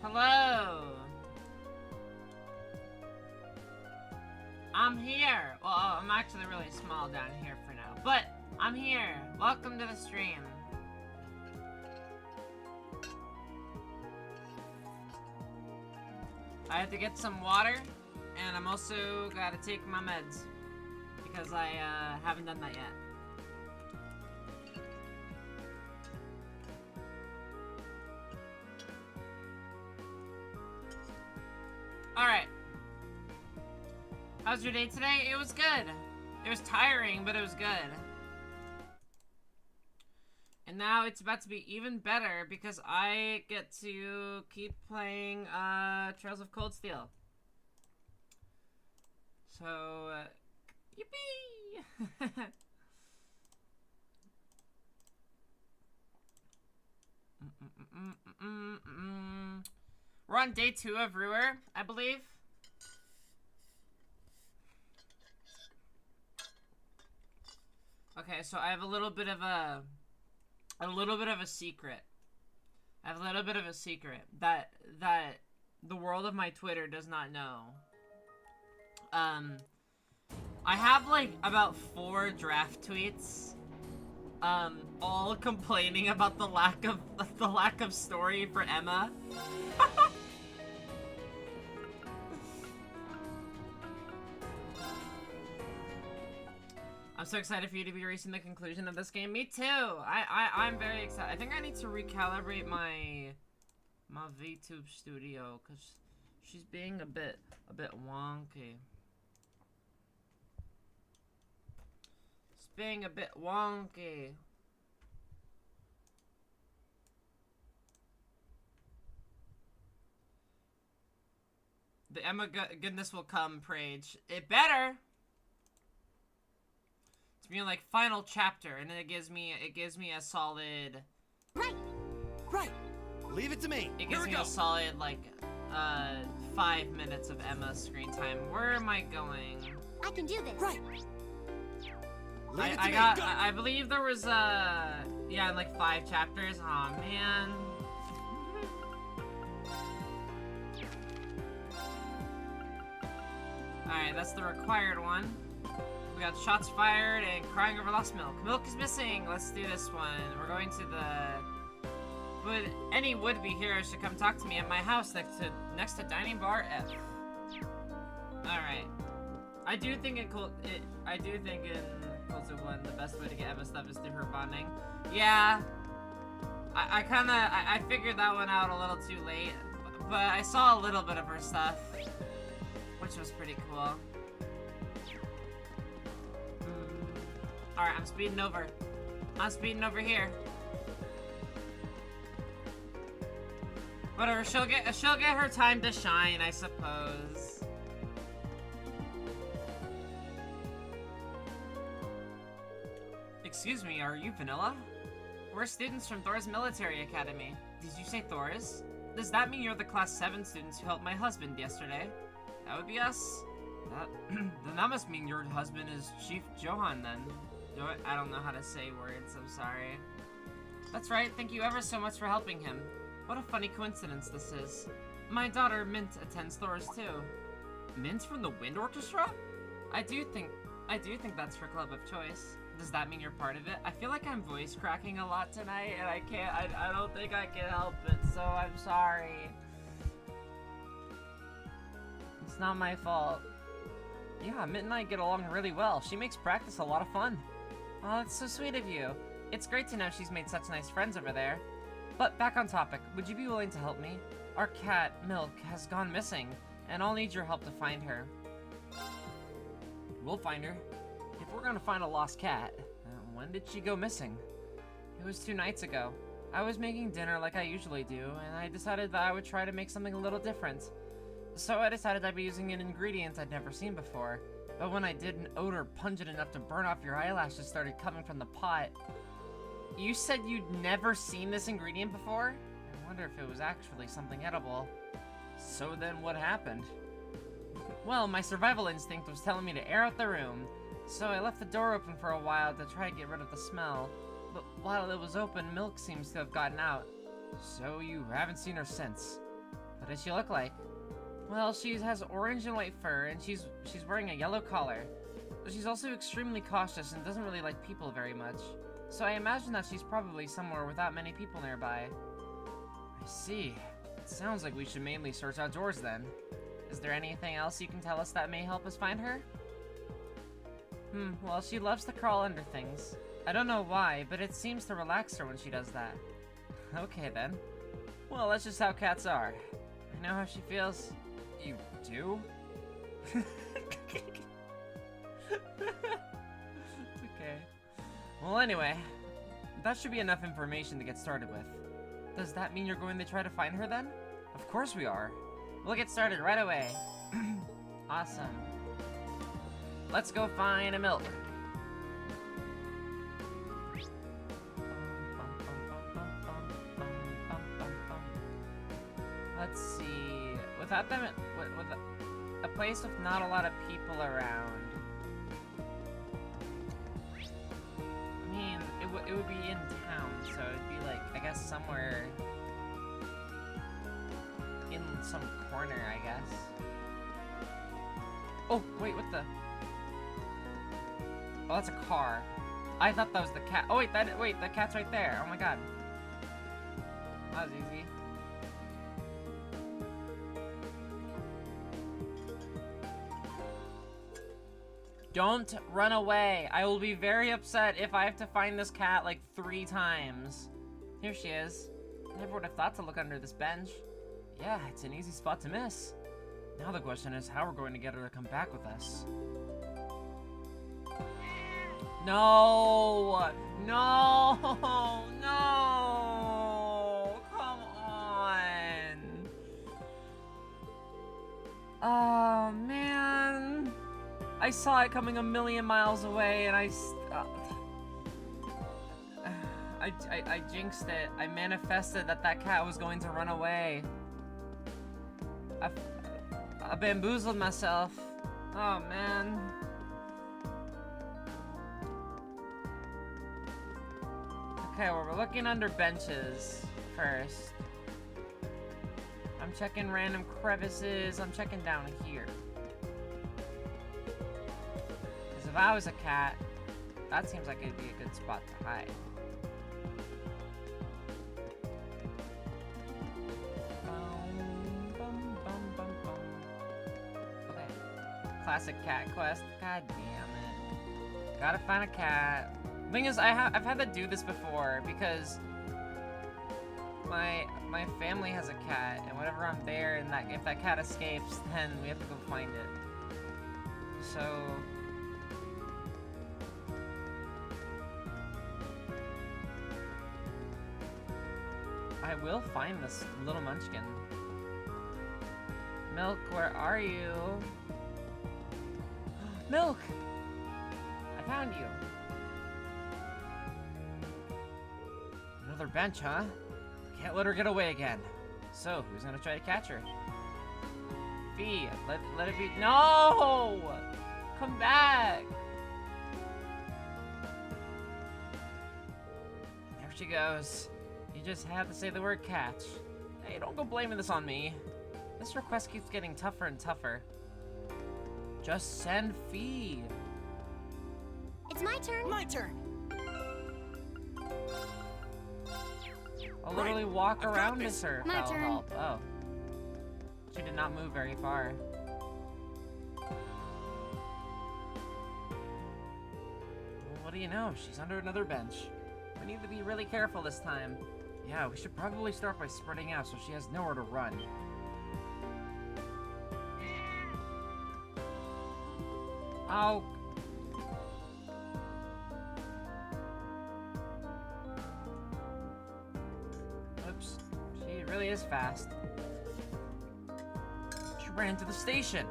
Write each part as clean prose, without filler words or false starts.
Hello. I'm here. Well, I'm actually really small down here for now, but I'm here. Welcome to the stream. I have to get some water, and I'm also gotta take my meds because I haven't done that yet. Alright. How's your day today? It was good. It was tiring, but it was good. And now it's about to be even better because I get to keep playing Trails of Cold Steel. So, yippee! We're on day 2 of Ruhr, I believe. Okay, so I have a little bit of a secret. I have a little bit of a secret that the world of my Twitter does not know. I have like about 4 draft tweets, all complaining about the lack of story for Emma. I'm so excited for you to be reaching the conclusion of this game. Me too. I'm very excited. I think I need to recalibrate my vtuber studio because she's being a bit wonky. It's being a bit wonky. The Emma goodness will come, Prage. It better. Being like final chapter, and then it gives me a solid. Right. Leave it to me. It gives me a solid like 5 minutes of Emma's screen time. Where am I going? I can do this. Right. I believe there was yeah, like 5 chapters. Aw, man. Alright, that's the required one. We got shots fired and crying over lost milk. Milk is missing. Let's do this one. We're going to the... Any would-be hero should come talk to me at my house next to Dining Bar F. Alright. I do think in Cult of 1, the best way to get Emma stuff is through her bonding. Yeah. I figured that one out a little too late. But I saw a little bit of her stuff, which was pretty cool. Alright, I'm speeding over. I'm speeding over here. Whatever, she'll get her time to shine, I suppose. Excuse me, are you Vanilla? We're students from Thor's Military Academy. Did you say Thor's? Does that mean you're the class 7 students who helped my husband yesterday? That would be us. Then that must mean your husband is Chief Johan then. I don't know how to say words, I'm sorry. That's right, thank you ever so much for helping him. What a funny coincidence this is. My daughter, Mint, attends Thor's too. Mint from the Wind Orchestra? I do think that's her club of choice. Does that mean you're part of it? I feel like I'm voice cracking a lot tonight, and I don't think I can help it, so I'm sorry. It's not my fault. Yeah, Mint and I get along really well. She makes practice a lot of fun. Oh, that's so sweet of you. It's great to know she's made such nice friends over there. But back on topic, would you be willing to help me? Our cat, Milk, has gone missing, and I'll need your help to find her. We'll find her. If we're gonna find a lost cat, when did she go missing? It was 2 nights ago. I was making dinner like I usually do, and I decided that I would try to make something a little different. So I decided I'd be using an ingredient I'd never seen before. But when I did, an odor pungent enough to burn off your eyelashes started coming from the pot. You said you'd never seen this ingredient before? I wonder if it was actually something edible. So then what happened? Well, my survival instinct was telling me to air out the room. So I left the door open for a while to try to get rid of the smell. But while it was open, Milk seems to have gotten out. So you haven't seen her since. What does she look like? Well, she has orange and white fur, and she's wearing a yellow collar. But she's also extremely cautious and doesn't really like people very much. So I imagine that she's probably somewhere without many people nearby. I see. It sounds like we should mainly search outdoors then. Is there anything else you can tell us that may help us find her? Well, she loves to crawl under things. I don't know why, but it seems to relax her when she does that. Okay then. Well, that's just how cats are. I know how she feels. You do? Okay. Well, anyway, that should be enough information to get started with. Does that mean you're going to try to find her then? Of course we are. We'll get started right away. Awesome. Let's go find a milk. Let's see. Without them, with a place with not a lot of people around. I mean, it would be in town, so it'd be like, I guess somewhere in some corner, I guess. Oh, wait, what the? Oh, that's a car. I thought that was the cat. Oh, wait, the cat's right there. Oh my god. That was easy. Don't run away. I will be very upset if I have to find this cat like 3 times. Here she is. Never would have thought to look under this bench. Yeah, it's an easy spot to miss. Now the question is how we're going to get her to come back with us. No! No! No! Come on! Oh, man. I saw it coming a million miles away, and I jinxed it. I manifested that cat was going to run away. I bamboozled myself. Oh, man. Okay, well, we're looking under benches first. I'm checking random crevices. I'm checking down here. If I was a cat, that seems like it'd be a good spot to hide. Okay. Classic cat quest. God damn it. Gotta find a cat. Thing is, I've had to do this before because my family has a cat, and whenever I'm there and if that cat escapes, then we have to go find it. So I will find this little munchkin. Milk, where are you? Milk! I found you. Another bench, huh? Can't let her get away again. So, who's gonna try to catch her? Fee, let it be. No! Come back! There she goes. You just have to say the word catch. Hey, don't go blaming this on me. This request keeps getting tougher and tougher. Just send Fee. It's my turn. My turn. I'll literally walk around this her. My turn. Help. Oh. She did not move very far. Well, what do you know? She's under another bench. We need to be really careful this time. Yeah, we should probably start by spreading out so she has nowhere to run. Oh. Oops. She really is fast. She ran to the station.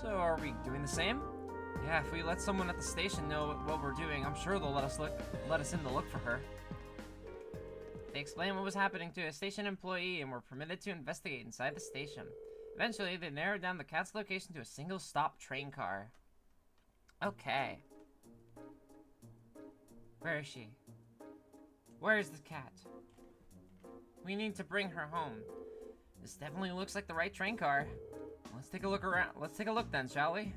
So are we doing the same? Yeah, if we let someone at the station know what we're doing, I'm sure they'll let us in to look for her. They explained what was happening to a station employee and were permitted to investigate inside the station. Eventually, they narrowed down the cat's location to a single-stop train car. Okay. Where is she? Where is the cat? We need to bring her home. This definitely looks like the right train car. Let's take a look around. Let's take a look then, shall we?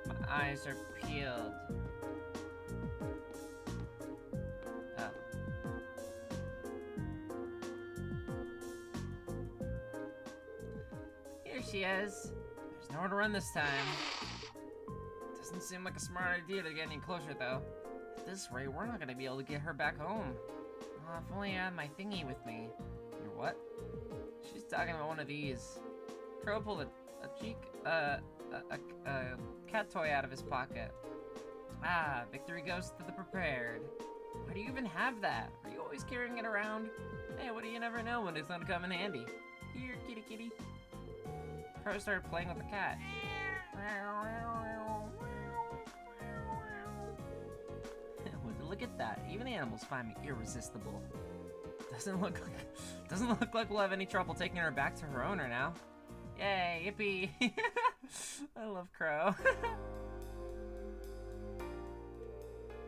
My eyes are peeled. Oh. Here she is. There's nowhere to run this time. Doesn't seem like a smart idea to get any closer, though. At this rate, we're not gonna be able to get her back home. Oh, if only I had my thingy with me. Your what? She's talking about one of these. Crow pulled a cat toy out of his pocket. Ah, victory goes to the prepared. Why do you even have that? Are you always carrying it around? Hey, what do you never know when it's gonna come in handy? Here, kitty kitty. Crow started playing with the cat. Look at that. Even animals find me irresistible. Doesn't look like we'll have any trouble taking her back to her owner now. Yay, yippee. I love Crow.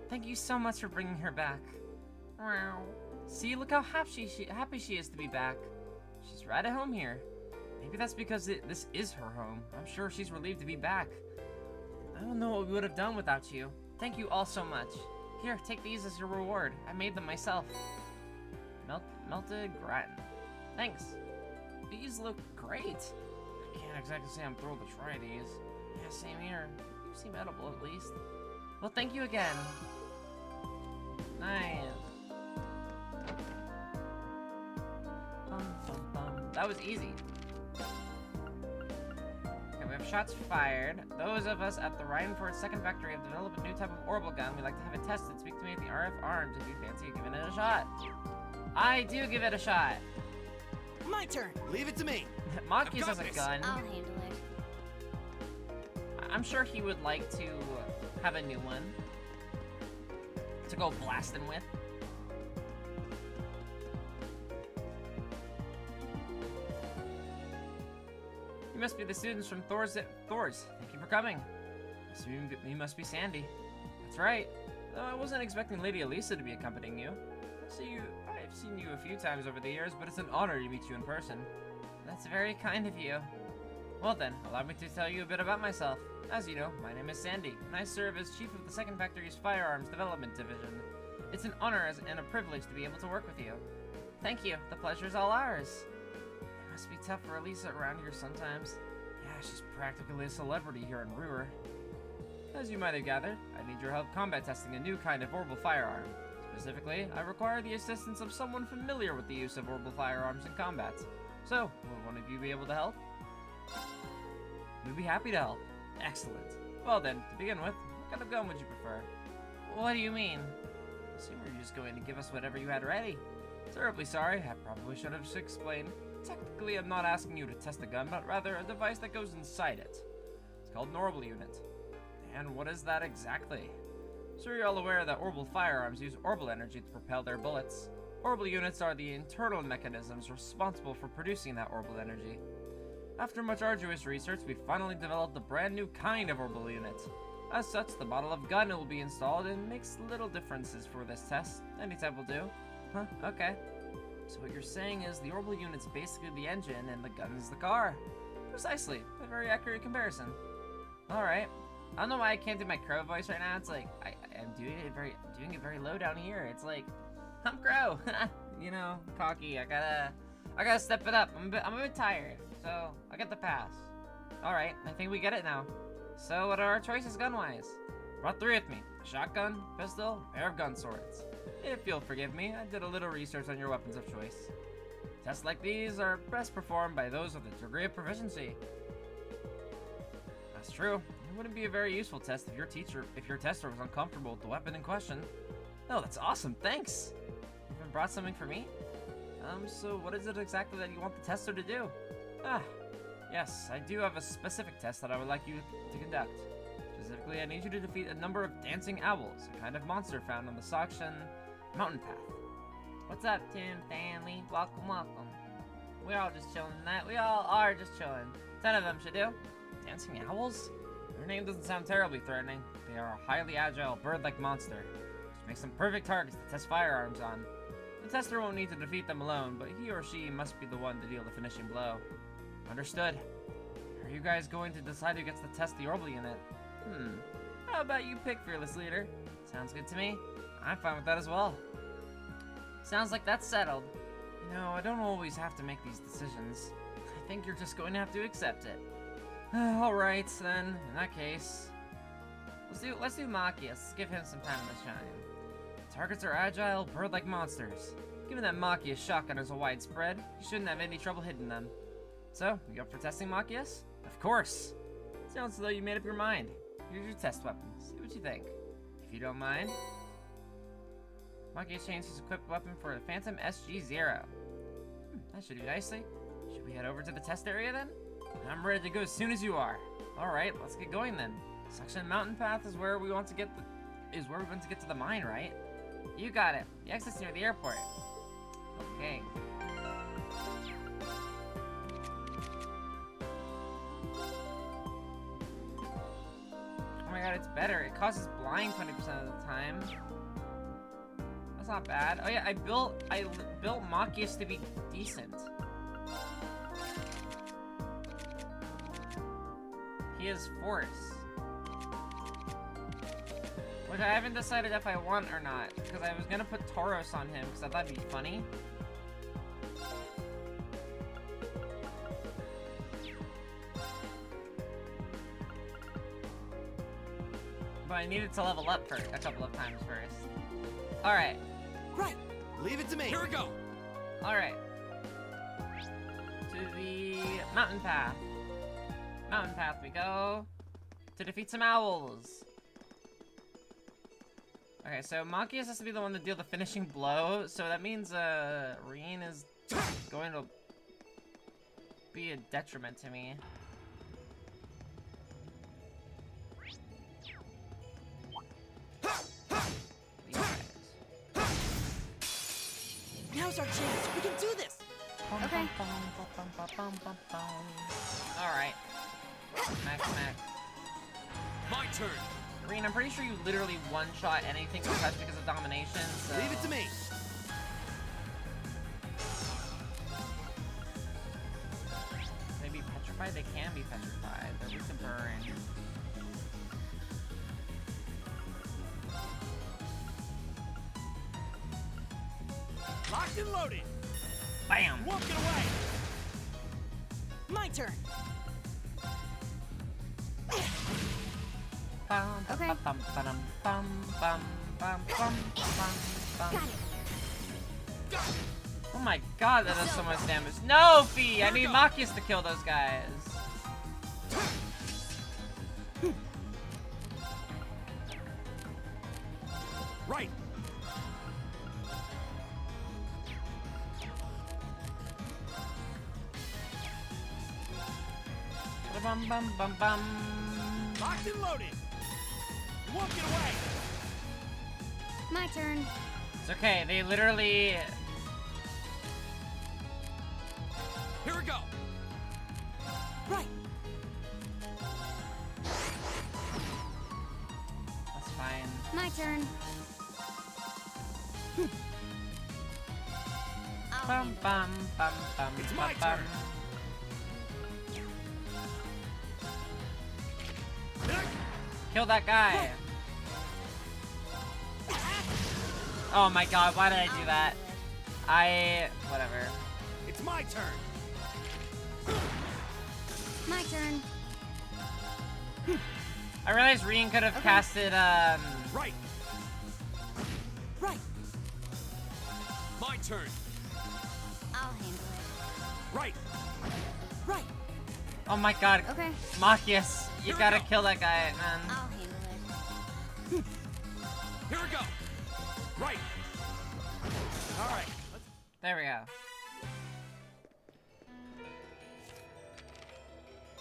Thank you so much for bringing her back. See, look how happy she is to be back. She's right at home here. Maybe that's because this is her home. I'm sure she's relieved to be back. I don't know what we would have done without you. Thank you all so much. Here, take these as your reward. I made them myself. Melted gratin. Thanks. These look great. I can't exactly say I'm thrilled to try these. Yeah, same here. You seem edible at least. Well, thank you again. Nice. That was easy. Okay, we have shots fired. Those of us at the Rhineford second factory have developed a new type of orbital gun. We'd like to have it tested. Speak to me at the RF Arms if you fancy giving it a shot. I do give it a shot. My turn. Leave it to me. Monkeys has a gun. I'll handle it. I'm sure he would like to have a new one to go blasting with. You must be the students from Thor's. Thank you for coming. You must be Sandy. That's right. Though I wasn't expecting Lady Elisa to be accompanying you. I've seen you a few times over the years, but it's an honor to meet you in person. That's very kind of you. Well then, allow me to tell you a bit about myself. As you know, my name is Sandy, and I serve as Chief of the Second Factory's Firearms Development Division. It's an honor and a privilege to be able to work with you. Thank you. The pleasure's all ours. It must be tough for Elisa around here sometimes. Yeah, she's practically a celebrity here in Ruhr. As you might have gathered, I need your help combat testing a new kind of orbital firearm. Specifically, I require the assistance of someone familiar with the use of orbital firearms in combat. So, will one of you be able to help? We'd be happy to help. Excellent. Well then, to begin with, what kind of gun would you prefer? What do you mean? I assume you're just going to give us whatever you had ready. Terribly sorry, I probably should have explained. Technically, I'm not asking you to test a gun, but rather a device that goes inside it. It's called an orbital unit. And what is that exactly? Sure, you're all aware that orbital firearms use orbital energy to propel their bullets. Orbital units are the internal mechanisms responsible for producing that orbital energy. After much arduous research, we finally developed a brand new kind of orbital unit. As such, the model of gun will be installed and makes little differences for this test. Any type will do. Huh, okay. So what you're saying is the orbital unit's basically the engine and the gun is the car. Precisely, a very accurate comparison. Alright. I don't know why I can't do my Crow voice right now. It's like, I'm doing it very low down here. It's like, I'm Crow. You know, cocky. I gotta step it up. I'm a bit tired, so I get the pass. Alright, I think we get it now. So what are our choices gun-wise? Brought three with me. A shotgun, pistol, a pair of gun swords. If you'll forgive me, I did a little research on your weapons of choice. Tests like these are best performed by those with a degree of proficiency. That's true. It wouldn't be a very useful test if your tester was uncomfortable with the weapon in question. Oh, that's awesome, thanks! You even brought something for me? So what is it exactly that you want the tester to do? Yes, I do have a specific test that I would like you to conduct. Specifically, I need you to defeat a number of dancing owls, a kind of monster found on the Sakshan mountain path. What's up, Tim, Stanley? Welcome, welcome. We're all just chilling tonight. We all are just chilling. 10 of them should do. Dancing owls? Their name doesn't sound terribly threatening. They are a highly agile, bird-like monster, which makes them perfect targets to test firearms on. The tester won't need to defeat them alone, but he or she must be the one to deal the finishing blow. Understood. Are you guys going to decide who gets to test the orbital unit? How about you pick, fearless leader? Sounds good to me. I'm fine with that as well. Sounds like that's settled. You know, I don't always have to make these decisions. I think you're just going to have to accept it. Alright, then, in that case. Let's do Machias. Give him some time to shine. Targets are agile, bird-like monsters. Given that Machias' shotgunners are widespread, you shouldn't have any trouble hitting them. So, you up for testing Machias? Of course! Sounds as though you made up your mind. Here's your test weapon. See what you think. If you don't mind. Machias changed his equipped weapon for the Phantom SG-0. That should do nicely. Should we head over to the test area then? I'm ready to go as soon as you are. Alright, let's get going then. Section mountain path is where we want to get to the mine, right? You got it. The exit's near the airport. Okay. Oh my god, it's better. It causes blind 20% of the time. That's not bad. Oh yeah, I built Machias to be decent. He is force. Which I haven't decided if I want or not. Because I was gonna put Tauros on him because I thought it'd be funny. But I needed to level up for a couple of times first. Alright. Right. Leave it to me. Here we go. Alright. To the mountain path. Mountain path we go. To defeat some owls. Okay, so Machias has to be the one to deal the finishing blow, so that means, Reen is going to be a detriment to me. These guys. Now's our chance. We can do this. Okay. Alright. Smack, smack. My turn. Reen, I'm pretty sure you literally one-shot anything you touch because of domination, so... Leave it to me. Maybe petrified? They can be petrified. They're weak to burn. Locked and loaded. Bam! Walk it away. My turn. Okay. Oh my god, that does so much damage. No, Fee! I need Machias to kill those guys. Right. Bum bum bum bum. Locked and loaded. Walk it away. My turn. It's okay, they literally... Here we go. Right. That's fine. My turn. I'll Bum handle bum bum bum It's bum my bum. turn. Kill that guy. Oh my god, why did I do that? Whatever. It's my turn. My turn. I realized Reen could have casted, Right. Right. My turn. I'll handle it. Right. Right. oh my god. Okay. Machias, you Here we gotta go. kill that guy, man. I'll handle it. Here we go. Right. All right. There we go.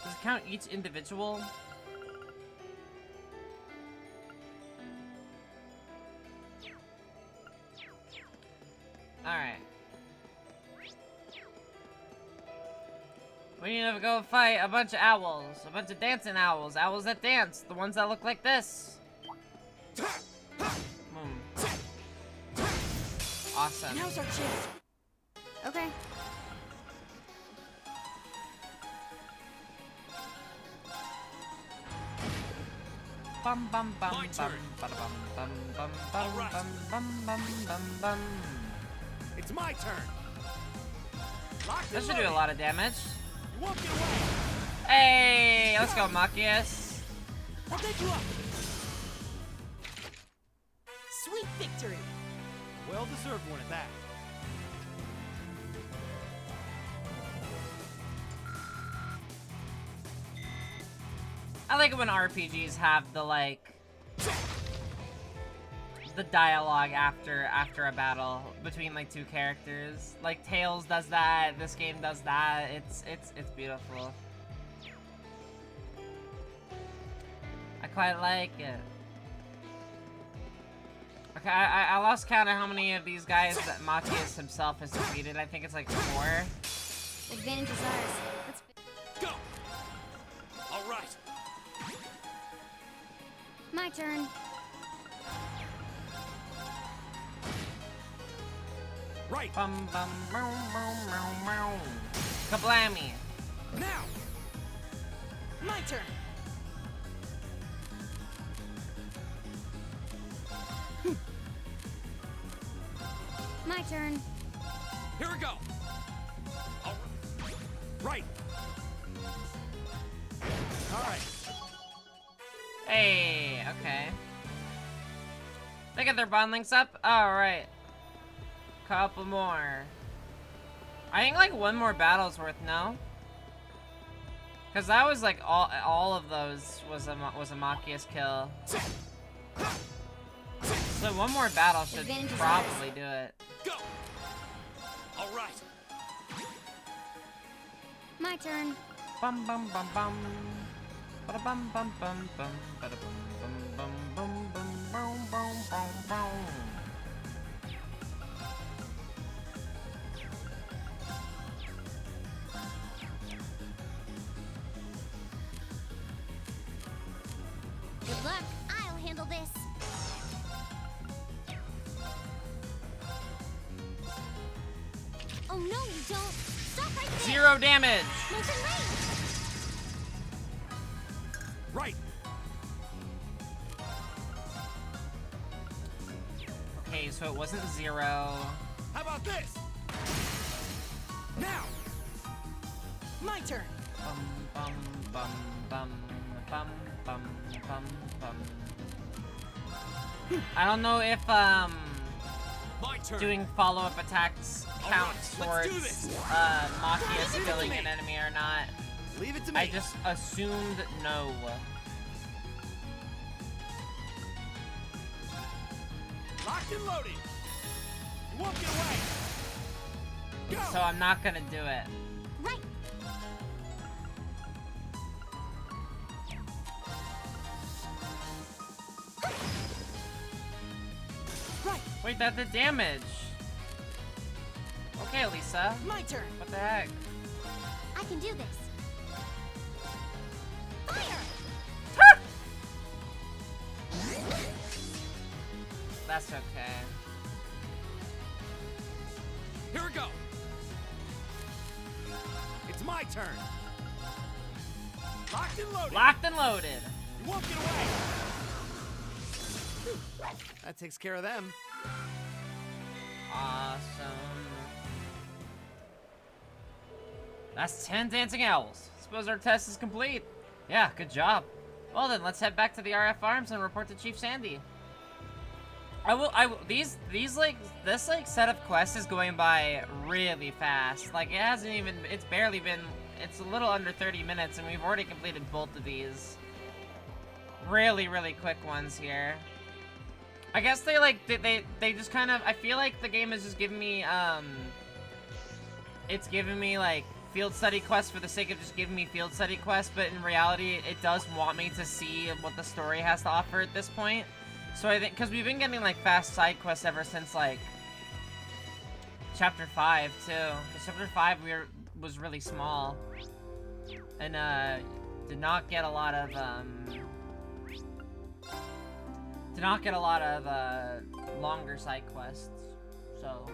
Does it count each individual? Alright. We need to go fight a bunch of owls. A bunch of dancing owls. Owls that dance. The ones that look like this. Awesome. Now's our chance. Okay. Bum bum bum My bum turn. bum bum bum bum All right. bum bum bum bum bum. It's my turn. Locked That and should do a loaded. lot of damage. You won't get away. Hey, let's go, Machias. I'll take you up. Sweet victory. Well-deserved one at that. I like it when RPGs have the the dialogue after a battle between like two characters. Like Tails does that, this game does that. It's beautiful. I quite like it. Okay, I lost count of how many of these guys that Machias himself has defeated. I think it's like 4. Advantage is ours. Let's Go. All right. My turn. Right. Bum bum meow meow meow meow. Kablammy. Now. My turn. My turn. Here we go. All right. All right. Hey, okay. They got their bond links up? Alright. Couple more. I think like one more battle's worth, no? Cause that was like all of those was a Machias kill. So one more battle should Advantage is probably do it. Go. All right. My turn. Bum bum bum bum. Bada bum bum bum bum. Bada bum bum bum bum bum bum bum bum bum. Good luck. I'll handle this. Oh no, you don't. Stop right there. 0 damage. Motion range. Right. Okay, so it wasn't 0. How about this? Now. My turn. Bum bum bum bum bum bum bum bum. I don't know if My turn. doing follow-up attacks counts Alright, let's do towards this. Machias Leave it to killing me. an enemy or not. Leave it to me. I just assumed no. Locked and loaded. You won't get away. Go. So I'm not gonna do it. Right. Right. Wait, that did damage. Okay, Lisa. My turn. What the heck? I can do this. Fire. That's okay. Here we go. It's my turn. Locked and loaded. Locked and loaded. You won't get away. That takes care of them. Awesome. That's 10 dancing owls. Suppose our test is complete. Yeah, good job. Well then, let's head back to the RF Farms and report to Chief Sandy. This set of quests is going by really fast. Like, it's barely been, it's a little under 30 minutes and we've already completed both of these. Really, really quick ones here. I guess they just kind of, I feel like the game is just giving me, it's giving me, like, field study quests for the sake of just giving me field study quests, but in reality, it does want me to see what the story has to offer at this point. So I think, because we've been getting, like, fast side quests ever since, like, Chapter 5, too. Because Chapter 5 was really small. And, did not get a lot of, longer side quests. So,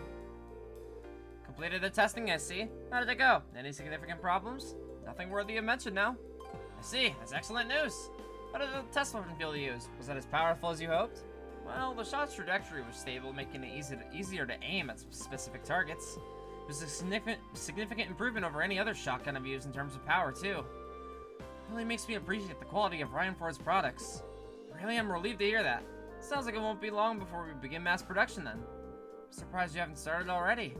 completed the testing, I see. How did it go? Any significant problems? Nothing worthy of mention now. I see. That's excellent news. How did the test weapon feel to use? Was that as powerful as you hoped? Well, the shot's trajectory was stable, making it easier to aim at specific targets. It was a significant improvement over any other shotgun I've used in terms of power, too. It really makes me appreciate the quality of Ryan Ford's products. Really, I'm relieved to hear that. Sounds like it won't be long before we begin mass production then. I'm surprised you haven't started already.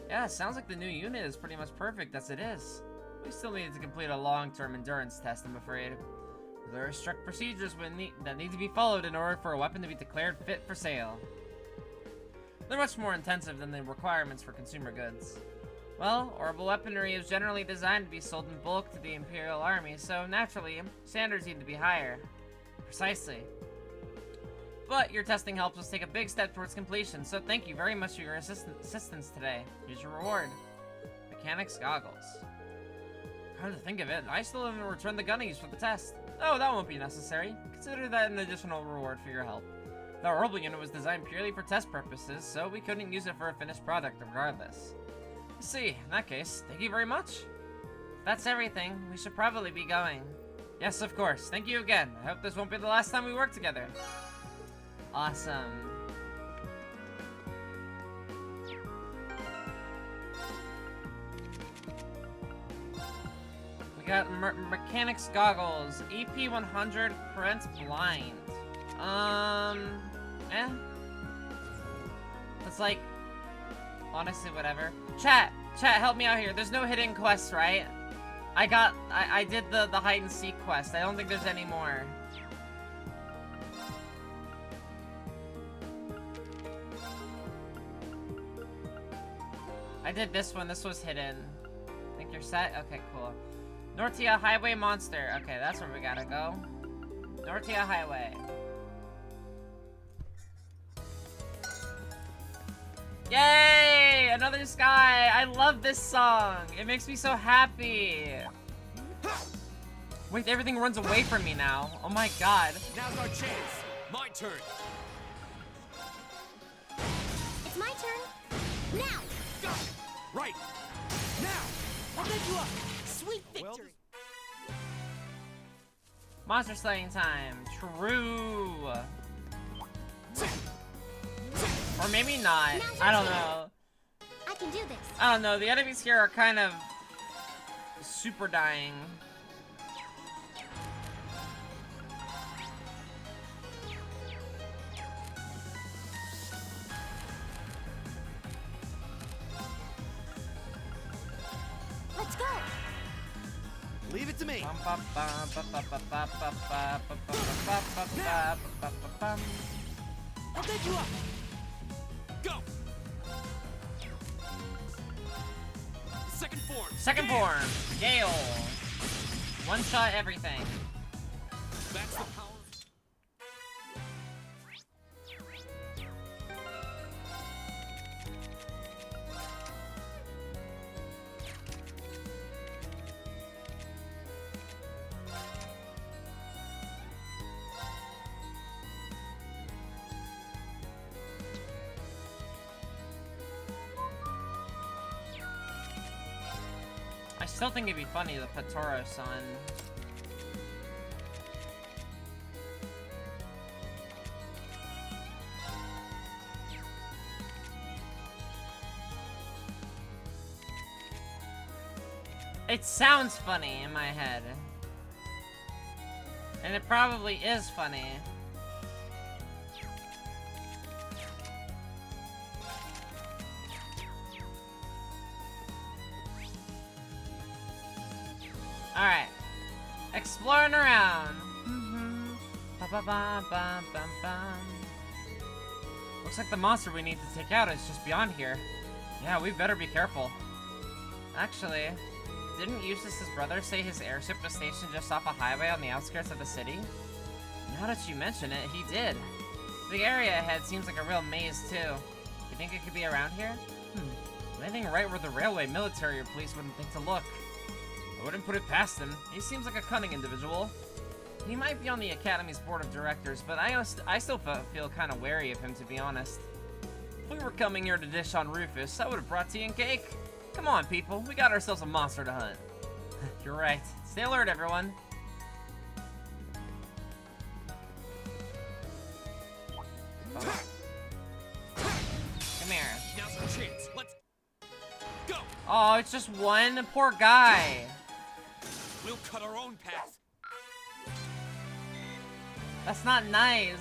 Yeah, it sounds like the new unit is pretty much perfect as it is. We still need to complete a long-term endurance test, I'm afraid. There are strict procedures that need to be followed in order for a weapon to be declared fit for sale. They're much more intensive than the requirements for consumer goods. Well, orbital weaponry is generally designed to be sold in bulk to the Imperial Army, so naturally, standards need to be higher. Precisely. But your testing helps us take a big step towards completion, so thank you very much for your assistance today. Here's your reward. Mechanics goggles. Come to think of it, I still haven't returned the gun I used for the test. Oh, that won't be necessary. Consider that an additional reward for your help. The orbital unit was designed purely for test purposes, so we couldn't use it for a finished product regardless. I see. In that case, thank you very much. If that's everything, we should probably be going. Yes, of course. Thank you again. I hope this won't be the last time we work together. Awesome. We got mechanics goggles, EP 100, prevents blind. It's like, honestly, whatever. Chat, help me out here. There's no hidden quests, right? I did the hide and seek quest. I don't think there's any more. I did this one. This was hidden. Think you're set? Okay, cool. Nortia Highway Monster. Okay, that's where we gotta go. Nortia Highway. Yay! Another sky! I love this song! It makes me so happy! Wait, everything runs away from me now. Oh my god. Now's our chance. My turn. It's my turn. Now! Go! Right! Now! I'll make you up. Sweet victory. Monster slaying time. True. Or maybe not. I don't know. I can do this. I don't know. The enemies here are kind of super dying. Let's go. Leave it to me. I'll make you up. Go! Second form. Second form. Gale. One shot everything. That's the power. I still think it'd be funny to put Tauros on. It sounds funny in my head. And it probably is funny. Alright. Exploring around. Looks like the monster we need to take out is just beyond here. Yeah, we better be careful. Actually, didn't Eustace's brother say his airship was stationed just off a highway on the outskirts of the city? Now that you mention it, he did. The area ahead seems like a real maze, too. You think it could be around here? Landing right where the railway, military, or police wouldn't think to look. I wouldn't put it past him. He seems like a cunning individual. He might be on the Academy's board of directors, but I still feel kind of wary of him, to be honest. If we were coming here to dish on Rufus, I would have brought tea and cake. Come on, people. We got ourselves a monster to hunt. You're right. Stay alert, everyone. Oh. Come here. Now's our chance. Let's go. Oh, it's just one? Poor guy. We'll cut our own path. That's not nice.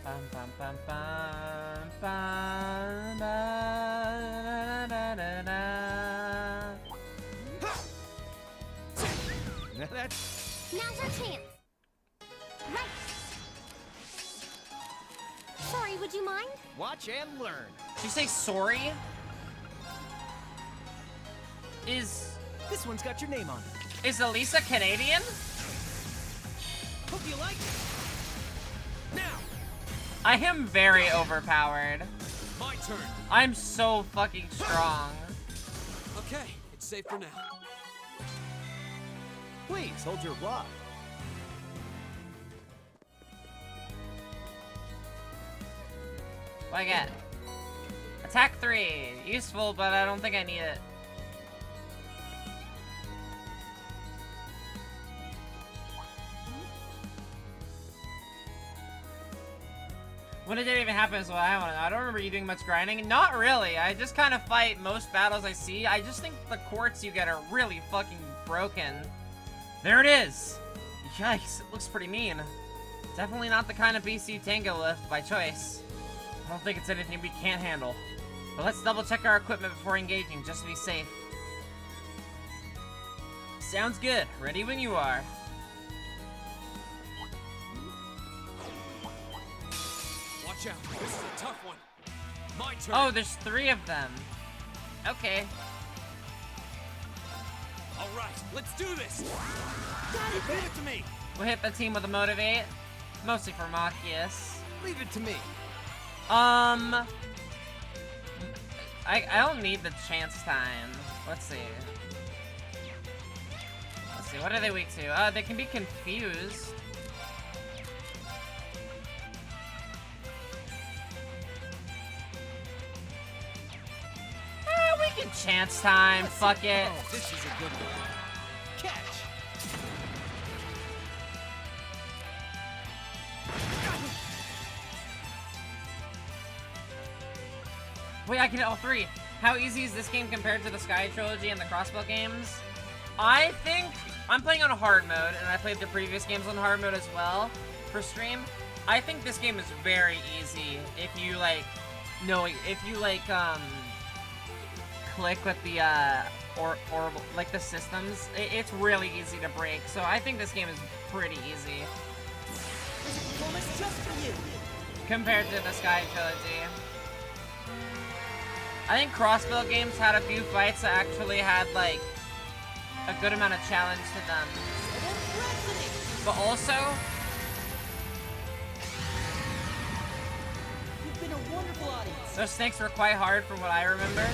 Bum, bum, bum, bum, bum, da, da, da, da. Now's our chance. Right. Sorry, would you mind? Watch and learn. Did you say sorry? Is This one's got your name on it. Elisa Canadian? Hope you like it. Now, I am very overpowered. my turn. I'm so fucking strong. Okay, it's safe for now. Please hold your block. What I get? Attack 3. Useful, but I don't think I need it. When did it even happen is what I want to know. I don't remember you doing much grinding. Not really. I just kind of fight most battles I see. I just think the quartz you get are really fucking broken. There it is! Yikes, it looks pretty mean. Definitely not the kind of beast you tango with by choice. I don't think it's anything we can't handle. But let's double check our equipment before engaging, just to be safe. Sounds good. Ready when you are. Watch out. This is a tough one. My turn. Oh, there's 3 of them. Okay. All right, let's do this. Got it. Leave it to me. We'll hit the team with a motivate. Mostly for Machias. Leave it to me. I don't need the chance time. Let's see. Let's see, what are they weak to? They can be confused. We can chance time, fuck it. Oh, this is a good one. Catch. Wait, I can hit all 3. How easy is this game compared to the Sky Trilogy and the Crossbow games? I think I'm playing on a hard mode, and I played the previous games on hard mode as well for stream. I think this game is very easy if you like click with the or like the systems. It's really easy to break. So I think this game is pretty easy There's a performance just for you. compared to the Sky Trilogy. I think Crossbow games had a few fights that actually had like a good amount of challenge to them. But also, You've been a wonderful audience. those snakes were quite hard from what I remember.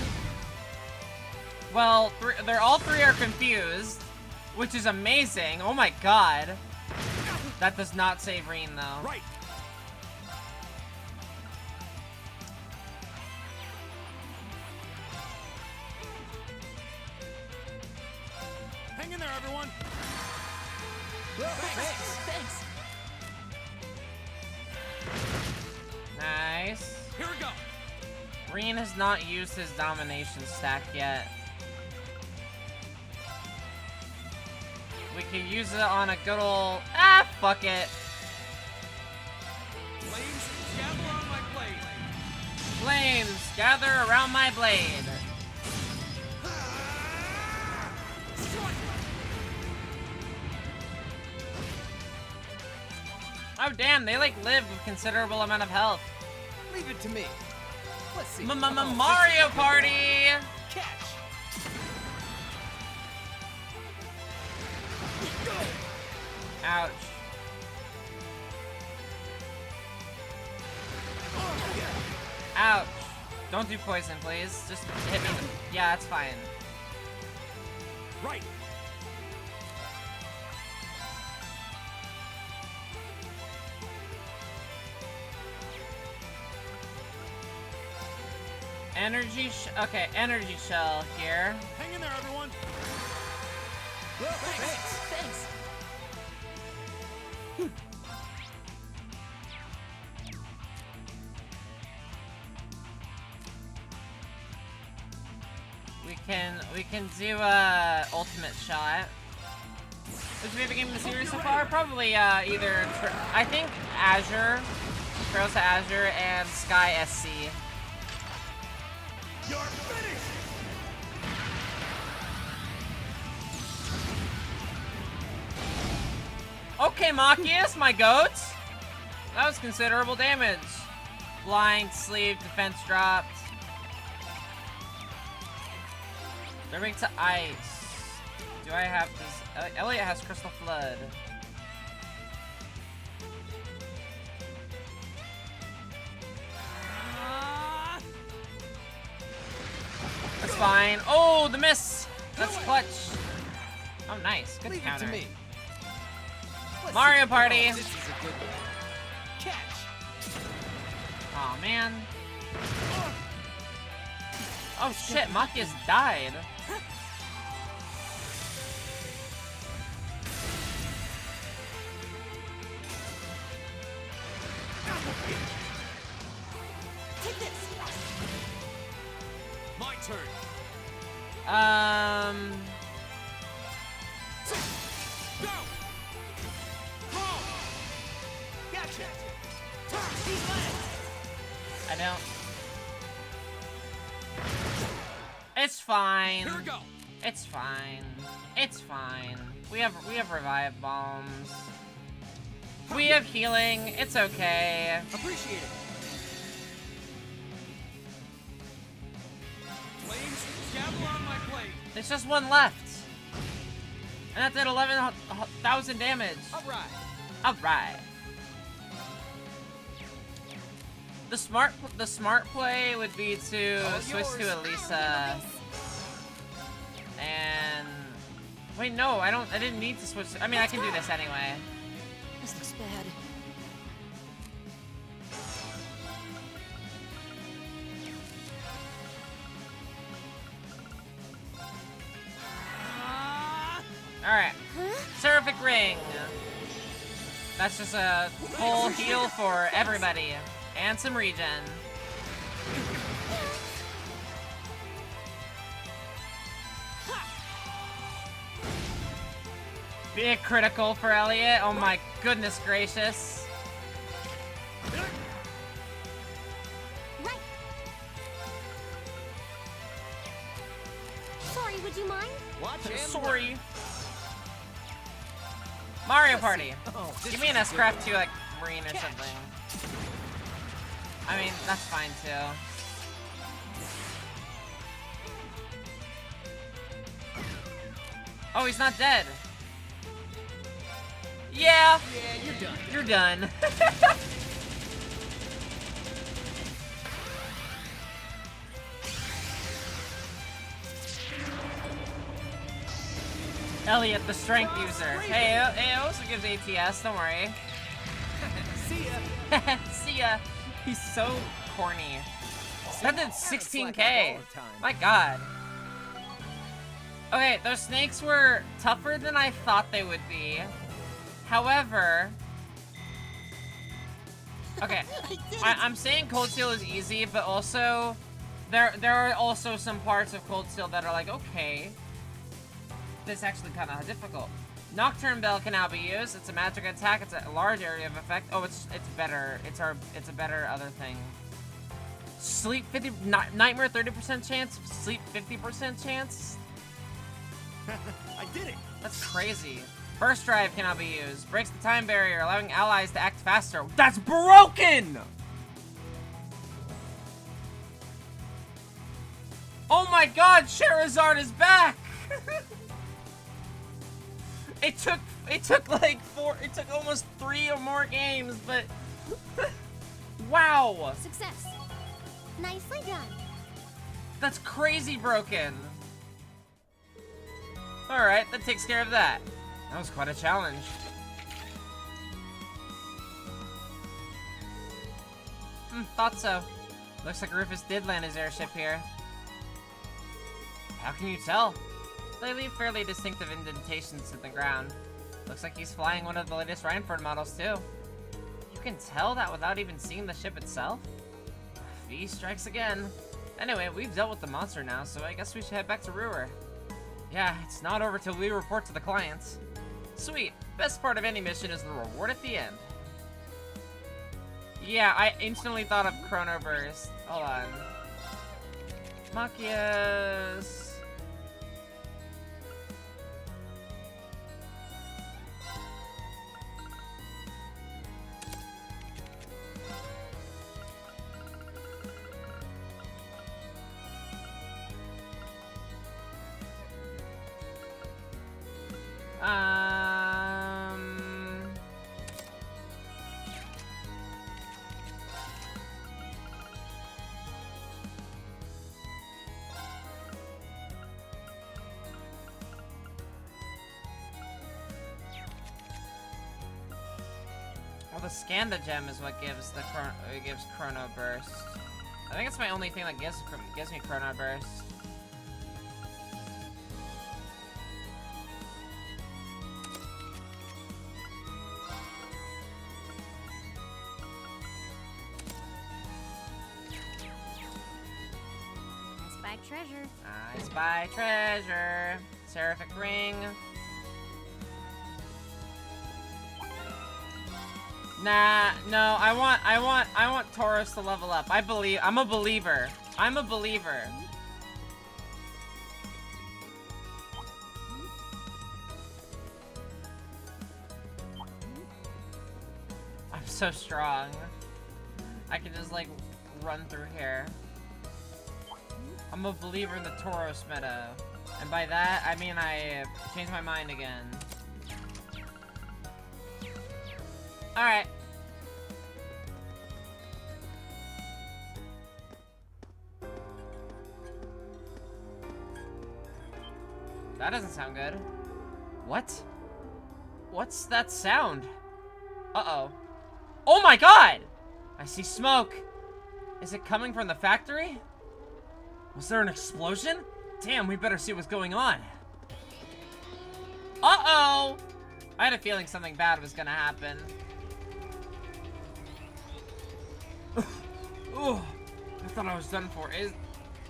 Well, they're all 3 are confused, which is amazing. Oh my god. That does not save Reen though. Right. Hang in there, everyone. Thanks. Nice. Here we go. Reen has not used his domination stack yet. We could use it on a good ol'... Ah, fuck it. Flames, gather on my blade. Flames, gather around my blade. Strike. Oh damn, they like live with considerable amount of health. Leave it to me. Let's see. Mario Party! Catch. Ouch. Ouch. Don't do poison, please. Just hit me. Yeah, that's fine. Right. Okay, energy shell here. Hang in there, everyone. Thanks. We can do ultimate shot. Which favorite game in the series so far? Probably either I think Azure, Trails to Azure, and Sky SC. You're finished. Okay, Machias, my goat. That was considerable damage. Blind, sleeve, defense dropped. Moving to ice. Do I have this? Elliot has Crystal Flood. That's fine. Oh, the miss! That's clutch. Oh, nice. Good Leave it counter. to me. Let's Mario see. Party. Oh, this is a good one. Catch. Oh man. Oh shit, Machias died. Take this. My turn. Go. Crawl. Gotcha. These legs. I don't. It's fine. Here we go. It's fine. It's fine. We have revive bombs. We have healing. It's okay. Appreciate it. Flames, gavel on my blade. There's just one left. And that did 11,000 damage. All right. Alright. The smart play would be to switch to Elisa. And wait, no, I didn't need to switch. I mean, I can do this anyway. This looks bad. Alright. Seraphic Ring. That's just a full heal for everybody. And some regen. Big critical for Elliot. Oh my goodness gracious. Right. Sorry, would you mind? Watch and Sorry. Mario Party. Oh, this Give me an is a good S-Craft one. too, like Marine or something. I mean, that's fine too. Oh, he's not dead. Yeah, Yeah, you're done. you're done. Elliot, the strength user. Hey, it also gives ATS, don't worry. See ya. See ya. He's so corny. That did Slack 16k. off all the time. My god. Okay, those snakes were tougher than I thought they would be. However... Okay, I'm saying Cold Steel is easy, but also... There are also some parts of Cold Steel that are like, okay... This is actually kind of difficult. Nocturne Bell can now be used. It's a magic attack. It's a large area of effect. Oh, it's better. It's a better other thing. Sleep 50, Nightmare 30% chance. Sleep 50% chance. I did it. That's crazy. Burst Drive cannot be used. Breaks the time barrier, allowing allies to act faster. That's broken. Oh my God, Charizard is back. It took like almost 3 or more games, but wow. Success. Nicely done. That's crazy broken. Alright, that takes care of that. That was quite a challenge. Thought so. Looks like Rufus did land his airship here. How can you tell? They leave fairly distinctive indentations in the ground. Looks like he's flying one of the latest Reinford models too. You can tell that without even seeing the ship itself? V strikes again. Anyway, we've dealt with the monster now, so I guess we should head back to Ruhr. Yeah, it's not over till we report to the clients. Sweet. Best part of any mission is the reward at the end. Yeah, I instantly thought of Chrono Burst. Hold on. Machias. Well, the Skanda gem is what gives the Chrono Burst. I think it's my only thing that gives me Chrono Burst. I spy treasure. I spy treasure. Seraphic ring. Nah, no, I want Tauros to level up. I'm a believer. I'm a believer. I'm so strong. I can just, like, run through here. I'm a believer in the Tauros meta. And by that, I mean I changed my mind again. Alright. That doesn't sound good. What? What's that sound? Uh-oh. Oh my god! I see smoke. Is it coming from the factory? Was there an explosion? Damn, we better see what's going on. Uh-oh! I had a feeling something bad was gonna happen. Oh, I thought I was done for.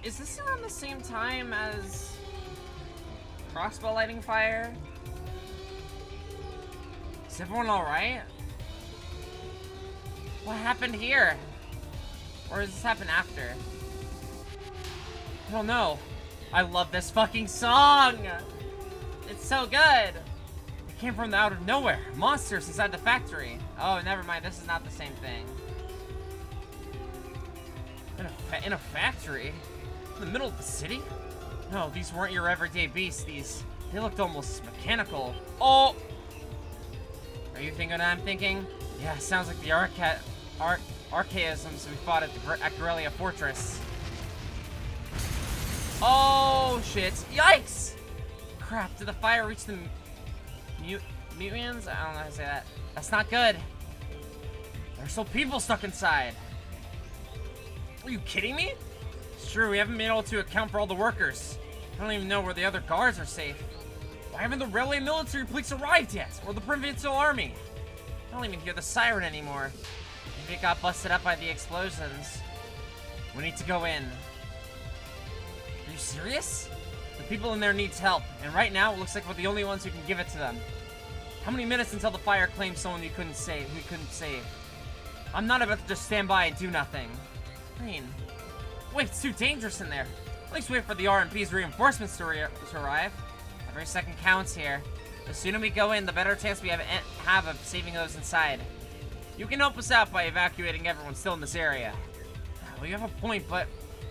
Is this around the same time as crossbow lighting fire? Is everyone alright? What happened here? Or does this happen after? I don't know. I love this fucking song! It's so good! It came from out of nowhere. Monsters inside the factory. Oh, never mind. This is not the same thing. In a factory? In the middle of the city? No, these weren't your everyday beasts. They looked almost mechanical. Oh! Are you thinking what I'm thinking? Yeah, sounds like the archaisms we fought at Corellia Fortress. Oh, shit. Yikes! Crap, did the fire reach the mutants? I don't know how to say that. That's not good. There's still people stuck inside. Are you kidding me? It's true, we haven't been able to account for all the workers. I don't even know where the other guards are safe. Why haven't the railway military police arrived yet? Or the provincial army? I don't even hear the siren anymore. Maybe it got busted up by the explosions. We need to go in. Are you serious? The people in there needs help, and right now it looks like we're the only ones who can give it to them. How many minutes until the fire claims someone we couldn't save? I'm not about to just stand by and do nothing. Green. Wait, it's too dangerous in there. At least wait for the RMP's reinforcements to arrive. Every second counts here. The sooner we go in, the better chance we have of saving those inside. You can help us out by evacuating everyone still in this area. Well, you have a point, but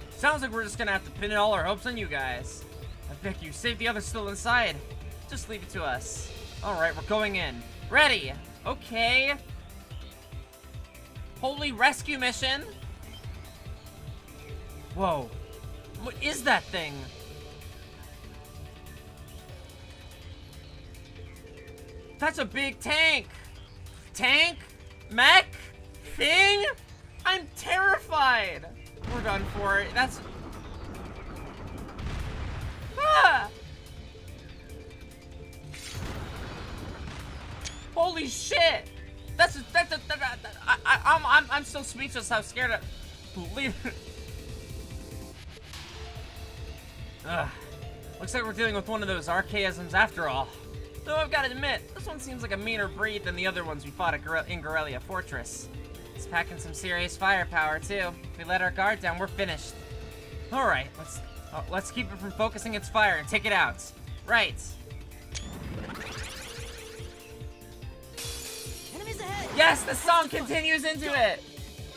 sounds like we're just gonna have to pin all our hopes on you guys. I beg you, save the others still inside. Just leave it to us. Alright, we're going in. Ready! Okay. Holy rescue mission! Whoa. What is that thing? That's a big tank. Tank? Mech? Thing? I'm terrified. We're done for it. That's... Ah! Holy shit! I'm still speechless how scared I believe it. Ugh. Looks like we're dealing with one of those archaisms after all. Though I've got to admit, this one seems like a meaner breed than the other ones we fought in Gorelia Fortress. It's packing some serious firepower too. If we let our guard down, we're finished. Alright, let's keep it from focusing its fire and take it out. Right. Enemies ahead! Yes, the song continues into it!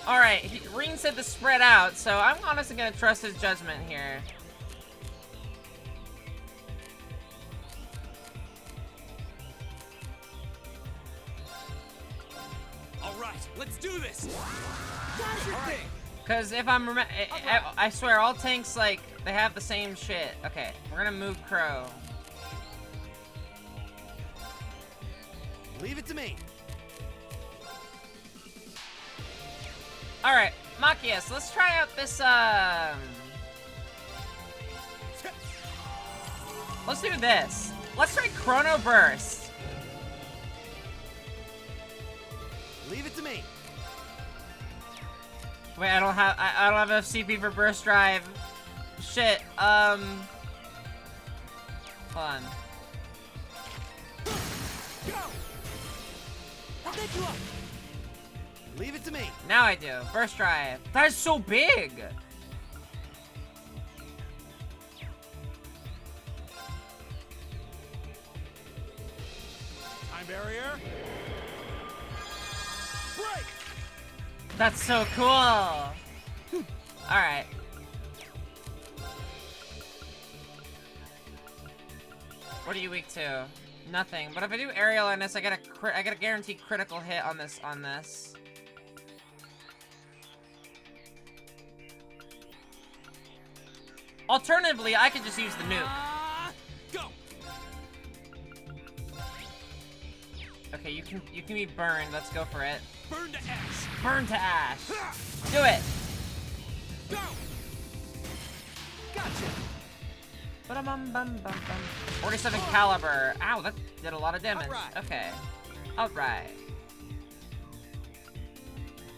Alright, Reen said to spread out, so I'm honestly gonna trust his judgment here. Alright, let's do this! Got your thing! Because if I swear, all tanks, like, they have the same shit. Okay, we're gonna move Crow. Leave it to me. Alright, Machias, let's try out this, let's do this. Let's try Chrono Burst. Leave it to me. Wait, I don't have enough CP for Burst Drive. Shit, hold on. Go! I'll take you up. Leave it to me. Now I do. Burst Drive. That is so big! Time barrier. Break! That's so cool! Alright. What are you weak to? Nothing. But if I do aerial on this, I get a guaranteed critical hit on this. Alternatively, I could just use the nuke. Go! Okay, you can be burned. Let's go for it. Burn to ash. Burn to ash. Do it. Go! Gotcha. 47 caliber. Ow, that did a lot of damage. Outright. Okay. Outright.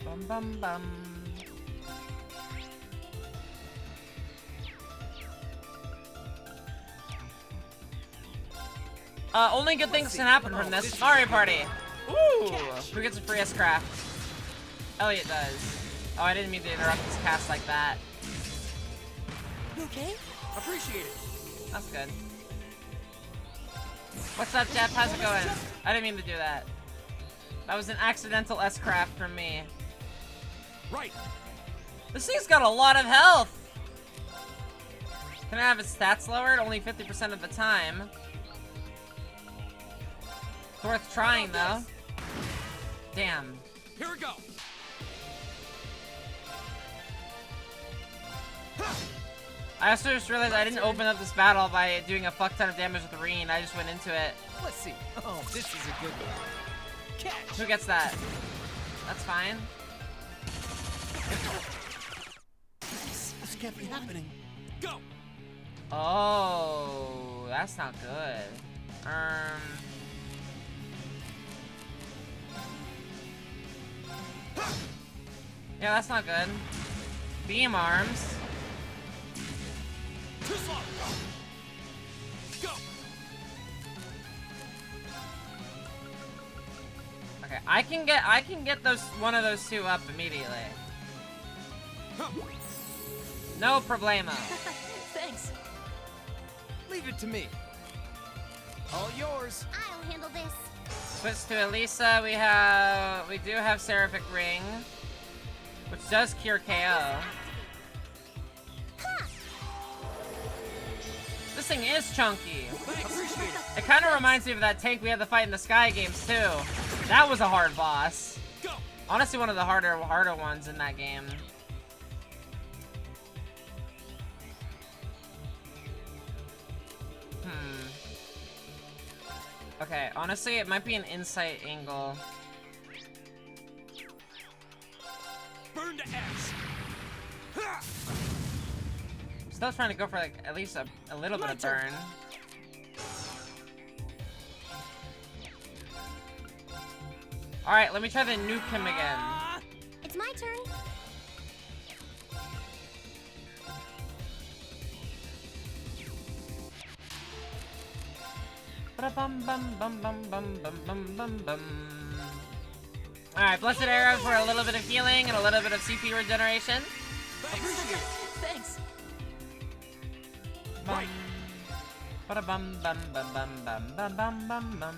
Bum bum bum. Only good things can happen from this. Mario Party. Ooh. Who gets a free S-Craft? Elliot does. Oh, I didn't mean to interrupt his cast like that. You okay? Appreciate it. That's good. What's up, Jeff? How's it going? I didn't mean to do that. That was an accidental S-Craft from me. Right. This thing's got a lot of health! Can I have its stats lowered? Only 50% of the time. It's worth trying, though. Damn. Here we go. I also just realized I didn't open up this battle by doing a fuck ton of damage with Reen. I just went into it. Let's see. Oh, this is a good one. Catch. Who gets that? That's fine. This can't be happening. Go. Oh, that's not good. Yeah, that's not good. Beam arms. Too slow. Go. Okay, I can get one of those two up immediately. No problemo. Thanks. Leave it to me. All yours. I'll handle this. Switch to Elisa. We do have Seraphic Ring, which does cure KO. This thing is chunky. Appreciate it. It kind of reminds me of that tank we had to fight in the Sky games too. That was a hard boss. Go. Honestly, one of the harder ones in that game. Okay, honestly, it might be an insight angle. Burn to ash. Ha! Still trying to go for, like, at least a little bit of burn. Alright, let me try to nuke him again. It's my turn. Alright, blessed arrow for a little bit of healing and a little bit of CP regeneration. Thanks. Bum. Ba-da-bum, bum, bum, bum, bum, bum, bum, bum, bum.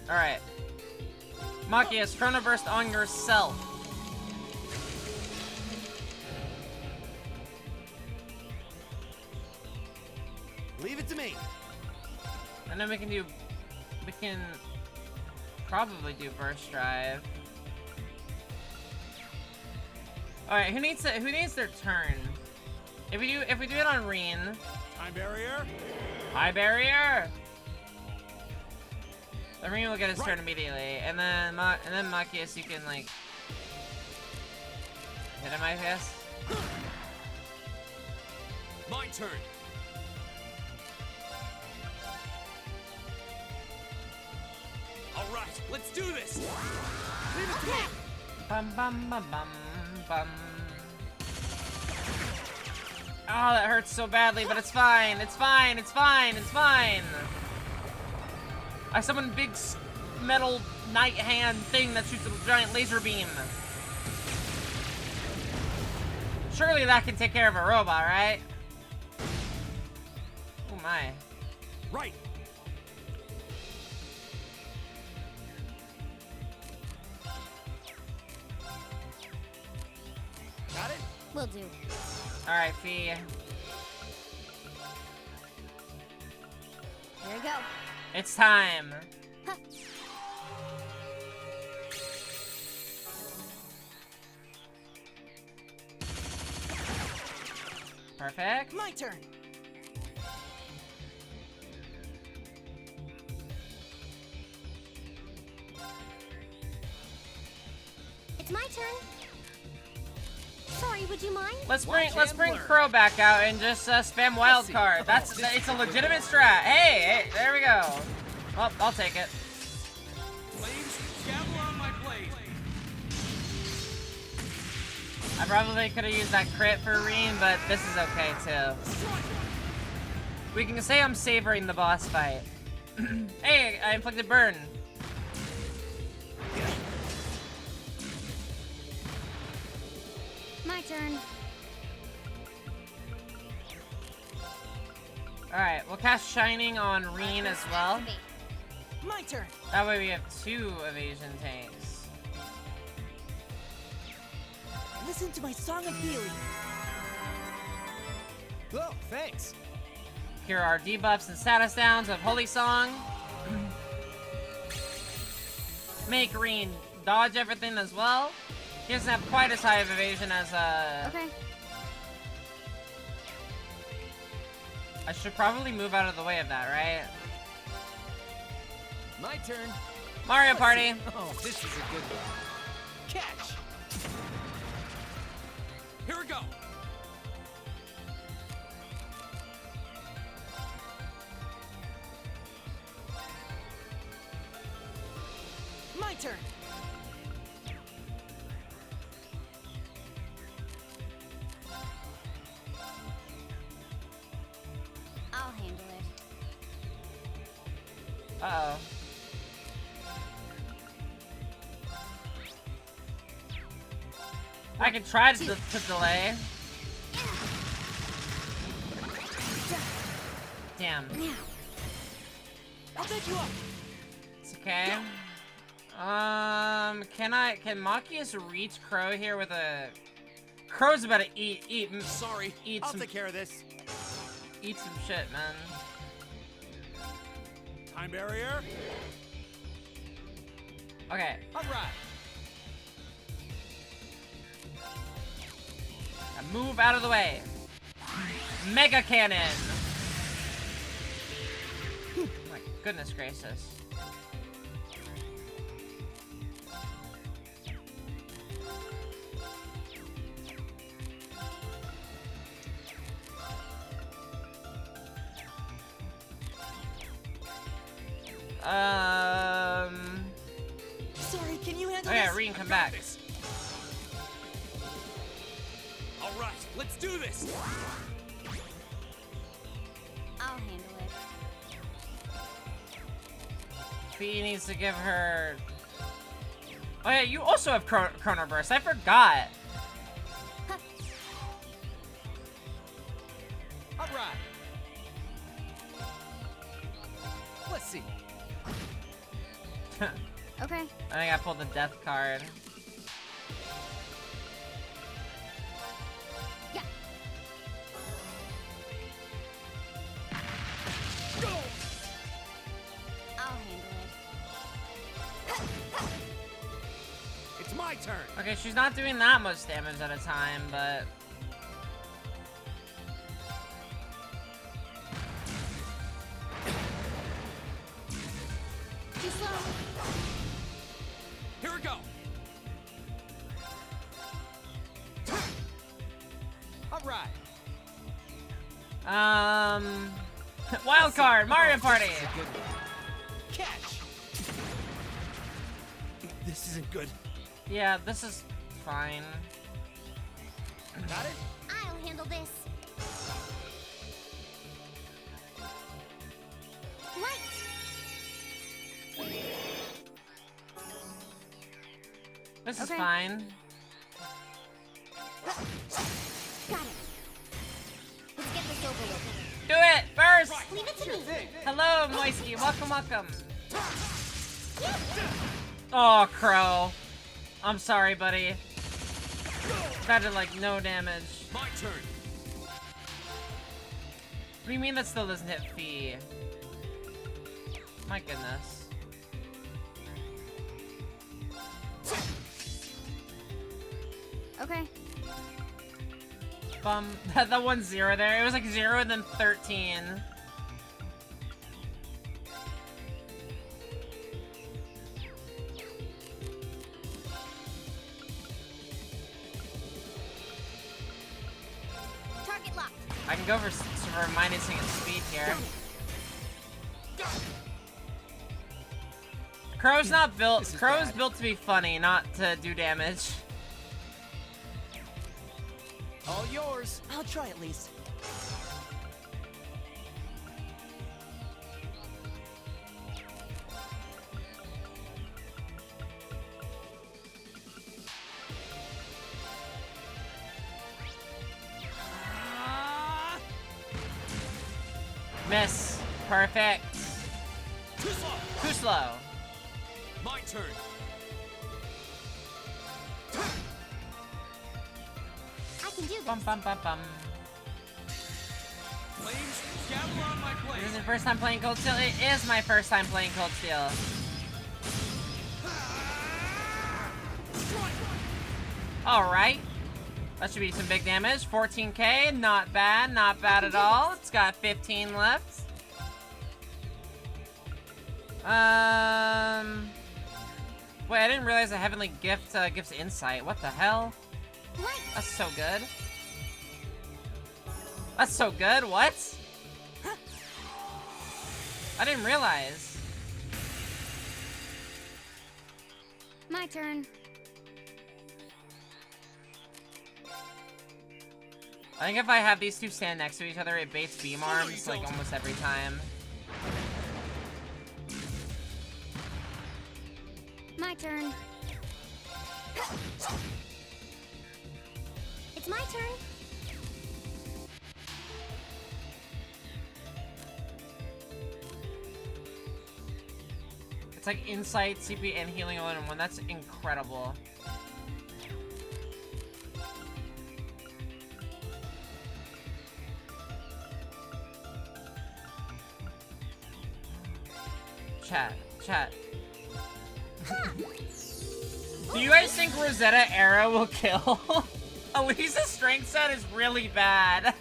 Alright. Machias, Chrono Burst on yourself. Leave it to me. And then we can probably do Burst Drive. Alright, who needs their turn? If we do it on Reen. Time barrier. High barrier! The Reen will get his turn immediately. And then Machias, you can like hit him, I guess. My turn. All right, let's do this. Leave it to me. Bum bum bum bum bum. Oh, that hurts so badly, but it's fine. It's fine. It's fine. It's fine. I summoned big metal knight hand thing that shoots a giant laser beam. Surely that can take care of a robot, right? Oh my. Right. Got it? Will do. Alright, Fee. Here we go. It's time. Huh. Perfect. My turn. It's my turn. Sorry, would you mind? Let's bring Crow back out and just spam wild card. It's a legitimate strat. Hey, there we go. Well, I'll take it. Flames, gavel on my blade. I probably could have used that crit for Reen, but this is okay too. We can say I'm savoring the boss fight. Hey, I inflicted burn. My turn. Alright, we'll cast Shining on Reen as well. Activate. My turn. That way we have 2 evasion tanks. Listen to my song of healing. Oh, thanks. Here are debuffs and status downs of Holy Song. Make Reen dodge everything as well. He doesn't have quite as high of evasion as Okay. I should probably move out of the way of that, right? My turn. Mario Party. Oh, this is a good one. Catch. Here we go. My turn. I'll handle it. Uh-oh. I can try to delay. Damn. I'll pick you up. It's okay. Can Machias reach Crow here with a... Crow's about to eat Sorry, I'll take care of this. Eat some shit, man. Time barrier. Okay. All right. Now move out of the way. Mega Cannon! My goodness gracious. Sorry, can you handle Oh yeah, this? Reen, come back. All right, let's do this. I'll handle it. Fee needs to give her... Oh yeah, you also have Chrono Burst. I forgot. Huh. All right. Let's see. Okay. I think I pulled the death card. Yeah. I'll handle it. It's my turn. Okay, she's not doing that much damage at a time, but... Too slow. Here we go. All right. Wild card, Mario Party! This is a good one. Catch. This isn't good. Yeah, this is fine. Got it? I'll handle this. Light. This is Okay. fine. Got it. Let's get this over with. Do it! Burst! Leave it to me. Hello, Moisky. Welcome, welcome. Oh, Crow. I'm sorry, buddy. That did, like, no damage. My turn. What do you mean that still doesn't hit Fee? My goodness. Okay. Bum. That 1-0 there. It was like 0 and then 13. Target locked. I can go for minusing its speed here. Crow's not built. This is Crow's bad. built to be funny, not to do damage. All yours. I'll try at least. Miss. Perfect. Too slow. Too slow. My turn. I can do this. Bum bum bum bum. Flames, gather on my This is blade. your first time playing Cold Steel? It is my first time playing Cold Steel. Alright. That should be some big damage. 14k, not bad, not bad at all. It's got 15 left. Wait, I didn't realize a Heavenly Gift gives insight. What the hell? Light. That's so good. That's so good, what? I didn't realize. My turn. I think if I have these two stand next to each other, it baits beam arms like almost every time. My turn. It's my turn. It's like insight, CP, and healing all in one. That's incredible. Chat. Do you guys think Rosetta Era will kill? Elisa's strength set is really bad.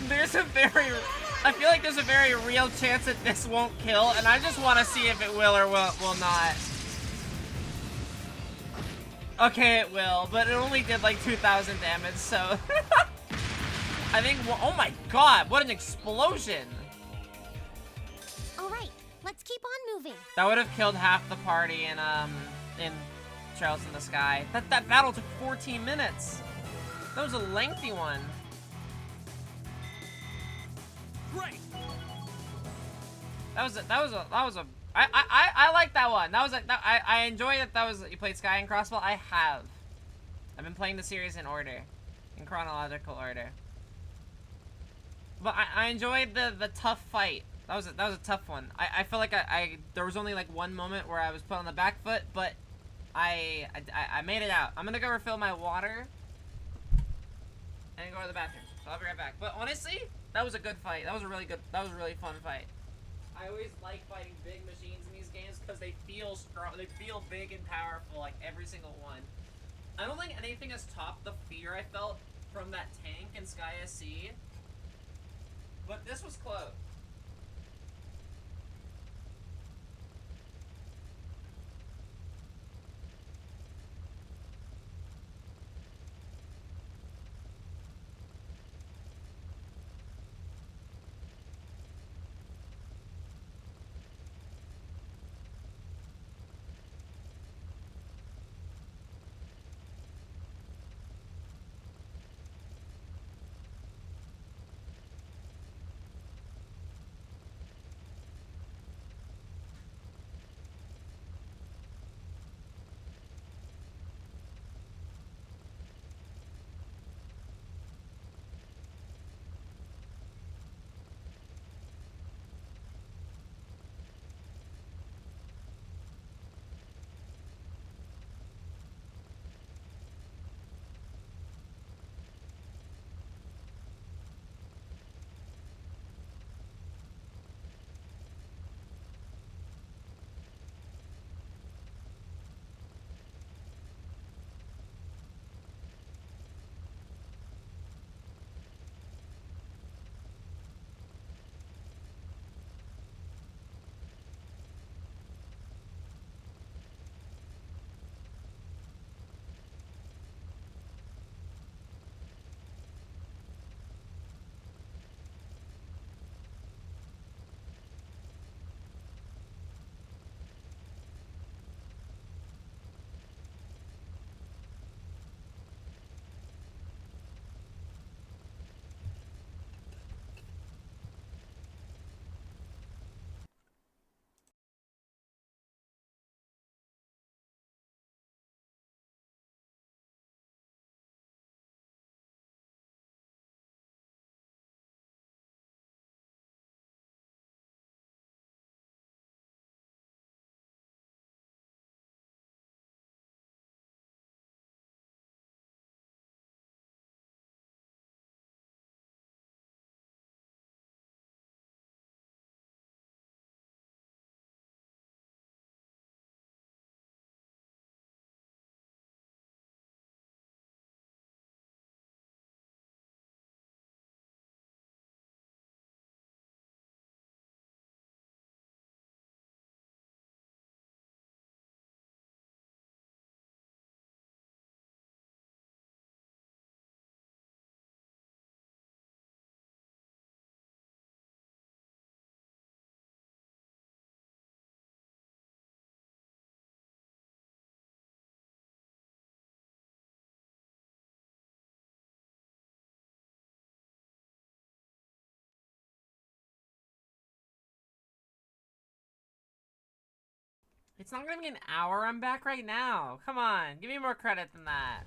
there's a very, I feel like there's a very real chance that this won't kill, and I just want to see if it will or will not. Okay, it will, but it only did like 2,000 damage, so I think. Oh my god, what an explosion! All right, let's keep on moving. That would have killed half the party in Trails in the Sky. That battle took 14 minutes. That was a lengthy one. Great. I like that one. I enjoy that was, you played Sky and Crossbell. I've been playing the series in order, in chronological order. But I enjoyed the tough fight. That was a tough one. I feel like there was only like one moment where I was put on the back foot, but I made it out. I'm gonna go refill my water and go to the bathroom. So I'll be right back. But honestly, that was a good fight. That was a really fun fight. I always like fighting big machines in these games because they feel strong. They feel big and powerful, like every single one. I don't think anything has topped the fear I felt from that tank in Sky SC. But this was close. It's not gonna be an hour. I'm back right now. Come on, give me more credit than that.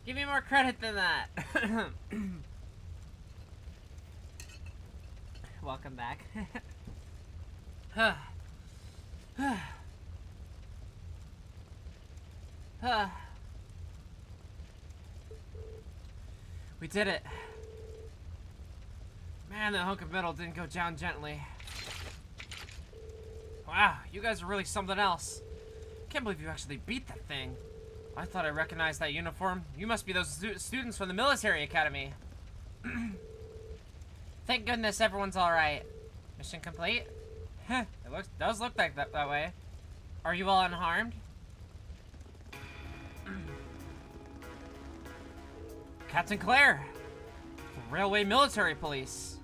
Give me more credit than that. Welcome back. We did it. Man, that hunk of metal didn't go down gently. Wow, you guys are really something else. Can't believe you actually beat that thing. I thought I recognized that uniform. You must be those students from the military academy. Thank goodness everyone's alright. Mission complete? Heh, it does look like that way. Are you all unharmed? Captain Claire! The Railway Military Police.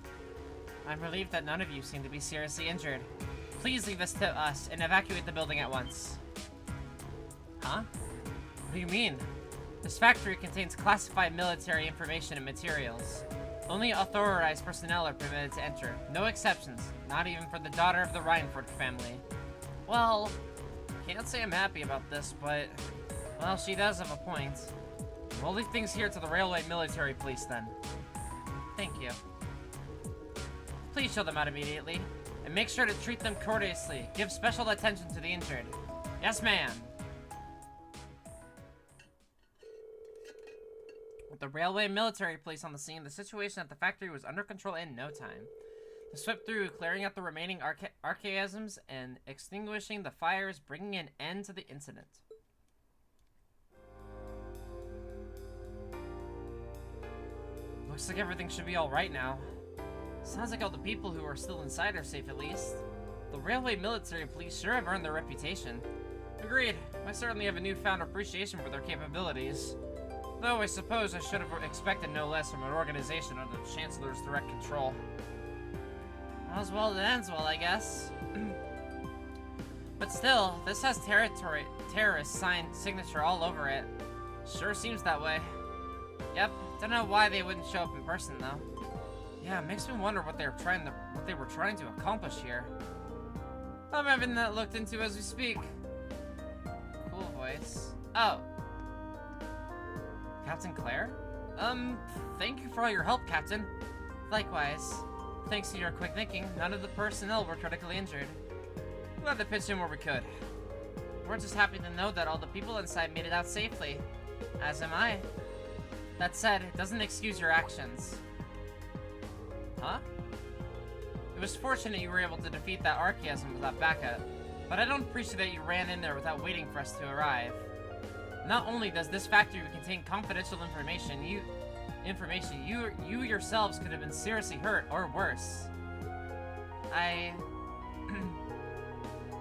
I'm relieved that none of you seem to be seriously injured. Please leave this to us and evacuate the building at once. Huh? What do you mean? This factory contains classified military information and materials. Only authorized personnel are permitted to enter. No exceptions. Not even for the daughter of the Reinford family. Well, can't say I'm happy about this, but... well, she does have a point. We'll leave things here to the Railway Military Police then. Thank you. Please show them out immediately. And make sure to treat them courteously. Give special attention to the injured. Yes, ma'am. With the Railway Military Police on the scene, the situation at the factory was under control in no time. They swept through, clearing out the remaining archaisms and extinguishing the fires, bringing an end to the incident. Looks like everything should be alright now. Sounds like all the people who are still inside are safe at least. The Railway Military Police sure have earned their reputation. Agreed. I certainly have a newfound appreciation for their capabilities. Though I suppose I should have expected no less from an organization under the Chancellor's direct control. All's well that ends well, I guess. But still, this has terrorist signature all over it. Sure seems that way. Yep, don't know why they wouldn't show up in person though. Yeah, it makes me wonder what they were trying to accomplish here. I'm having that looked into as we speak. Cool voice. Oh. Captain Claire? Thank you for all your help, Captain. Likewise. Thanks to your quick thinking, none of the personnel were critically injured. Glad to pitch in where we could. We're just happy to know that all the people inside made it out safely. As am I. That said, it doesn't excuse your actions. Huh? It was fortunate you were able to defeat that archaism without backup, but I don't appreciate that you ran in there without waiting for us to arrive. Not only does this factory contain confidential information, you yourselves could have been seriously hurt or worse. I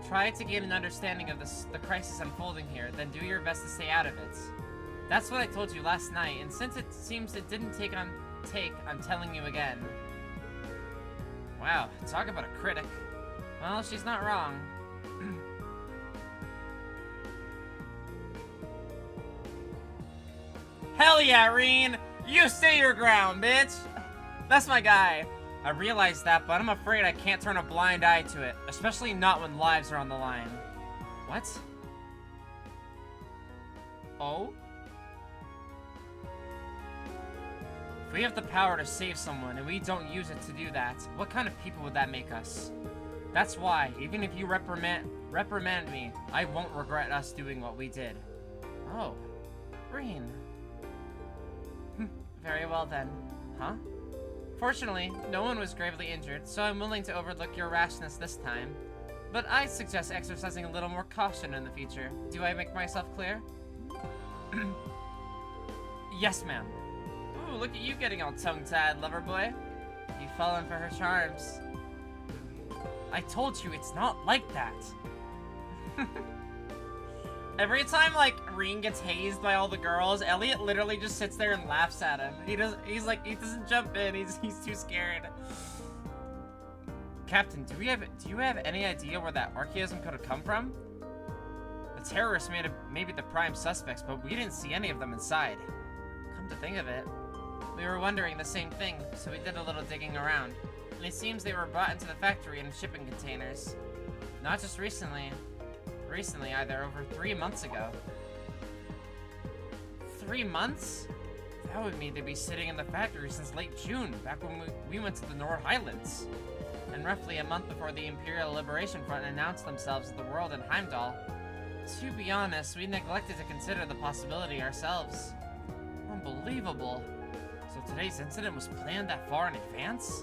try to gain an understanding of the crisis unfolding here, then do your best to stay out of it. That's what I told you last night, and since it seems it didn't take, I'm telling you again. Wow, talk about a critic. Well, she's not wrong. Hell yeah, Reen! You stay your ground, bitch! That's my guy. I realize that, but I'm afraid I can't turn a blind eye to it, especially not when lives are on the line. What? Oh? If we have the power to save someone and we don't use it to do that, what kind of people would that make us? That's why, even if you reprimand me, I won't regret us doing what we did. Oh. Reen. Very well then. Huh? Fortunately, no one was gravely injured, so I'm willing to overlook your rashness this time. But I suggest exercising a little more caution in the future. Do I make myself clear? Yes, ma'am. Ooh, look at you getting all tongue-tied, lover boy. You've fallen for her charms. I told you it's not like that. Every time, like, Reen gets hazed by all the girls, Elliot literally just sits there and laughs at him. He doesn't jump in, he's too scared. Captain, do you have any idea where that archaism could have come from? The terrorists may be the prime suspects, but we didn't see any of them inside. Come to think of it, we were wondering the same thing, so we did a little digging around. And it seems they were brought into the factory in shipping containers. Not just recently either, over 3 months ago. 3 months? That would mean they'd be sitting in the factory since late June, back when we went to the Nord Highlands. And roughly a month before the Imperial Liberation Front announced themselves to the world in Heimdall. To be honest, we neglected to consider the possibility ourselves. Unbelievable. So today's incident was planned that far in advance?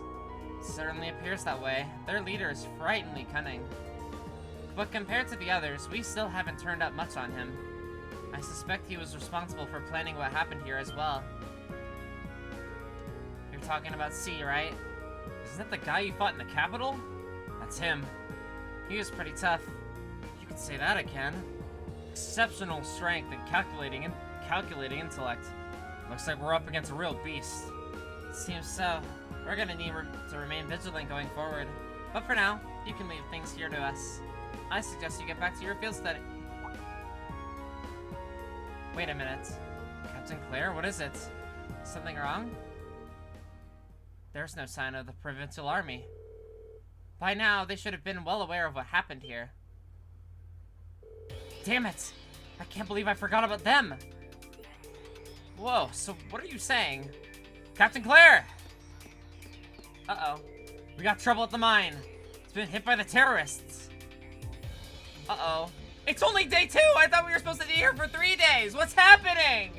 It certainly appears that way. Their leader is frighteningly cunning. But compared to the others, we still haven't turned up much on him. I suspect he was responsible for planning what happened here as well. You're talking about C, right? Isn't that the guy you fought in the Capitol? That's him. He was pretty tough. You could say that again. Exceptional strength and calculating intellect. Looks like we're up against a real beast. Seems so. We're gonna need to remain vigilant going forward. But for now, you can leave things here to us. I suggest you get back to your field study. Wait a minute. Captain Claire, what is it? Something wrong? There's no sign of the provincial army. By now, they should have been well aware of what happened here. Damn it! I can't believe I forgot about them! Whoa, so what are you saying? Captain Claire! Uh-oh. We got trouble at the mine. It's been hit by the terrorists. Uh-oh. It's only day 2! I thought we were supposed to be here for 3 days! What's happening?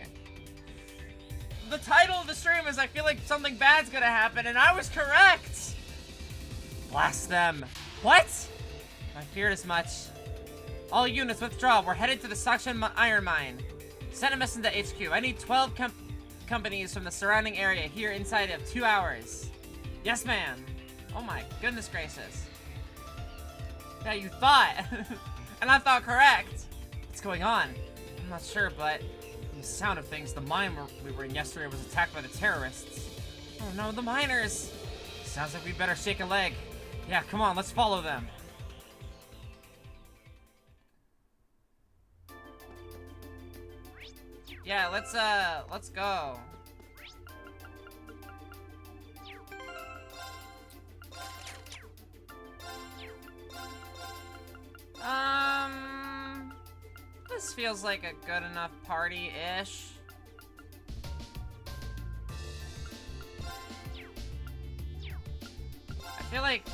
The title of the stream is I feel like something bad's gonna happen, and I was correct! Blast them. What? I feared as much. All units withdraw. We're headed to the Suction Iron Mine. Send a message to HQ. I need 12 companies from the surrounding area here inside of 2 hours. Yes, ma'am. Oh my goodness gracious. Yeah, you thought. And I thought correct. What's going on? I'm not sure, but from the sound of things, the mine we were in yesterday was attacked by the terrorists. Oh no, the miners. Sounds like we better shake a leg. Yeah, come on, let's follow them. Yeah, let's go. This feels like a good enough party-ish. I feel like...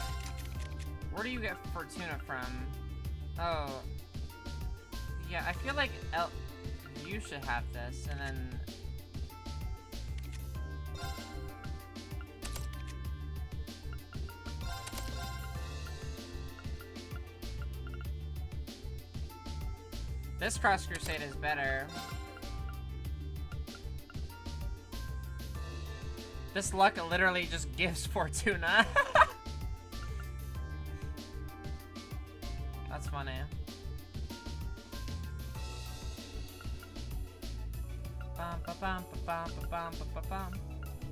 Where do you get Fortuna from? Oh. Yeah, I feel like you should have this, and then... This Cross Crusade is better. This luck literally just gives Fortuna. That's funny.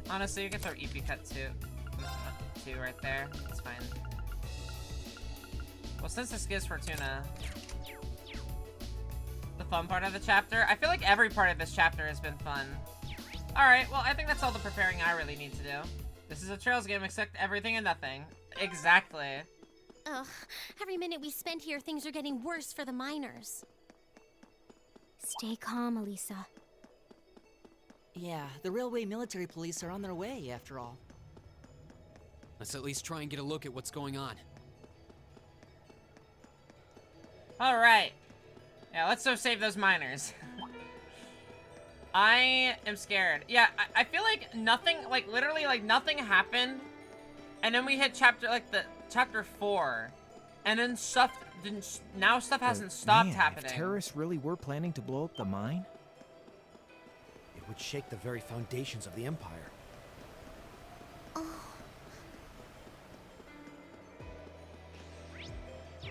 Honestly, you can throw EP cut too. 2 right there. That's fine. Well, since this gives Fortuna the fun part of the chapter, I feel like every part of this chapter has been fun. Alright, well, I think that's all the preparing I really need to do. This is a Trails game, except everything and nothing. Exactly. Ugh, every minute we spend here, things are getting worse for the miners. Stay calm, Elisa. Yeah, the railway military police are on their way, after all. Let's at least try and get a look at what's going on. Alright. Yeah, let's go save those miners. I am scared. Yeah, I feel like nothing, like, literally, like, nothing happened. And then we hit chapter 4. And then stuff didn't, now stuff hasn't stopped happening. If terrorists really were planning to blow up the mine? It would shake the very foundations of the Empire.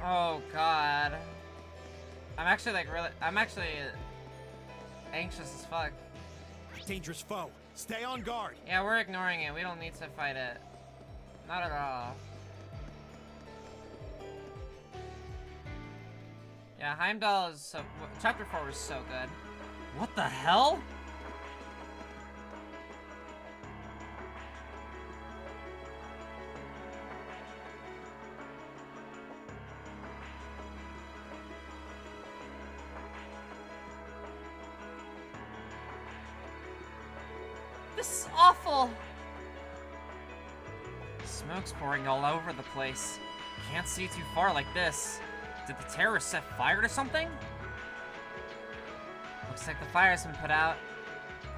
Oh, God. I'm actually, like, anxious as fuck. Dangerous foe. Stay on guard. Yeah, we're ignoring it. We don't need to fight it. Not at all. Yeah, Heimdall is so... Chapter 4 was so good. What the hell? This is awful! Smoke's pouring all over the place. Can't see too far like this. Did the terrorists set fire to something? Looks like the fire's been put out,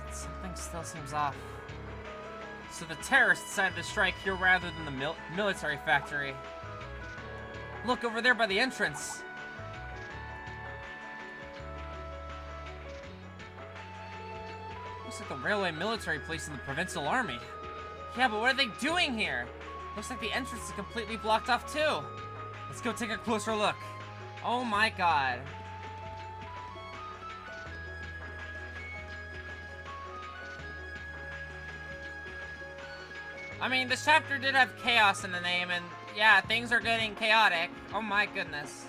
but something still seems off. So the terrorists decided to strike here rather than the military factory. Look over there by the entrance. Looks like the railway military police and the provincial army. Yeah, but what are they doing here? Looks like the entrance is completely blocked off too. Let's go take a closer look. Oh my god. I mean, this chapter did have chaos in the name, and yeah, things are getting chaotic. Oh my goodness.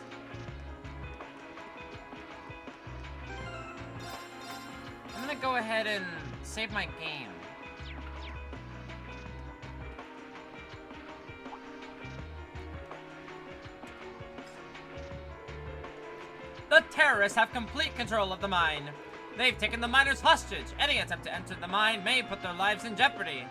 I'm gonna go ahead and save my game. The terrorists have complete control of the mine. They've taken the miners hostage. Any attempt to enter the mine may put their lives in jeopardy.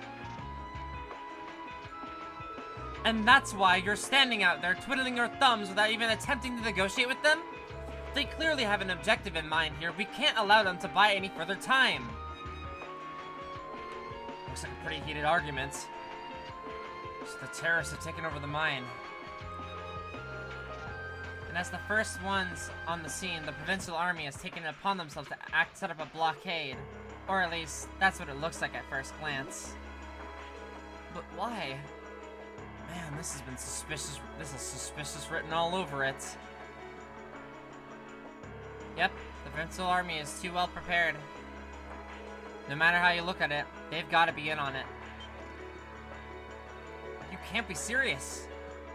And that's why you're standing out there twiddling your thumbs without even attempting to negotiate with them? They clearly have an objective in mind here. We can't allow them to buy any further time. Looks like a pretty heated argument. Just the terrorists have taken over the mine. And as the first ones on the scene, the provincial army has taken it upon themselves to set up a blockade. Or at least, that's what it looks like at first glance. But why? Man, this has been suspicious. This is suspicious written all over it. Yep, the provincial army is too well prepared. No matter how you look at it, they've got to be in on it. You can't be serious.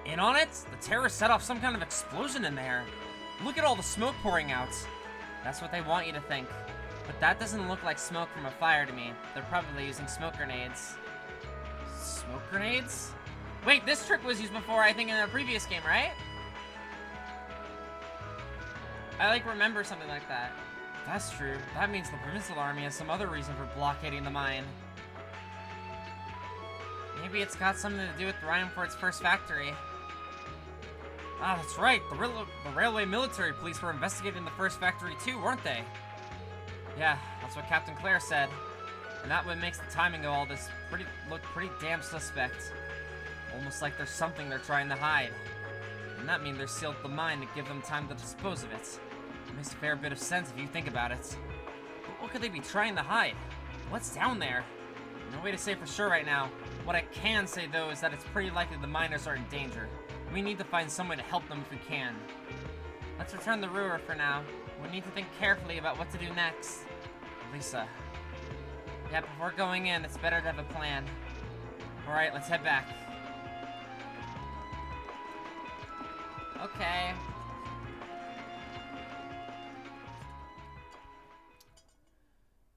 In on it? The terrorists set off some kind of explosion in there. Look at all the smoke pouring out. That's what they want you to think. But that doesn't look like smoke from a fire to me. They're probably using smoke grenades. Smoke grenades? Wait, this trick was used before, I think, in a previous game, right? I, like, remember something like that. If that's true, that means the provincial army has some other reason for blockading the mine. Maybe it's got something to do with Rhineport's first factory. Ah, that's right. The railway military police were investigating the first factory too, weren't they? Yeah, that's what Captain Claire said. And that what makes the timing of all this look pretty damn suspect. Almost like there's something they're trying to hide. And that means they're sealed the mine to give them time to dispose of it. It makes a fair bit of sense if you think about it. But what could they be trying to hide? What's down there? No way to say for sure right now. What I can say though is that it's pretty likely the miners are in danger. We need to find some way to help them if we can. Let's return the Ruhr for now. We need to think carefully about what to do next. Lisa. Yeah, before going in, it's better to have a plan. Alright, let's head back. Okay.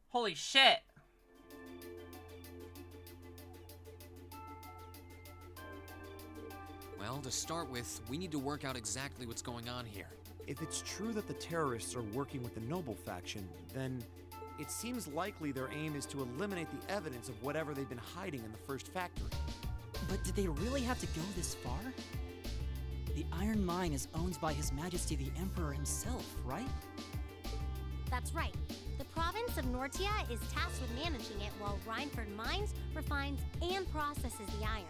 Holy shit! Well, to start with, we need to work out exactly what's going on here. If it's true that the terrorists are working with the Noble faction, then it seems likely their aim is to eliminate the evidence of whatever they've been hiding in the first factory. But did they really have to go this far? The iron mine is owned by His Majesty the Emperor himself, right? That's right. The province of Nortia is tasked with managing it while Rhineford mines, refines, and processes the iron.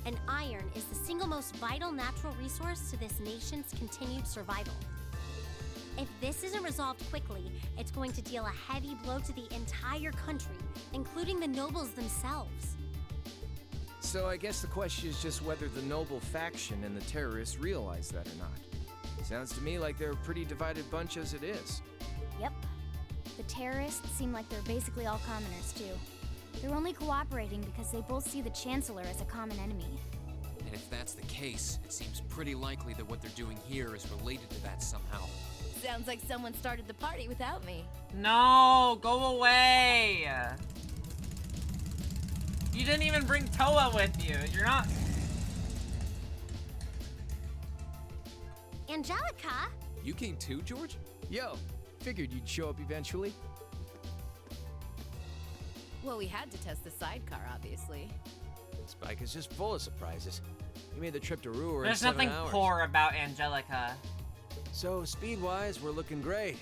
And iron is the single most vital natural resource to this nation's continued survival. If this isn't resolved quickly, it's going to deal a heavy blow to the entire country, including the nobles themselves. So I guess the question is just whether the Noble faction and the terrorists realize that or not. Sounds to me like they're a pretty divided bunch as it is. Yep. The terrorists seem like they're basically all commoners, too. They're only cooperating because they both see the Chancellor as a common enemy. And if that's the case, it seems pretty likely that what they're doing here is related to that somehow. Sounds like someone started the party without me. No, go away! You didn't even bring Toa with you. You're not... Angelica? You came too, George? Yo, figured you'd show up eventually. Well, we had to test the sidecar, obviously. Spike is just full of surprises. He made the trip to Ruhr in There's 7 nothing hours. poor about Angelica. So, speed-wise, we're looking great.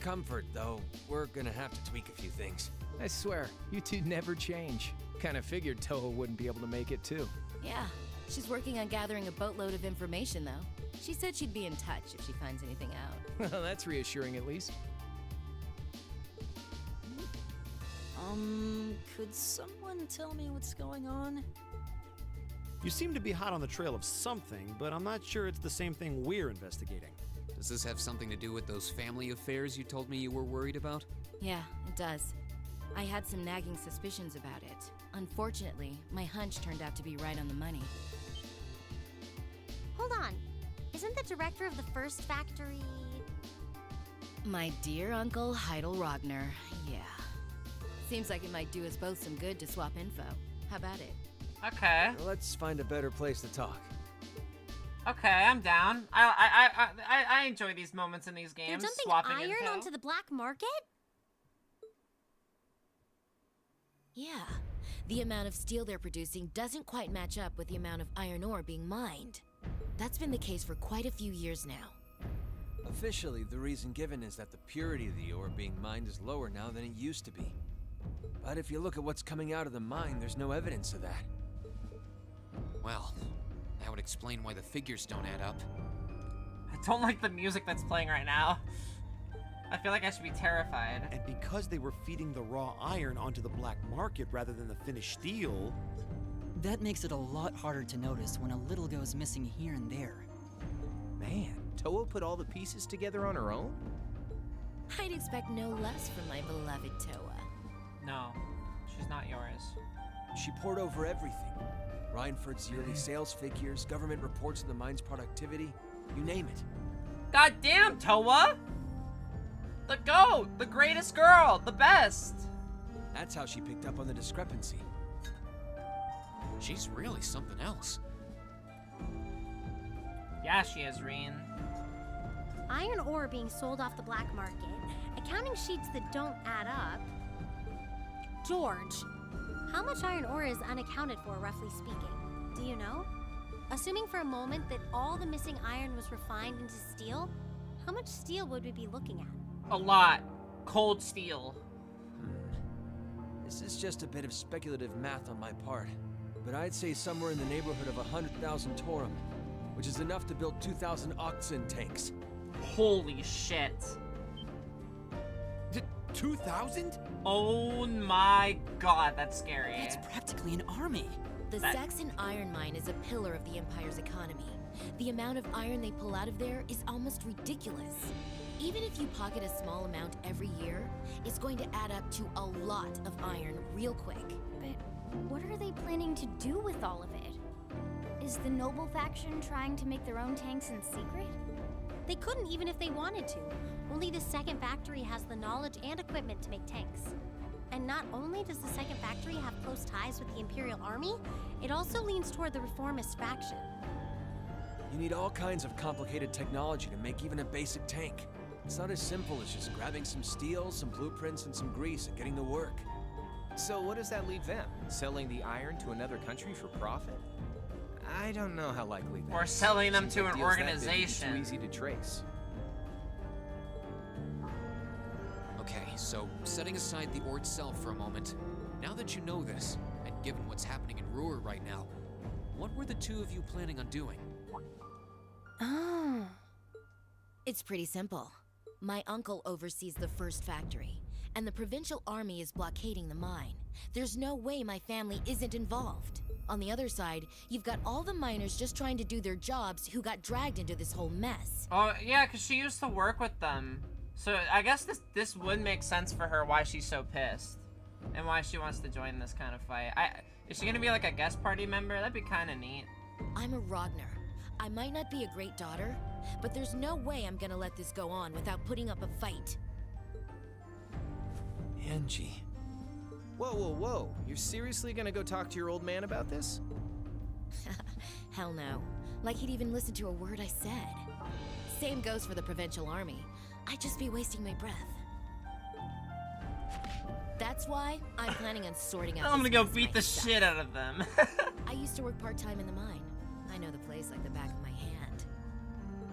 Comfort, though, we're gonna have to tweak a few things. I swear, you two never change. Kinda figured Toho wouldn't be able to make it too. Yeah, she's working on gathering a boatload of information, though. She said she'd be in touch if she finds anything out. Well, that's reassuring at least. Could someone tell me what's going on? You seem to be hot on the trail of something, but I'm not sure it's the same thing we're investigating. Does this have something to do with those family affairs you told me you were worried about? Yeah, it does. I had some nagging suspicions about it. Unfortunately, my hunch turned out to be right on the money. Hold on. Isn't the director of the first factory... My dear Uncle Heidel Rogner, yeah. Seems like it might do us both some good to swap info. How about it? Okay. Let's find a better place to talk. Okay, I'm down. I enjoy these moments in these They're games. dumping Swapping iron info. onto the black market? Yeah. The amount of steel they're producing doesn't quite match up with the amount of iron ore being mined. That's been the case for quite a few years now. Officially, the reason given is that the purity of the ore being mined is lower now than it used to be. But if you look at what's coming out of the mine, there's no evidence of that. Well, that would explain why the figures don't add up. I don't like the music that's playing right now. I feel like I should be terrified. And because they were feeding the raw iron onto the black market rather than the finished steel... That makes it a lot harder to notice when a little goes missing here and there. Man, Toa put all the pieces together on her own? I'd expect no less from my beloved Toa. No, she's not yours. She poured over everything. Reinford's yearly sales figures, government reports of the mine's productivity, you name it. God damn, Toa! The GOAT! The greatest girl! The best! That's how she picked up on the discrepancy. She's really something else. Yeah, she is, Reen. Iron ore being sold off the black market, accounting sheets that don't add up. George, how much iron ore is unaccounted for, roughly speaking? Do you know? Assuming for a moment that all the missing iron was refined into steel, how much steel would we be looking at? A lot. Cold steel. This is just a bit of speculative math on my part, but I'd say somewhere in the neighborhood of 100,000 Torum, which is enough to build 2,000 oxen tanks. Holy shit. 2,000? Oh my god, that's scary. That's practically an army. The Saxon iron mine is a pillar of the Empire's economy. The amount of iron they pull out of there is almost ridiculous. Even if you pocket a small amount every year, it's going to add up to a lot of iron real quick. But what are they planning to do with all of it? Is the noble faction trying to make their own tanks in secret? They couldn't even if they wanted to. Only the second factory has the knowledge and equipment to make tanks. And not only does the second factory have close ties with the Imperial Army, it also leans toward the reformist faction. You need all kinds of complicated technology to make even a basic tank. It's not as simple as just grabbing some steel, some blueprints, and some grease and getting to work. So what does that leave them? Selling the iron to another country for profit? I don't know how likely that Or is. selling them Seems to like an deals that big would be organization. Too easy to trace. Okay, so setting aside the ore itself for a moment, now that you know this, and given what's happening in Ruhr right now, what were the two of you planning on doing? Oh. It's pretty simple. My uncle oversees the first factory, and the provincial army is blockading the mine. There's no way my family isn't involved. On the other side, you've got all the miners just trying to do their jobs who got dragged into this whole mess. Oh, yeah, because she used to work with them. So I guess this would make sense for her why she's so pissed. And why she wants to join this kind of fight. Is she going to be like a guest party member? That'd be kind of neat. I'm a Ragnar. I might not be a great daughter, but there's no way I'm gonna let this go on without putting up a fight. Angie. Whoa, whoa, whoa. You're seriously gonna go talk to your old man about this? Hell no. Like he'd even listen to a word I said. Same goes for the provincial army. I'd just be wasting my breath. That's why I'm planning on sorting out I'm gonna go this mess beat the myself. shit out of them. I used to work part-time in the mine. I know the place like the back of my hand.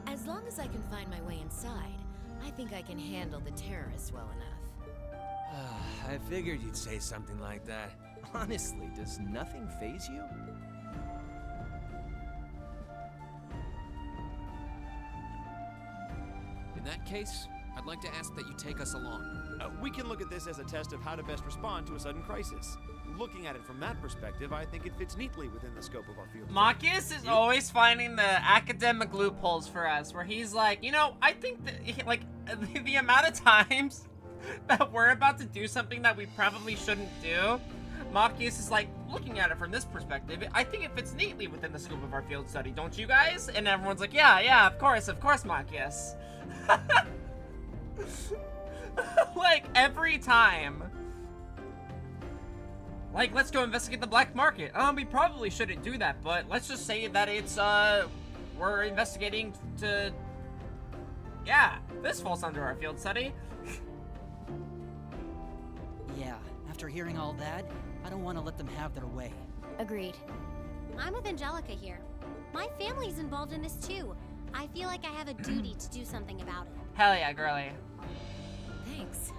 As long as I can find my way inside, I think I can handle the terrorists well enough. I figured you'd say something like that. Honestly, does nothing faze you? In that case, I'd like to ask that you take us along. We can look at this as a test of how to best respond to a sudden crisis. Looking at it from that perspective, I think it fits neatly within the scope of our field. Machias is always finding the academic loopholes for us, where he's like, you know, I think that, like, the amount of times that we're about to do something that we probably shouldn't do, Machias is like, looking at it from this perspective, I think it fits neatly within the scope of our field study, don't you guys? And everyone's like, yeah, of course, Machias. Like, every time. Like, let's go investigate the black market. We probably shouldn't do that, but let's just say that it's, we're investigating to... Yeah, this falls under our field study. Yeah, after hearing all that, I don't want to let them have their way. Agreed. I'm with Angelica here. My family's involved in this too. I feel like I have a duty to do something about it. Hell yeah, girly. Thanks.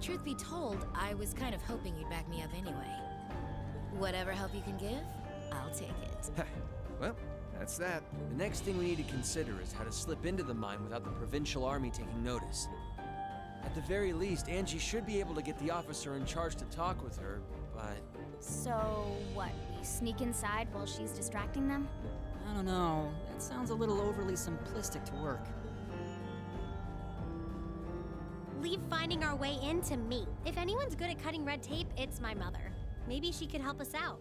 Truth be told, I was kind of hoping you'd back me up anyway. Whatever help you can give, I'll take it. Well, that's that. The next thing we need to consider is how to slip into the mine without the provincial army taking notice. At the very least, Angie should be able to get the officer in charge to talk with her, but... So, what? We sneak inside while she's distracting them? I don't know. That sounds a little overly simplistic to work. Leave finding our way in to me. If anyone's good at cutting red tape, it's my mother. Maybe she could help us out.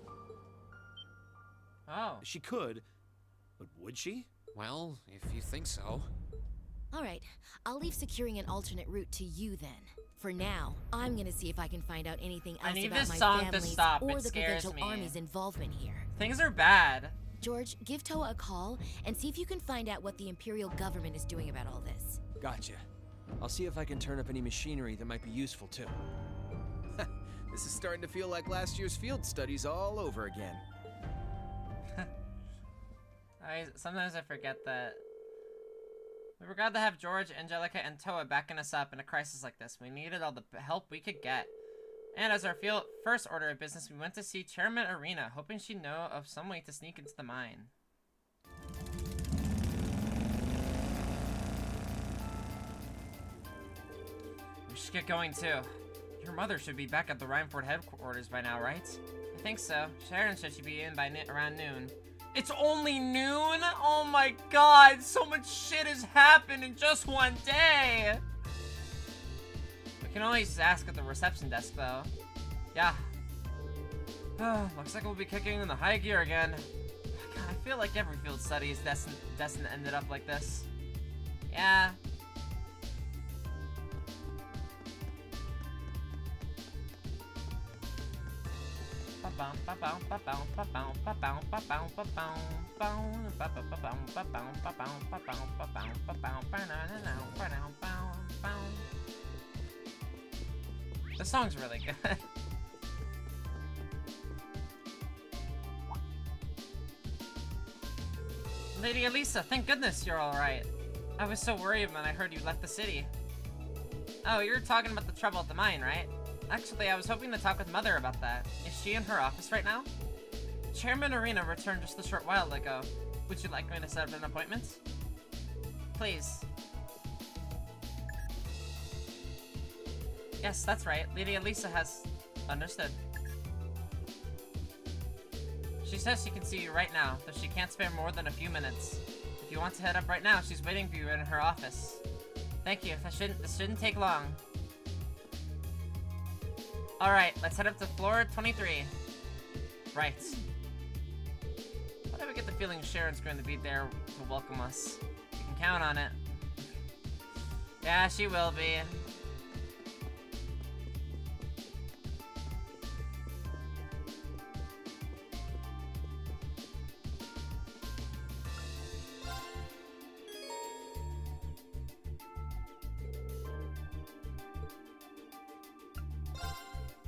Oh. She could, but would she? Well, if you think so. Alright, I'll leave securing an alternate route to you then. For now, I'm gonna see if I can find out anything I else need about this my song to family's stop. or It the scares provincial me. army's involvement here. Things are bad. George, give Toa a call and see if you can find out what the Imperial government is doing about all this. Gotcha. I'll see if I can turn up any machinery that might be useful too. This is starting to feel like last year's field studies all over again. Sometimes I forget that. We were glad to have George, Angelica, and Toa backing us up in a crisis like this. We needed all the help we could get. And as our first order of business, we went to see Chairman Arena, hoping she'd know of some way to sneak into the mine. We should get going too. Your mother should be back at the Rhineford headquarters by now, right? I think so. Sharon said she'd be in by around noon. It's only noon? Oh my god, so much shit has happened in just one day! We can always ask at the reception desk, though. Yeah. Looks like we'll be kicking in the high gear again. God, I feel like every field study is destined to end up like this. Yeah. The song's really good. Lady Elisa, thank goodness you're alright. I was so worried when I heard you left the city. Oh, you're talking about the trouble at the mine, right? Actually, I was hoping to talk with Mother about that. Is she in her office right now? Chairman Arena returned just a short while ago. Would you like me to set up an appointment? Please. Yes, that's right. Lady Elisa has understood. She says she can see you right now, though she can't spare more than a few minutes. If you want to head up right now, she's waiting for you in her office. Thank you. This shouldn't take long. Alright, let's head up to floor 23. Right. Why do I get the feeling Sharon's going to be there to welcome us? You can count on it. Yeah, she will be.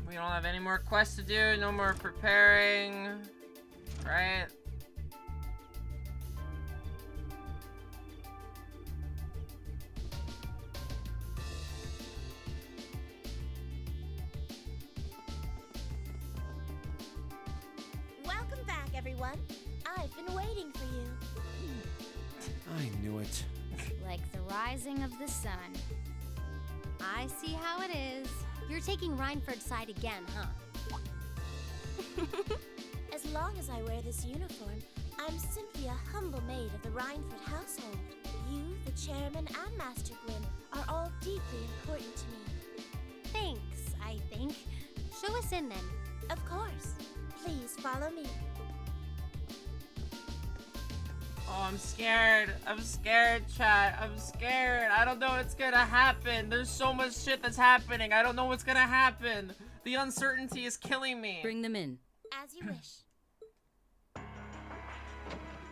We don't have any more quests to do, no more preparing, right? Welcome back, everyone. I've been waiting for you. I knew it. Like the rising of the sun. I see how it is. You're taking Rhineford's side again, huh? As long as I wear this uniform, I'm simply a humble maid of the Rhineford household. You, the chairman, and Master Gwyn are all deeply important to me. Thanks, I think. Show us in, then. Of course. Please follow me. Oh, I'm scared. I'm scared, chat. I'm scared. I don't know what's gonna happen. There's so much shit that's happening. I don't know what's gonna happen. The uncertainty is killing me. Bring them in. As you wish.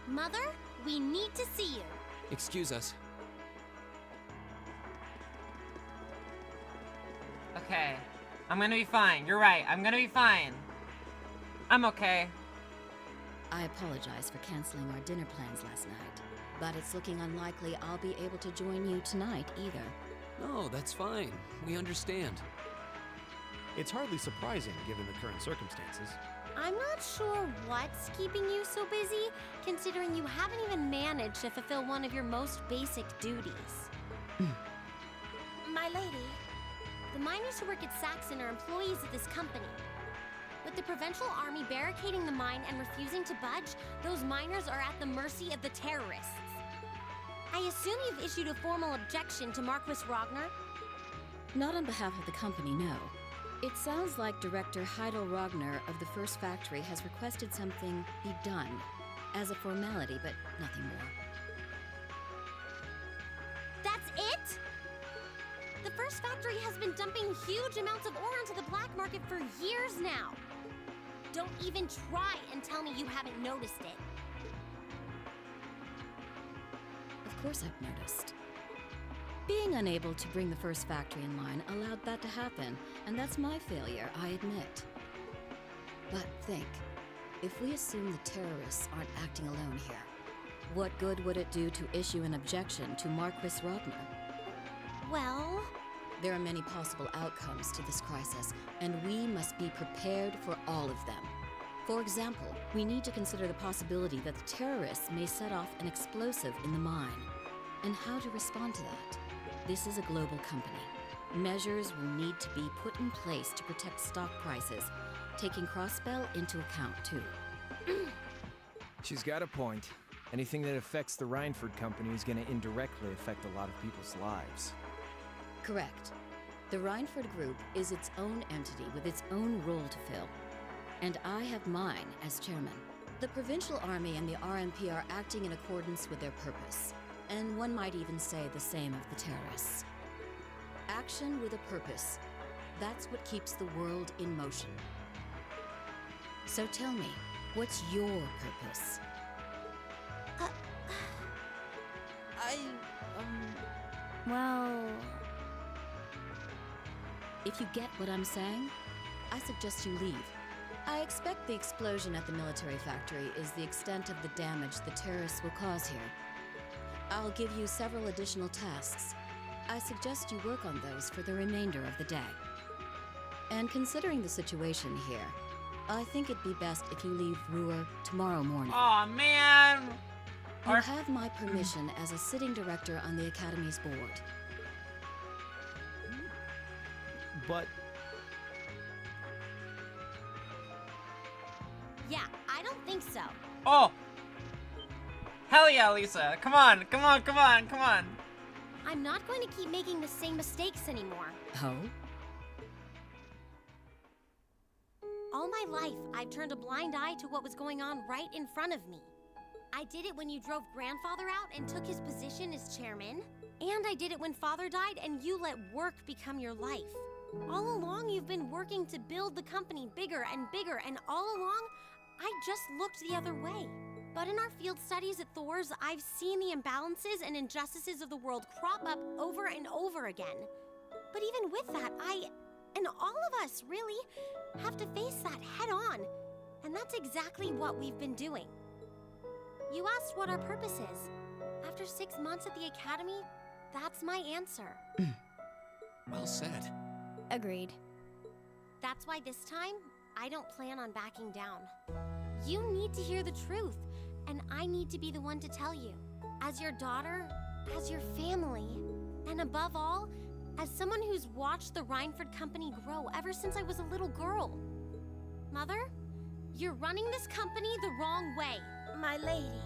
Mother, we need to see you. Excuse us. Okay. I'm gonna be fine. You're right. I'm gonna be fine. I'm okay. I apologize for canceling our dinner plans last night, but it's looking unlikely I'll be able to join you tonight either. No, that's fine. We understand. It's hardly surprising given the current circumstances. I'm not sure what's keeping you so busy, considering you haven't even managed to fulfill one of your most basic duties. My lady. The miners who work at Saxon are employees of this company. With the Provincial Army barricading the mine and refusing to budge, those miners are at the mercy of the terrorists. I assume you've issued a formal objection to Marquis Ragnar? Not on behalf of the company, no. It sounds like Director Heidel Ragnar of the First Factory has requested something be done, as a formality, but nothing more. That's it? The First Factory has been dumping huge amounts of ore onto the black market for years now. Don't even try and tell me you haven't noticed it. Of course I've noticed. Being unable to bring the First Factory in line allowed that to happen, and that's my failure, I admit. But think, if we assume the terrorists aren't acting alone here, what good would it do to issue an objection to Marquis Ragnar? Well... There are many possible outcomes to this crisis, and we must be prepared for all of them. For example, we need to consider the possibility that the terrorists may set off an explosive in the mine, and how to respond to that. This is a global company. Measures will need to be put in place to protect stock prices, taking Crossbell into account too. She's got a point. Anything that affects the Rhineford company is going to indirectly affect a lot of people's lives. Correct. The Rhineford Group is its own entity with its own role to fill. And I have mine as chairman. The Provincial Army and the RMP are acting in accordance with their purpose. And one might even say the same of the terrorists. Action with a purpose. That's what keeps the world in motion. So tell me, what's your purpose? Well... If you get what I'm saying, I suggest you leave. I expect the explosion at the military factory is the extent of the damage the terrorists will cause here. I'll give you several additional tasks. I suggest you work on those for the remainder of the day. And considering the situation here, I think it'd be best if you leave Ruhr tomorrow morning. Aw, man! You have my permission as a sitting director on the Academy's board. But Yeah, I don't think so. Oh! Hell yeah, Lisa. Come on, come on, come on, come on. I'm not going to keep making the same mistakes anymore. Oh? All my life, I've turned a blind eye to what was going on right in front of me. I did it when you drove Grandfather out and took his position as chairman. And I did it when Father died and you let work become your life. All along, you've been working to build the company bigger, and all along, I just looked the other way. But in our field studies at Thor's, I've seen the imbalances and injustices of the world crop up over and over again. But even with that, I, and all of us, really, have to face that head on. And that's exactly what we've been doing. You asked what our purpose is. After 6 months at the Academy, that's my answer. Well said. Agreed. That's why this time, I don't plan on backing down. You need to hear the truth, and I need to be the one to tell you. As your daughter, as your family, and above all, As someone who's watched the Rhineford Company grow ever since I was a little girl. Mother, you're running this company the wrong way. My lady.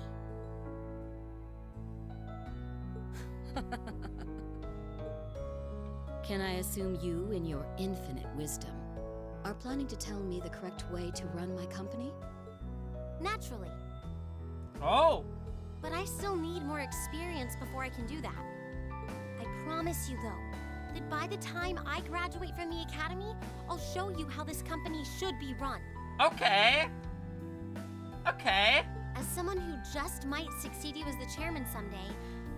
Can I assume you, in your infinite wisdom, are planning to tell me the correct way to run my company? Naturally. Oh! But I still need more experience before I can do that. I promise you, though, that by the time I graduate from the academy, I'll show you how this company should be run. Okay. Okay. As someone who just might succeed you as the chairman someday,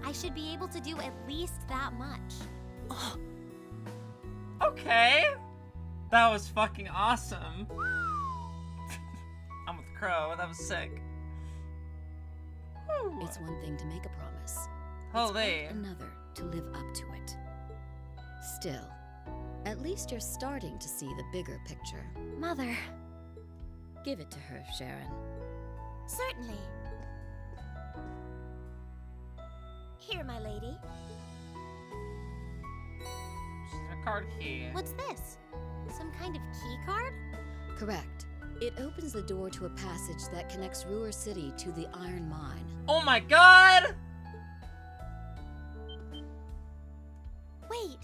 I should be able to do at least that much. Okay. That was fucking awesome. I'm with Crow. That was sick. Whew. It's one thing to make a promise. Holy. It's quite another to live up to it. Still, at least you're starting to see the bigger picture. Mother. Give it to her, Sharon. Certainly. Here, my lady. She's a card key. What's this? Some kind of key card? Correct. It opens the door to a passage that connects Ruhr City to the Iron Mine. Oh my god! Wait.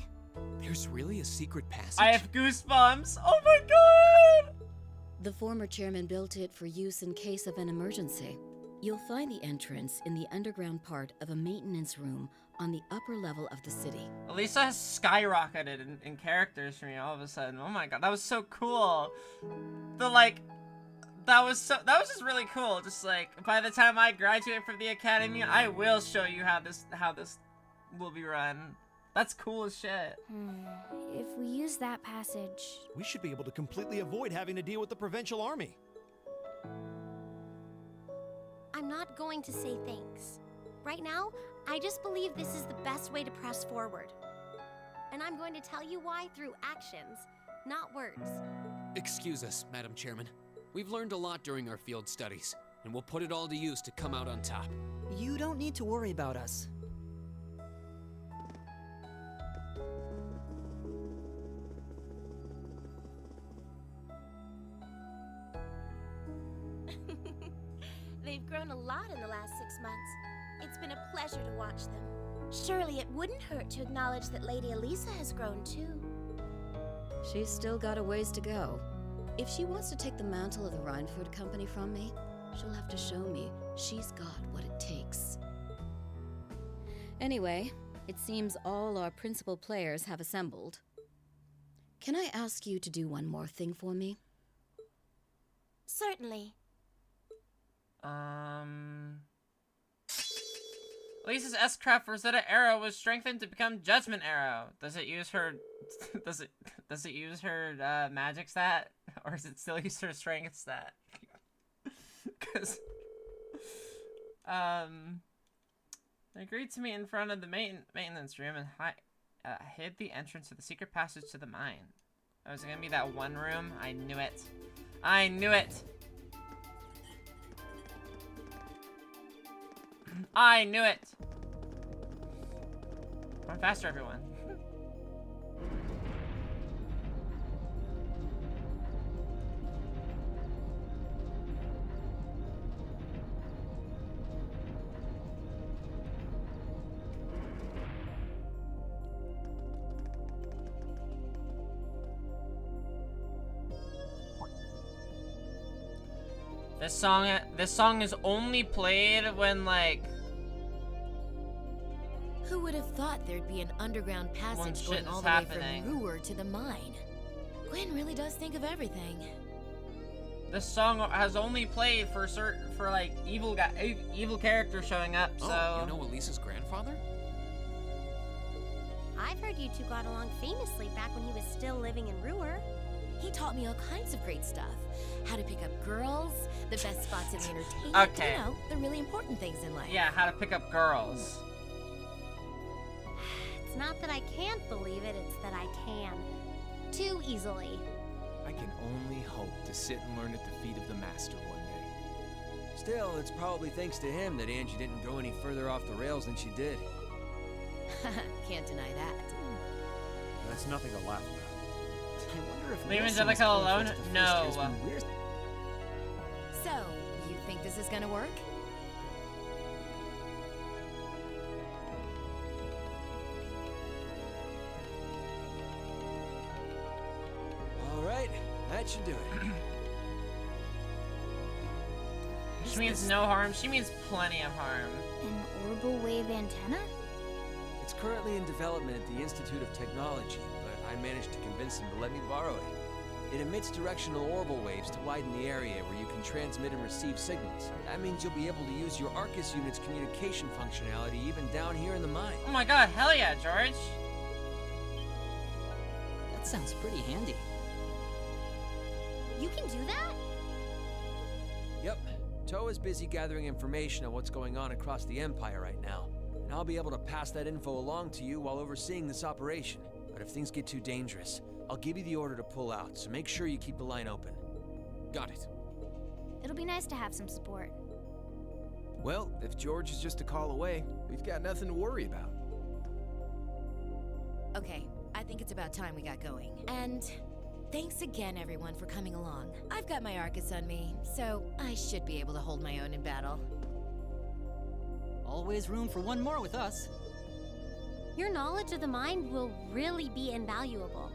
There's really a secret passage? I have goosebumps. Oh my god! The former chairman built it for use in case of an emergency. You'll find the entrance in the underground part of a maintenance room on the upper level of the city. Elisa has skyrocketed in characters for me all of a sudden. Oh my god, that was so cool. That was just really cool. Just like, by the time I graduate from the academy, I will show you how this will be run. That's cool as shit. If we use that passage... We should be able to completely avoid having to deal with the provincial army. I'm not going to say thanks. Right now, I just believe this is the best way to press forward. And I'm going to tell you why through actions, not words. Excuse us, Madam Chairman. We've learned a lot during our field studies, and we'll put it all to use to come out on top. You don't need to worry about us. They've grown a lot in the last 6 months. It's been a pleasure to watch them. Surely it wouldn't hurt to acknowledge that Lady Elisa has grown too. She's still got a ways to go. If she wants to take the mantle of the Rhineford Company from me, she'll have to show me she's got what it takes. Anyway, it seems all our principal players have assembled. Can I ask you to do one more thing for me? Certainly. Lisa's S-Craft Rosetta Arrow was strengthened to become Judgment Arrow. Does it use her does it use her magic stat? Or does it still use her strength stat? Cause they agreed to meet in front of the maintenance room and hid the entrance to the secret passage to the mine. Oh, is it gonna be that one room? I knew it. I knew it! I knew it! Run faster, everyone. This song is only played when, like... Who would have thought there'd be an underground passage going all the way from Ruhr to the mine? Gwen really does think of everything. This song has only played for like evil characters showing up. So. Oh, you know Elisa's grandfather? I've heard you two got along famously back when he was still living in Ruhr. He taught me all kinds of great stuff. How to pick up girls, the best spots in the entertainment, okay. You know, the really important things in life. Yeah, how to pick up girls. It's not that I can't believe it, it's that I can. Too easily. I can only hope to sit and learn at the feet of the master one day. Still, it's probably thanks to him that Angie didn't go any further off the rails than she did. Can't deny that. That's nothing to laugh about. I wonder if Leave Wilson Angelica was alone? cordial to the No. first years when we're- So, you think this is gonna work? All right, that should do it. She means no harm. She means plenty of harm. An orbital wave antenna? It's currently in development at the Institute of Technology, but I managed to convince them to let me borrow it. It emits directional orbital waves to widen the area where you can transmit and receive signals. That means you'll be able to use your Arcus unit's communication functionality even down here in the mine. Oh my god, hell yeah, George. That sounds pretty handy. You can do that? Yep. Toa's busy gathering information on what's going on across the Empire right now. And I'll be able to pass that info along to you while overseeing this operation. But if things get too dangerous, I'll give you the order to pull out, so make sure you keep the line open. Got it. It'll be nice to have some support. Well, if George is just a call away, we've got nothing to worry about. Okay, I think it's about time we got going. And thanks again, everyone, for coming along. I've got my Arcus on me, so I should be able to hold my own in battle. Always room for one more with us. Your knowledge of the mind will really be invaluable.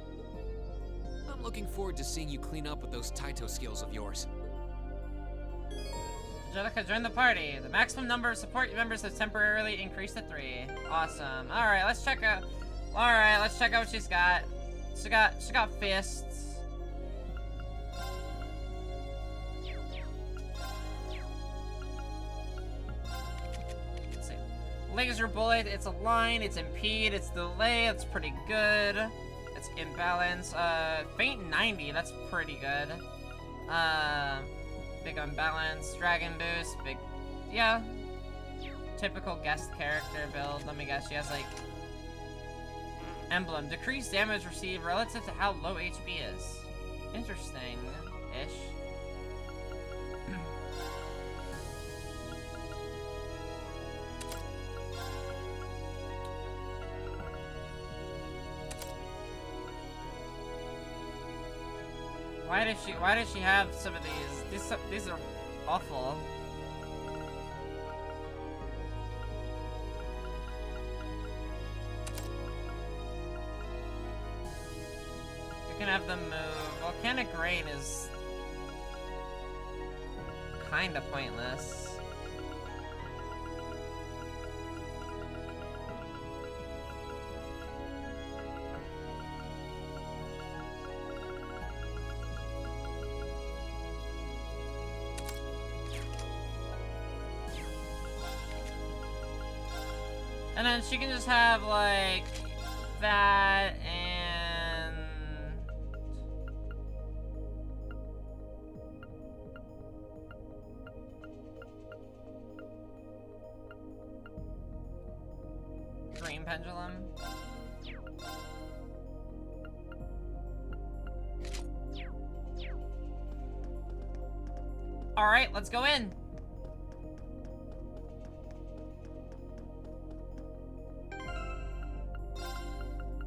I'm looking forward to seeing you clean up with those Taito skills of yours. Angelica, join the party. The maximum number of support members has temporarily increased to 3. Awesome. Alright, let's check out. Alright, let's check out what she's got. She got fists. Let's see. Laser bullet, it's a line, it's impede, it's delay, it's pretty good. It's imbalance. Faint 90, that's pretty good. Big unbalance, dragon boost, big, yeah. Typical guest character build. Let me guess, she has like emblem. Decreased damage received relative to how low HP is. Interesting-ish. Why does she have some of these? These are awful. You can have them move. Volcanic Rain is kinda pointless. And then she can just have, like, that, and... Green Pendulum. Alright, let's go in.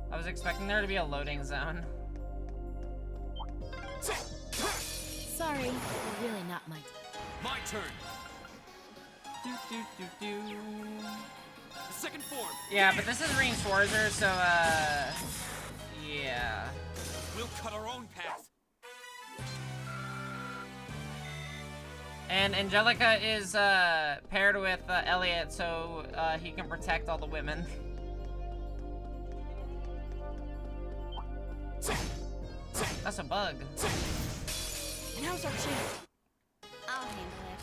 I was expecting there to be a loading zone. Sorry, you're really not my... My turn. Do, do, do, do. The second form. Yeah, but this is Ring Schwarzer, so, yeah. We'll cut our own path. And Angelica is, paired with, Elliot, so, he can protect all the women. That's a bug. Now's our chance. I'll handle it.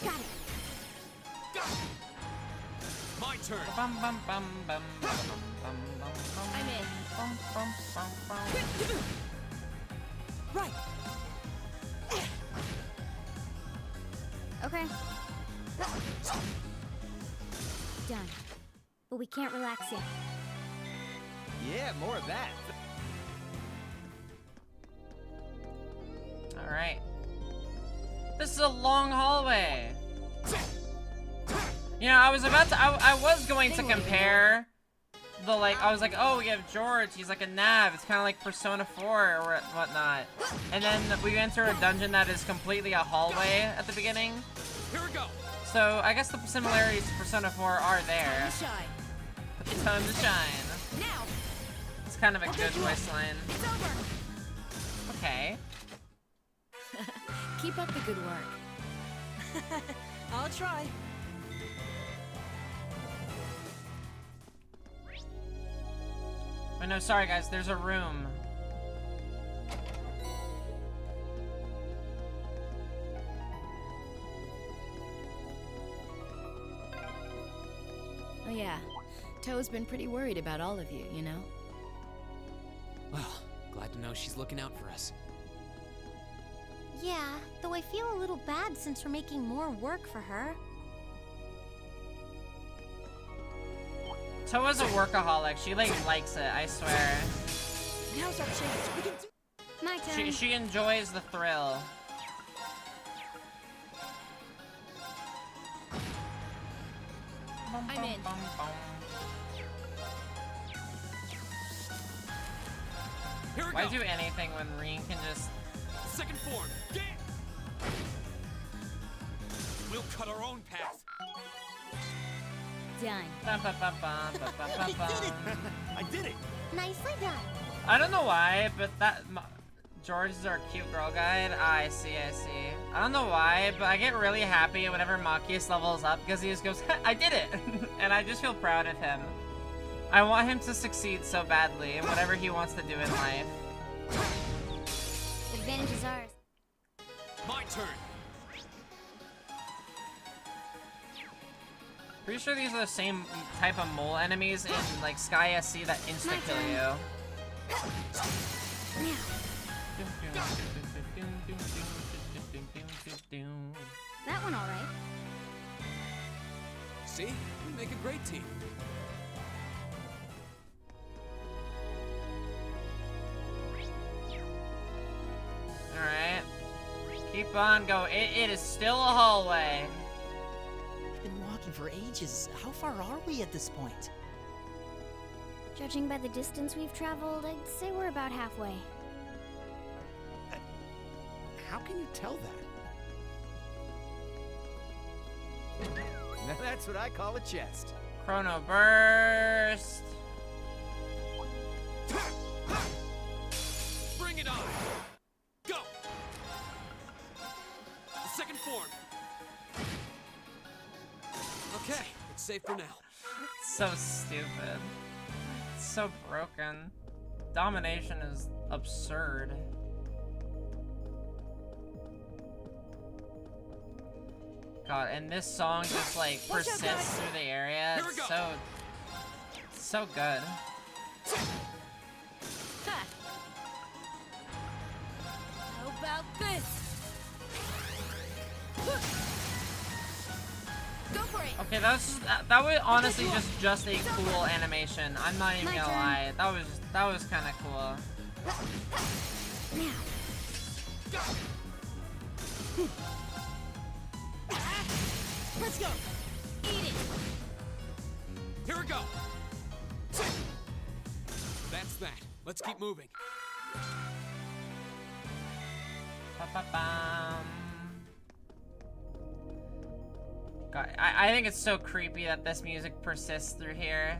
Got it. My turn. Bum, bum, bum, bum, bum, bum, bum, bum, I'm in. bum, bum, bum, bum. Right. Okay. Done. But we can't relax yet. Yeah, more of that. Alright. This is a long hallway. You know, I was going to compare the like, I was like, oh, we have George, he's like a nav, it's kind of like Persona 4 or whatnot. And then we enter a dungeon that is completely a hallway at the beginning. Here we go. So I guess the similarities to Persona 4 are there. Time to shine. It's time to shine. Now. It's kind of a good voice line. It's over. Okay. Keep up the good work. I'll try. Oh no, sorry guys, there's a room. Oh yeah, Toe's been pretty worried about all of you, you know? Well, glad to know she's looking out for us. Yeah, though I feel a little bad since we're making more work for her. Toa's a workaholic. She like likes it, I swear. Now's our chance. We can do. My turn. She enjoys the thrill. I'm in. Here we Why go. do anything when Reen can just... Second form. Get. We'll cut our own path. Done. I did it. Nicely done. I don't know why, but George is our cute girl guide. I see. I don't know why, but I get really happy whenever Machias levels up because he just goes, I did it! And I just feel proud of him. I want him to succeed so badly in whatever he wants to do in life. Advantage is ours. My turn. Pretty sure these are the same type of mole enemies in like Sky SC that insta-kill you. That one all right. See? We make a great team. Alright. Keep on going. It is still a hallway. We've been walking for ages. How far are we at this point? Judging by the distance we've traveled, I'd say we're about halfway. How can you tell that? Now that's what I call a chest. Chrono Burst. Bring it on. Go. The second form. Okay, it's safe for now. So stupid. It's so broken. Domination is absurd. God, and this song just like persists through the area. It's so good. How about this? Go for it. Okay, that was honestly just a cool animation. I'm not even gonna lie. That was kind of cool. Let's go. Eat it. Here we go. That's that. Let's keep moving. God, I think it's so creepy that this music persists through here.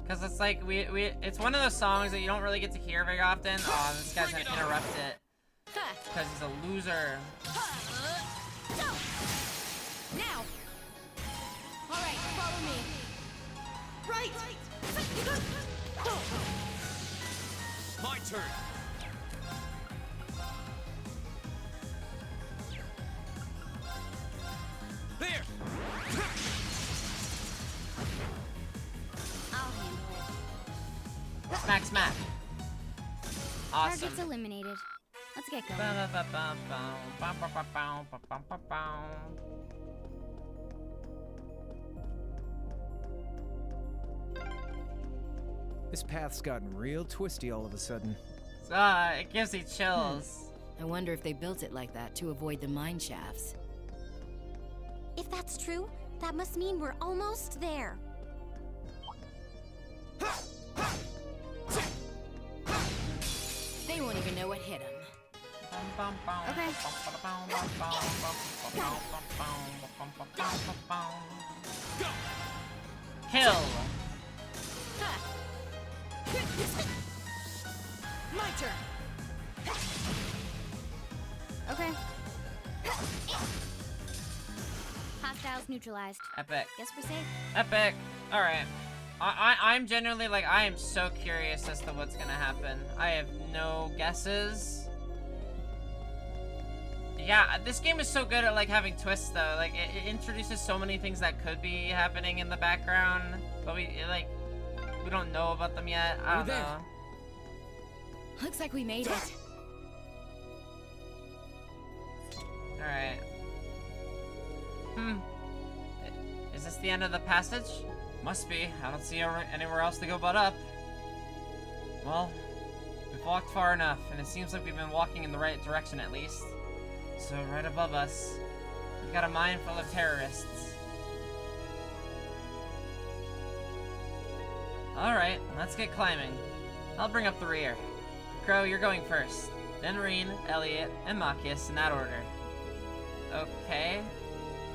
Cause it's like it's one of those songs that you don't really get to hear very often. Oh, this guy's gonna interrupt it. Because he's a loser. Now. All right, follow me. Right. My turn. There. I'll handle it. Smack, smack. Awesome. Target's eliminated. Let's get going. This path's gotten real twisty all of a sudden. It gives me chills. I wonder if they built it like that to avoid the mine shafts. If that's true, that must mean we're almost there. Okay. Kill. My turn. Okay. Hostiles neutralized. Epic. Guess we're safe. Epic. All right. I'm genuinely like, I am so curious as to what's gonna happen. I have no guesses. Yeah, this game is so good at like having twists though. Like it introduces so many things that could be happening in the background, but we don't know about them yet. I don't know. Looks like we made it. All right. Is this the end of the passage? Must be. I don't see anywhere else to go but up. Well, we've walked far enough, and it seems like we've been walking in the right direction at least. So right above us, we've got a mine full of terrorists. Alright, let's get climbing. I'll bring up the rear. Crow, you're going first. Then Reen, Elliot, and Machias in that order. Okay.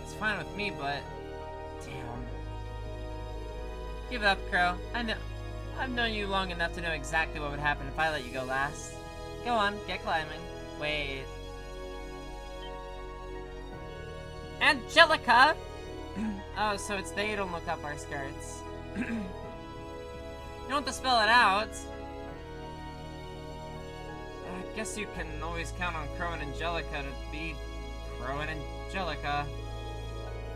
It's fine with me, but... damn. Give it up, Crow. I've known you long enough to know exactly what would happen if I let you go last. Go on, get climbing. Wait. Angelica! Oh, so it's they don't look up our skirts. You don't have to spell it out. I guess you can always count on Crow and Angelica to be Crow and Angelica.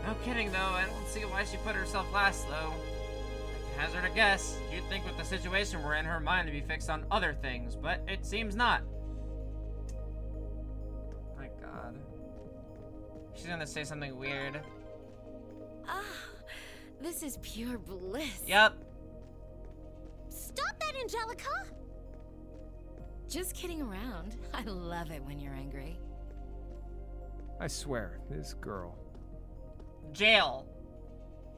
No kidding, though. I don't see why she put herself last, though. I can hazard a guess. You'd think with the situation we're in, her mind would be fixed on other things, but it seems not. My God. She's gonna say something weird. Ah, this is pure bliss. Yep. Stop that, Angelica! Just kidding around. I love it when you're angry. I swear, this girl. Jail.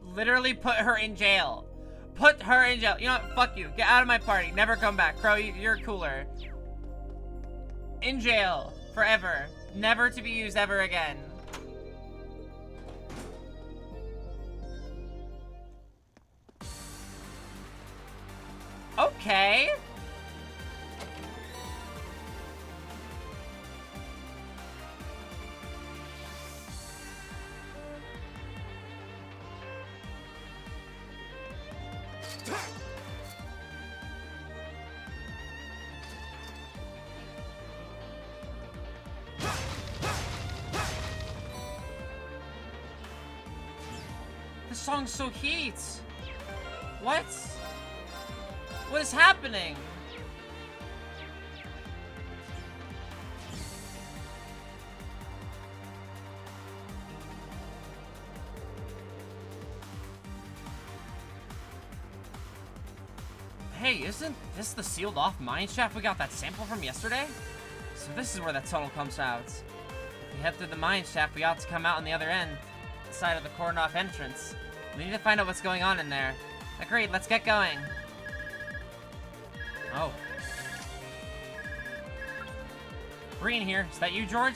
Literally put her in jail. Put her in jail. You know what? Fuck you. Get out of my party. Never come back. Crow, you're cooler. In jail. Forever. Never to be used ever again. Okay. This song's so heat. What? What is happening? Hey, isn't this the sealed off mine shaft we got that sample from yesterday? So this is where that tunnel comes out. If we head through the mine shaft, we ought to come out on the other end, the side of the cordoned off entrance. We need to find out what's going on in there. Agreed, let's get going. Oh. Green here. Is that you, George?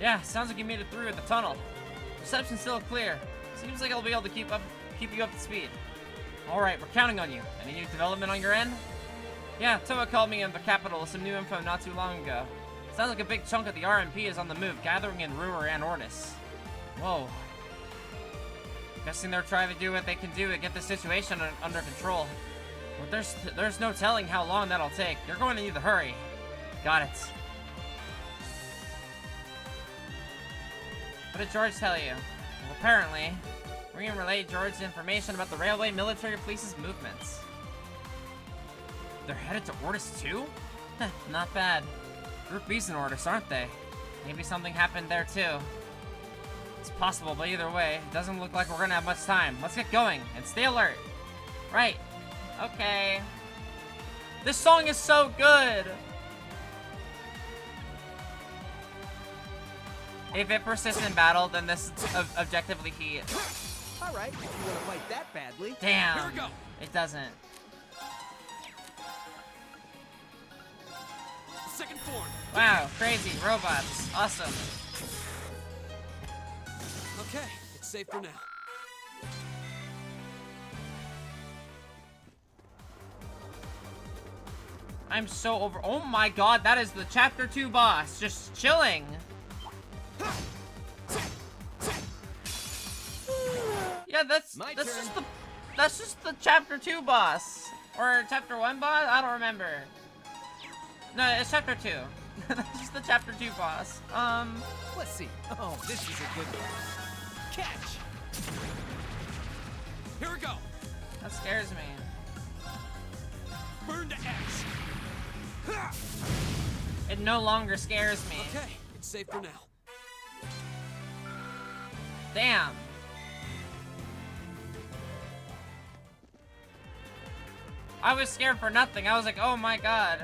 Yeah, sounds like you made it through the tunnel. Reception's still clear. Seems like I'll be able to keep you up to speed. Alright, we're counting on you. Any new development on your end? Yeah, Toa called me in the capital with some new info not too long ago. Sounds like a big chunk of the RMP is on the move, gathering in Ruhr and Ornis. Whoa. Guessing they're trying to do what they can do to get the situation under control. But there's no telling how long that'll take. You're going to need to hurry. Got it. What did George tell you? Well, apparently, we're gonna relay George's information about the railway military police's movements. They're headed to Ortis too? Not bad. Group B's in Ortis, aren't they? Maybe something happened there too. It's possible, but either way, it doesn't look like we're gonna have much time. Let's get going, and stay alert. Right. Okay. This song is so good! If it persists in battle, then this is objectively heat. Alright, if you want to fight that badly. Damn. Here we go. It doesn't. Second form. Wow, crazy robots. Awesome. Okay, it's safe for now. I'm so over. Oh my god, that is the chapter 2 boss. Just chilling. Yeah, that's just the chapter 2 boss. Or chapter 1 boss? I don't remember. No, it's chapter 2. That's just the chapter 2 boss. Let's see. Oh, this is a good one. Catch! Here we go. That scares me. Burn to X. Ha! It no longer scares me. Okay, it's safe for now. Damn. I was scared for nothing. I was like, oh my god.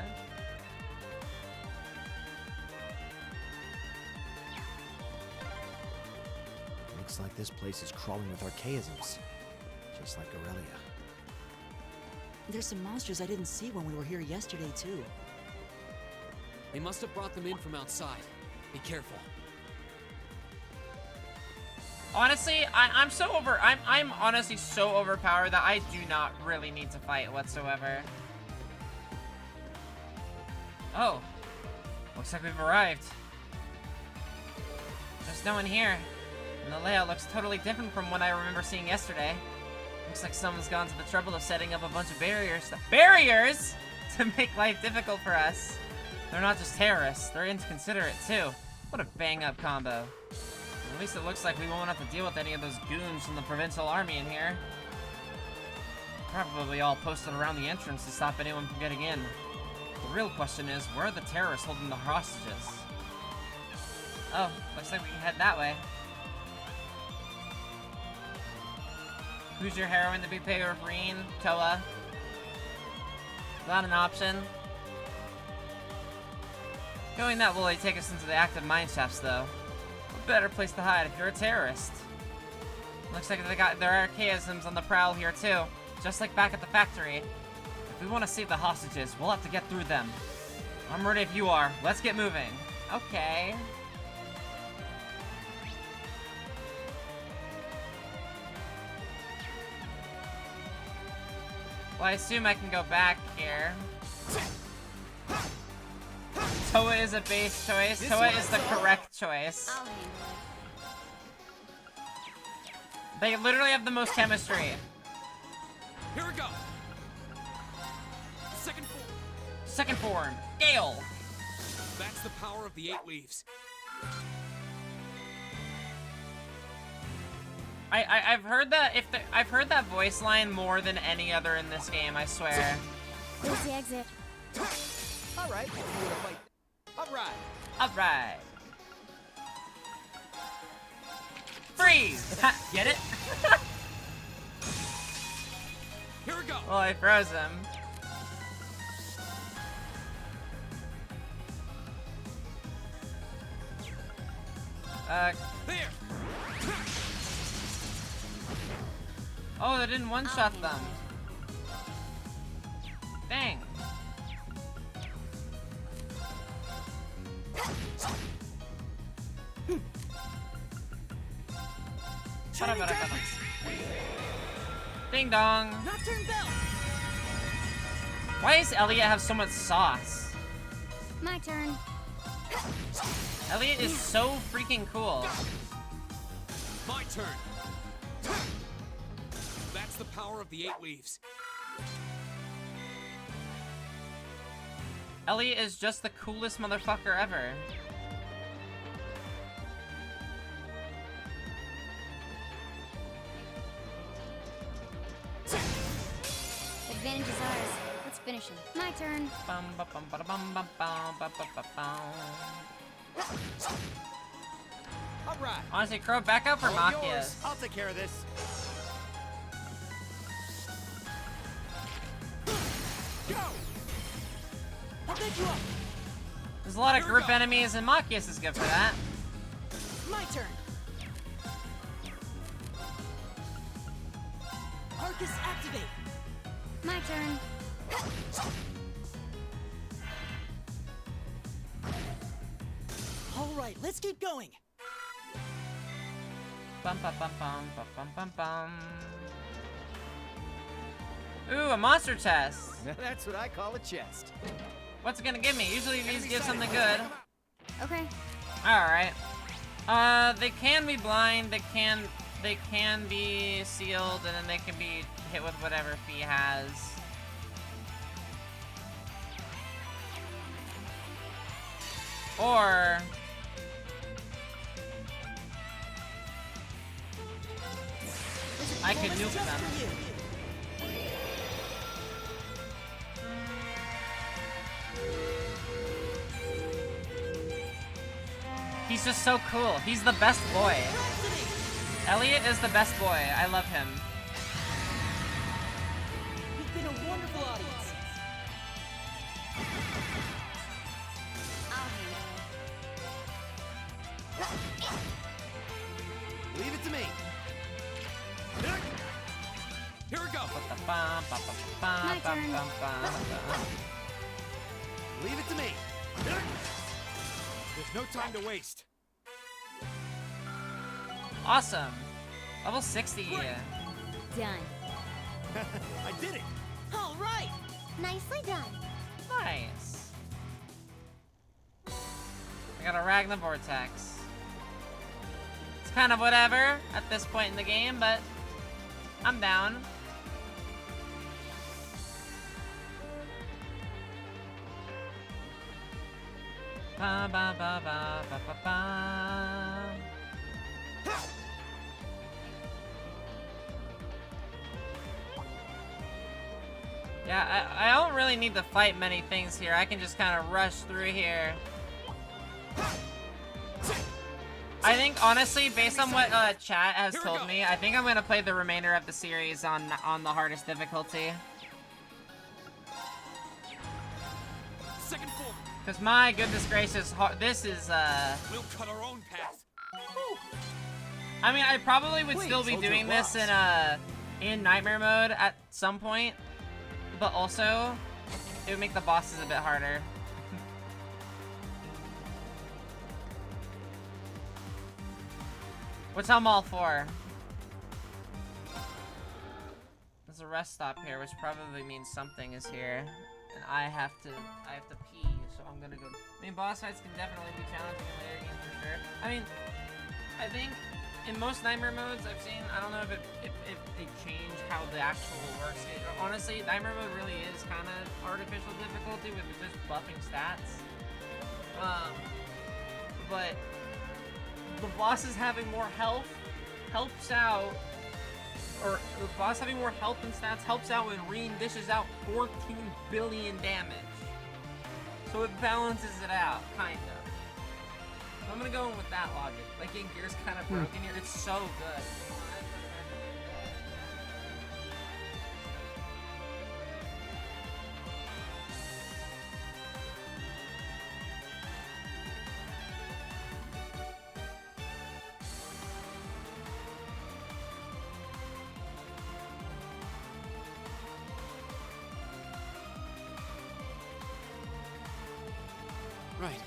Looks like this place is crawling with archaisms. Just like Aurelia. There's some monsters I didn't see when we were here yesterday, too. They must have brought them in from outside. Be careful. Honestly, I'm honestly so overpowered that I do not really need to fight whatsoever. Oh. Looks like we've arrived. There's no one here. And the layout looks totally different from what I remember seeing yesterday. Looks like someone's gone to the trouble of setting up a bunch of barriers. Barriers! To make life difficult for us. They're not just terrorists, they're inconsiderate too. What a bang-up combo. At least it looks like we won't have to deal with any of those goons from the provincial army in here. Probably all posted around the entrance to stop anyone from getting in. The real question is, where are the terrorists holding the hostages? Oh, looks like we can head that way. Who's your heroine to be favorite? Toa? Is that an option? Going that will only take us into the active mine shafts, though. A better place to hide if you're a terrorist. Looks like they got their archaisms on the prowl here, too. Just like back at the factory. If we want to save the hostages, we'll have to get through them. I'm ready if you are. Let's get moving. Okay. Well, I assume I can go back here. Toa is a base choice. Toa is the correct choice. I'll handle it. They literally have the most chemistry. Here we go. Second form. Second form, Gale. That's the power of the 8 leaves. I've heard that I've heard that voice line more than any other in this game. I swear. There's the exit. All right. You wanna fight? All right. All right. Freeze. Ha, get it? Here we go. Well, I froze him. There. Oh, they didn't one-shot them. Dang. Ding dong. Nocturne bell. Why does Elliot have so much sauce? My turn. Elliot is so freaking cool. My turn. That's the power of the 8 leaves. Elliot is just the coolest motherfucker ever. Advantage is ours. Let's finish him. My turn. Bum, ba, bum, ba, da, bum, bum, bum, ba, ba, ba, bum. All right. Honestly, Crow, back out for All Machias. yours. I'll take care of this. Go. I'll pick you up. There's a lot of Here we group go. enemies, and Machias is good for that. My turn. Arcus activate. My turn. right, let's keep going. Bum bum bum bum bum bum bum bum. Ooh, a monster chest. That's what I call a chest. What's it gonna give me? Usually these give something good. Okay. Alright. They can be blind, they can be sealed, and then they can be hit with whatever Fee has. Or I could nuke them. He's just so cool. He's the best boy. Elliot is the best boy. I love him. You've been a wonderful audience. Leave it to me. Here we go. My turn. Leave it to me. There's no time to waste. Awesome. Level 60. Done. I did it. All right. Nicely done. Nice. I got a Ragna Vortex. It's kind of whatever at this point in the game, but I'm down. Ba ba ba ba ba ba ba. Yeah, I don't really need to fight many things here. I can just kind of rush through here. I think, honestly, based on what chat has told me, I think I'm gonna play the remainder of the series on the hardest difficulty. Second form. Cause my goodness gracious, this is We'll cut our own path. I mean, I probably would still be hold your doing this in nightmare mode at some point, but also it would make the bosses a bit harder. Which I'm all for. There's a rest stop here, which probably means something is here, and I have to pee, so I'm gonna go. I mean, boss fights can definitely be challenging in later games for sure. I mean, I think in most nightmare modes I've seen, I don't know if they change how the actual works. Honestly, nightmare mode really is kind of artificial difficulty with just buffing stats. But the bosses having more health helps out, or the boss having more health and stats helps out when Reen dishes out 14 billion damage. So it balances it out, kind of. So I'm gonna go in with that logic. Like, getting gears kind of broken here, it's so good. Right.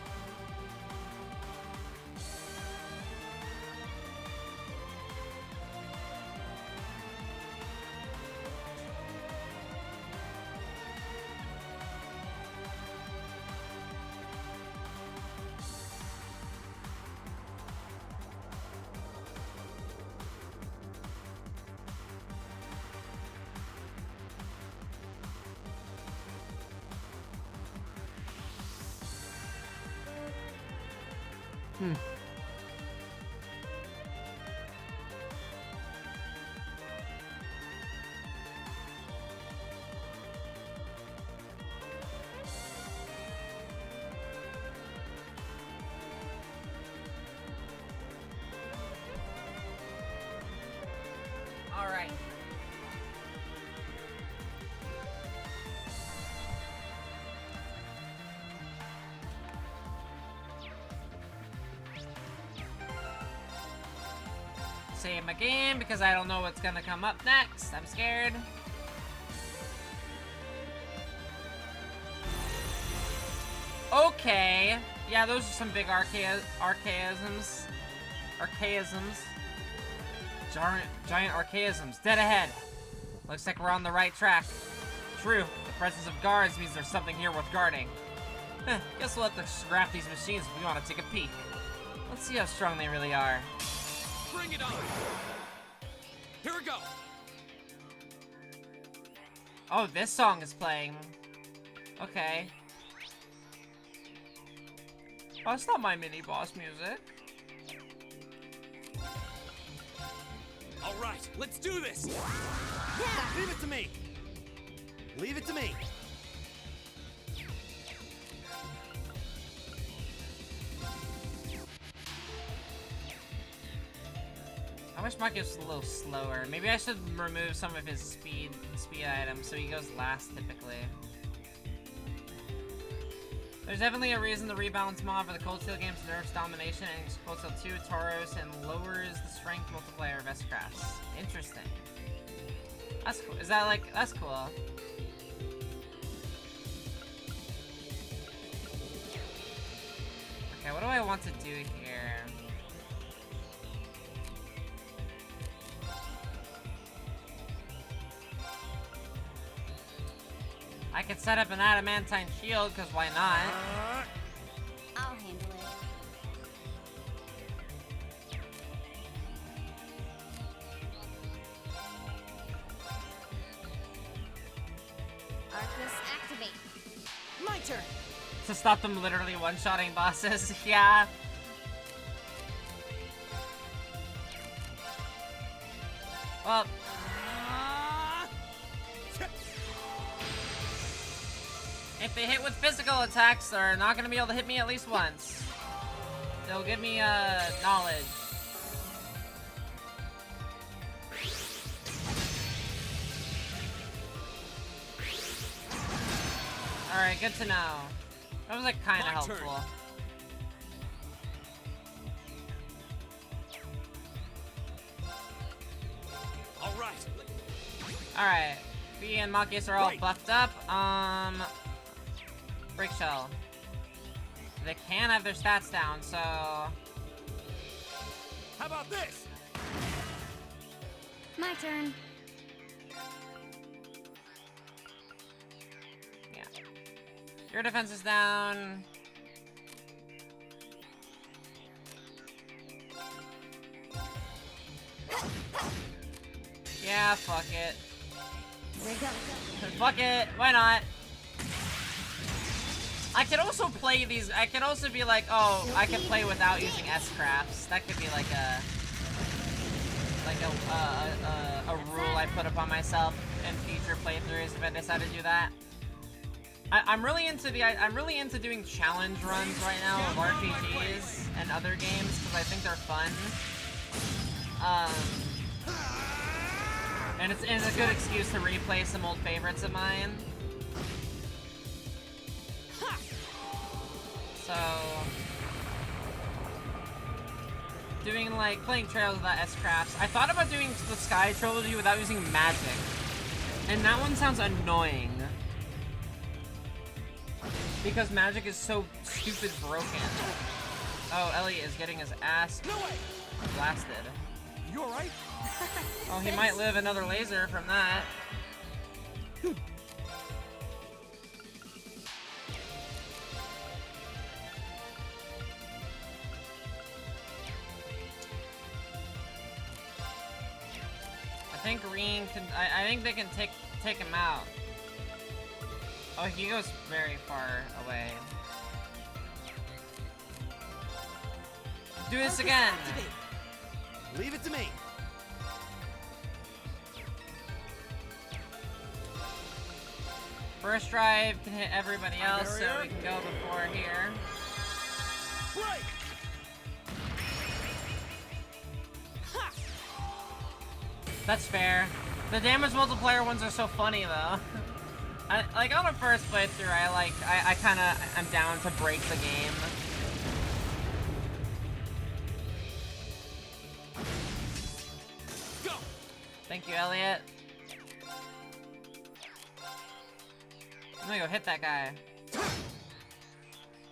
All right. Save my game because I don't know what's gonna come up next. I'm scared. Okay. Yeah, those are some big archaisms. Giant archaisms. Dead ahead. Looks like we're on the right track. True, the presence of guards means there's something here worth guarding. Guess we'll have to scrap these machines if we want to take a peek. Let's see how strong they really are. Bring it on! Here we go! Oh, this song is playing. Okay. Oh, it's not my mini-boss music. All right, let's do this! Yeah! Leave it to me! Leave it to me! I wish Marcus was a little slower. Maybe I should remove some of his speed items so he goes last typically. There's definitely a reason the rebalance mod for the Cold Steel games nerfs domination and Cold Steel 2 Tauros and lowers the strength multiplier of S-Crafts. Interesting. That's cool. Is that like, that's cool. Okay, what do I want to do here? I could set up an adamantine shield, because why not? I'll handle it. Arcus, activate. My turn. To stop them literally one-shotting bosses, yeah. Well... if they hit with physical attacks, they're not gonna be able to hit me at least once. They'll give me, knowledge. Alright, good to know. That was, like, kinda helpful. Alright. Alright. B and Marcus are all buffed up. Break Shell. They can have their stats down, so... How about this? My turn. Yeah. Your defense is down. Yeah, fuck it. Fuck it, why not? I could also play these, I could also be like, oh, I can play without using S-Crafts. That could be like a rule I put upon myself in future playthroughs if I decide to do that. I'm really into doing challenge runs right now of RPGs and other games because I think they're fun. And it's a good excuse to replay some old favorites of mine. So, doing like playing Trails without S-Crafts. I thought about doing the Sky Trilogy without using magic, and that one sounds annoying because magic is so stupid broken. Oh, Elliot is getting his ass blasted. You alright? Oh, he might live another laser from that. I think Reen can. I think they can take him out. Oh, he goes very far away. Do this again. Leave it to me. First drive can hit everybody else, so we can go before here. Break. That's fair. The damage multiplier ones are so funny though. Like on a first playthrough, I'm down to break the game. Go. Thank you, Elliot. I'm gonna go hit that guy.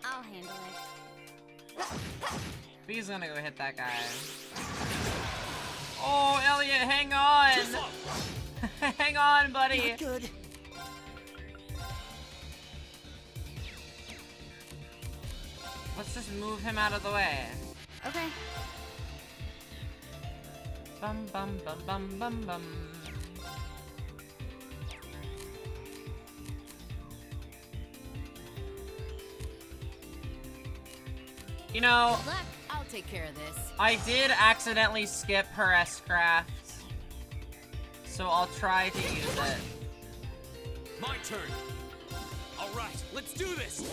I'll handle it. B's gonna go hit that guy. Oh, Elliot, hang on! Hang on, buddy! Not good. Let's just move him out of the way. Okay. Bum bum bum bum bum bum. You know, Good luck. I'll take care of this. I did accidentally skip her S-craft, so I'll try to use it. My turn. All right, let's do this.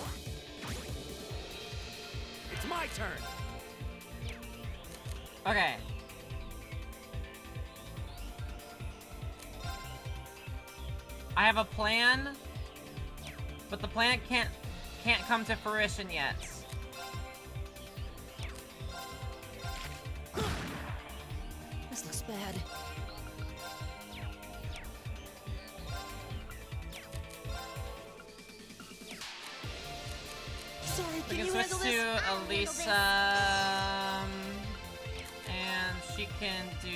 It's my turn. Okay. I have a plan, but the plan can't come to fruition yet. This looks bad. Sorry, We can can you switch handle to this? Elisa, and she can do.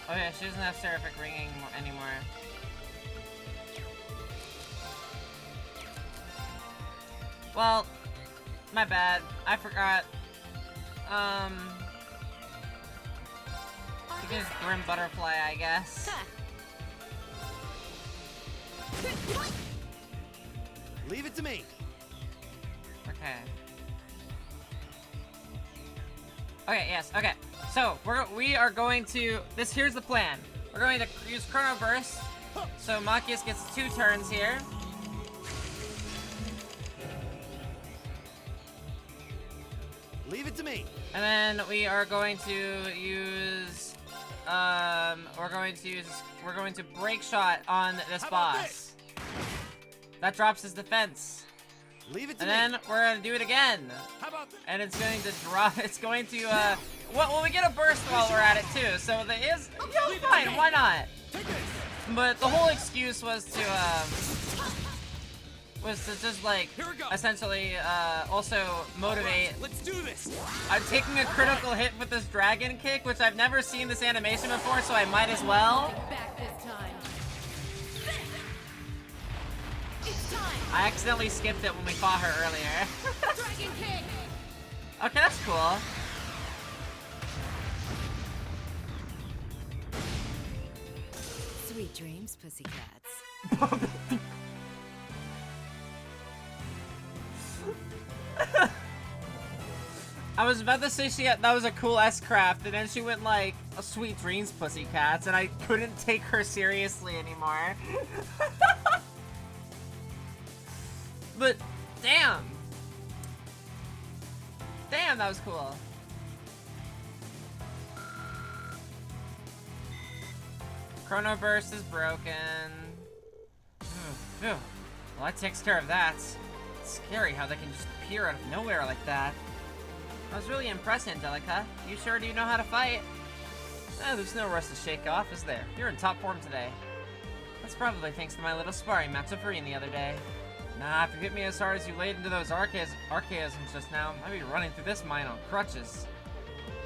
Oh yeah, she doesn't have Seraphic Ringing anymore. Well, my bad. I forgot. You can just Grim Butterfly, I guess. Leave it to me. Okay. Okay, yes, okay. So, we are going to... Here's the plan. We're going to use Chrono Burst. So, Machias gets 2 turns here. Leave it to me. And then we are going to use... We're going to Break Shot on this boss. That drops his defense. Leave it to And me. then we're gonna do it again. How about this? And it's going to drop. It's going to. Well, we get a burst while we're at it too. So there is. Yeah, fine. Why not? Take this. But the whole excuse was to just like Here we go. essentially also motivate. Let's do this. I'm taking a critical hit with this dragon kick, which I've never seen this animation before, so I might as well. Back this time. It's time. I accidentally skipped it when we fought her earlier. Dragon kick. Okay, that's cool. Sweet dreams, pussycats. I was about to say that was a cool S-craft, and then she went like, a sweet dreams, pussycats, and I couldn't take her seriously anymore. But, damn. Damn, that was cool. Chrono Burst is broken. Phew. Well, that takes care of that. It's scary how they can just appear out of nowhere like that. I was really impressed, Angelica. You sure do know how to fight? There's no rust to shake off, is there? You're in top form today. That's probably thanks to my little sparring match with Farine the other day. Nah, if you hit me as hard as you laid into those archaisms just now, I'd be running through this mine on crutches.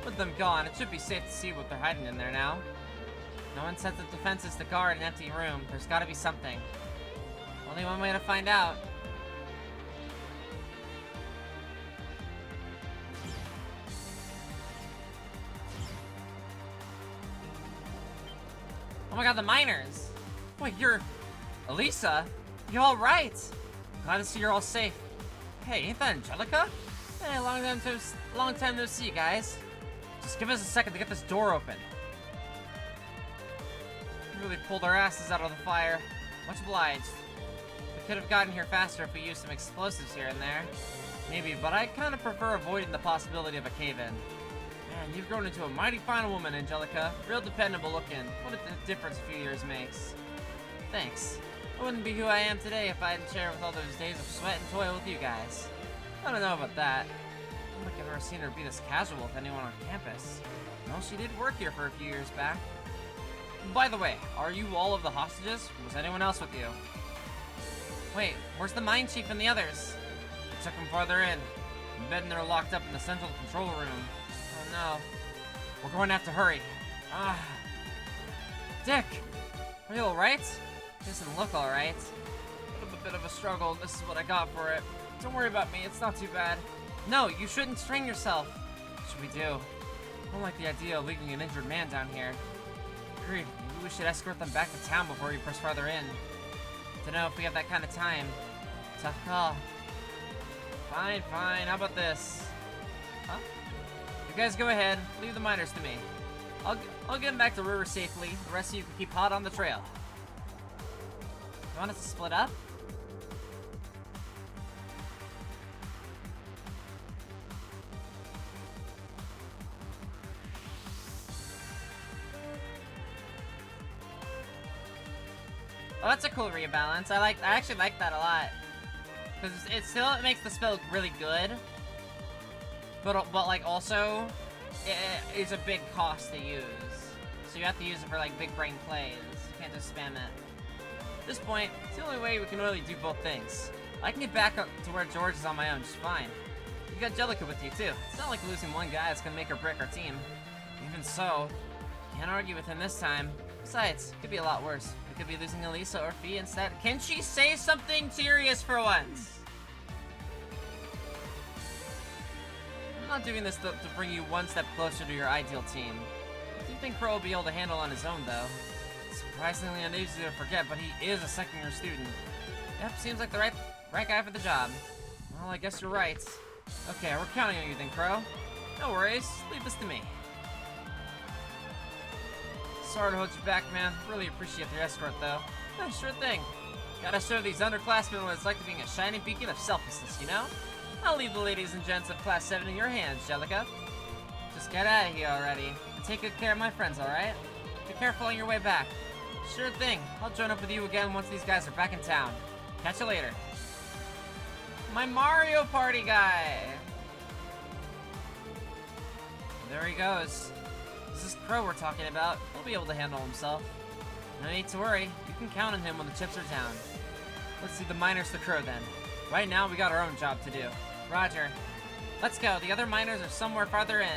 With them gone, it should be safe to see what they're hiding in there now. No one sets the defenses to guard an empty room. There's gotta be something. Only one way to find out. Oh my god, the miners! Wait, you're... Elisa? You alright? Glad to see you're all safe. Hey, ain't that Angelica? Hey, long time no see, guys. Just give us a second to get this door open. We really pulled our asses out of the fire. Much obliged. We could have gotten here faster if we used some explosives here and there. Maybe, but I kind of prefer avoiding the possibility of a cave-in. Man, you've grown into a mighty fine woman, Angelica. Real dependable looking. What a difference a few years makes. Thanks. I wouldn't be who I am today if I hadn't shared with all those days of sweat and toil with you guys. I don't know about that. I don't think I've ever seen her be this casual with anyone on campus. Well, she did work here for a few years back. By the way, are you all of the hostages? Was anyone else with you? Wait, where's the mine chief and the others? I took them farther in. I'm betting they're locked up in the central control room. Oh no. We're going to have to hurry. Ah. Dick! Are you alright? Doesn't look alright. A bit of a struggle, and this is what I got for it. Don't worry about me, it's not too bad. No, you shouldn't strain yourself. What should we do? I don't like the idea of leaving an injured man down here. Agreed. Maybe we should escort them back to town before we press farther in. Don't know if we have that kind of time. Tough call. Fine, fine. How about this? Huh? You guys go ahead. Leave the miners to me. I'll get them back to River safely. The rest of you can keep hot on the trail. You want us to split up? Oh, that's a cool rebalance. I actually like that a lot. Because it makes the spell really good. But like also, it's a big cost to use. So you have to use it for like big brain plays. You can't just spam it. At this point, it's the only way we can really do both things. I can get back up to where George is on my own just fine. You got Jellica with you too. It's not like losing one guy is gonna make or break our team. Even so, can't argue with him this time. Besides, it could be a lot worse. We could be losing Elisa or Fee instead. Can she say something serious for once? I'm not doing this to bring you one step closer to your ideal team. I do think Crow will be able to handle on his own, though. Surprisingly uneasy to forget, but he is a second-year student. Yep, seems like the right guy for the job. Well, I guess you're right. Okay, we're counting on you then, Crow. No worries, leave this to me. Sorry to hold you back, man. Really appreciate the escort, though. Yeah, sure thing. Gotta show these underclassmen what it's like to being a shining beacon of selflessness, you know? I'll leave the ladies and gents of Class 7 in your hands, Jellica. Just get out of here already. And take good care of my friends, alright? Be careful on your way back. Sure thing. I'll join up with you again once these guys are back in town. Catch you later. My Mario Party guy! There he goes. This is Crow we're talking about. He'll be able to handle himself. No need to worry. You can count on him when the chips are down. Let's leave the miners to Crow then. Right now, we got our own job to do. Roger. Let's go. The other miners are somewhere farther in.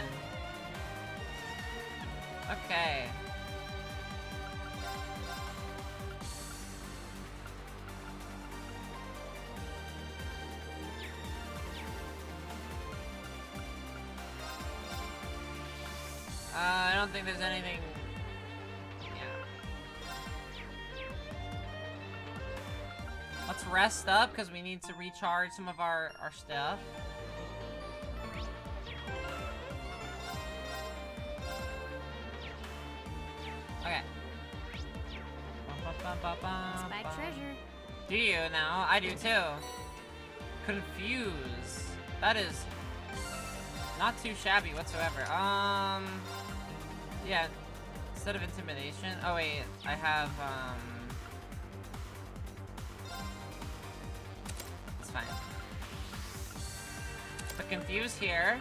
Okay. I don't think there's anything... Let's rest up, because we need to recharge some of our stuff. Okay. Spy treasure. Do you now? I do too. Confuse. That is not too shabby whatsoever. Yeah. Instead of intimidation. Oh wait, I have it's fine. The confuse here.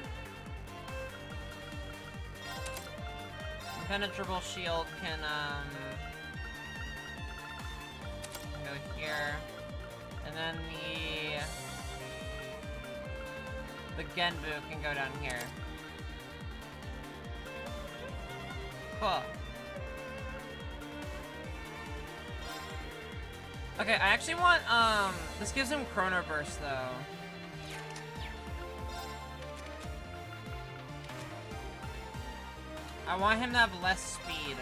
Impenetrable shield can go here. And then the Genbu can go down here. Cool. Okay, I actually want, this gives him Chrono Burst, though. I want him to have less speed.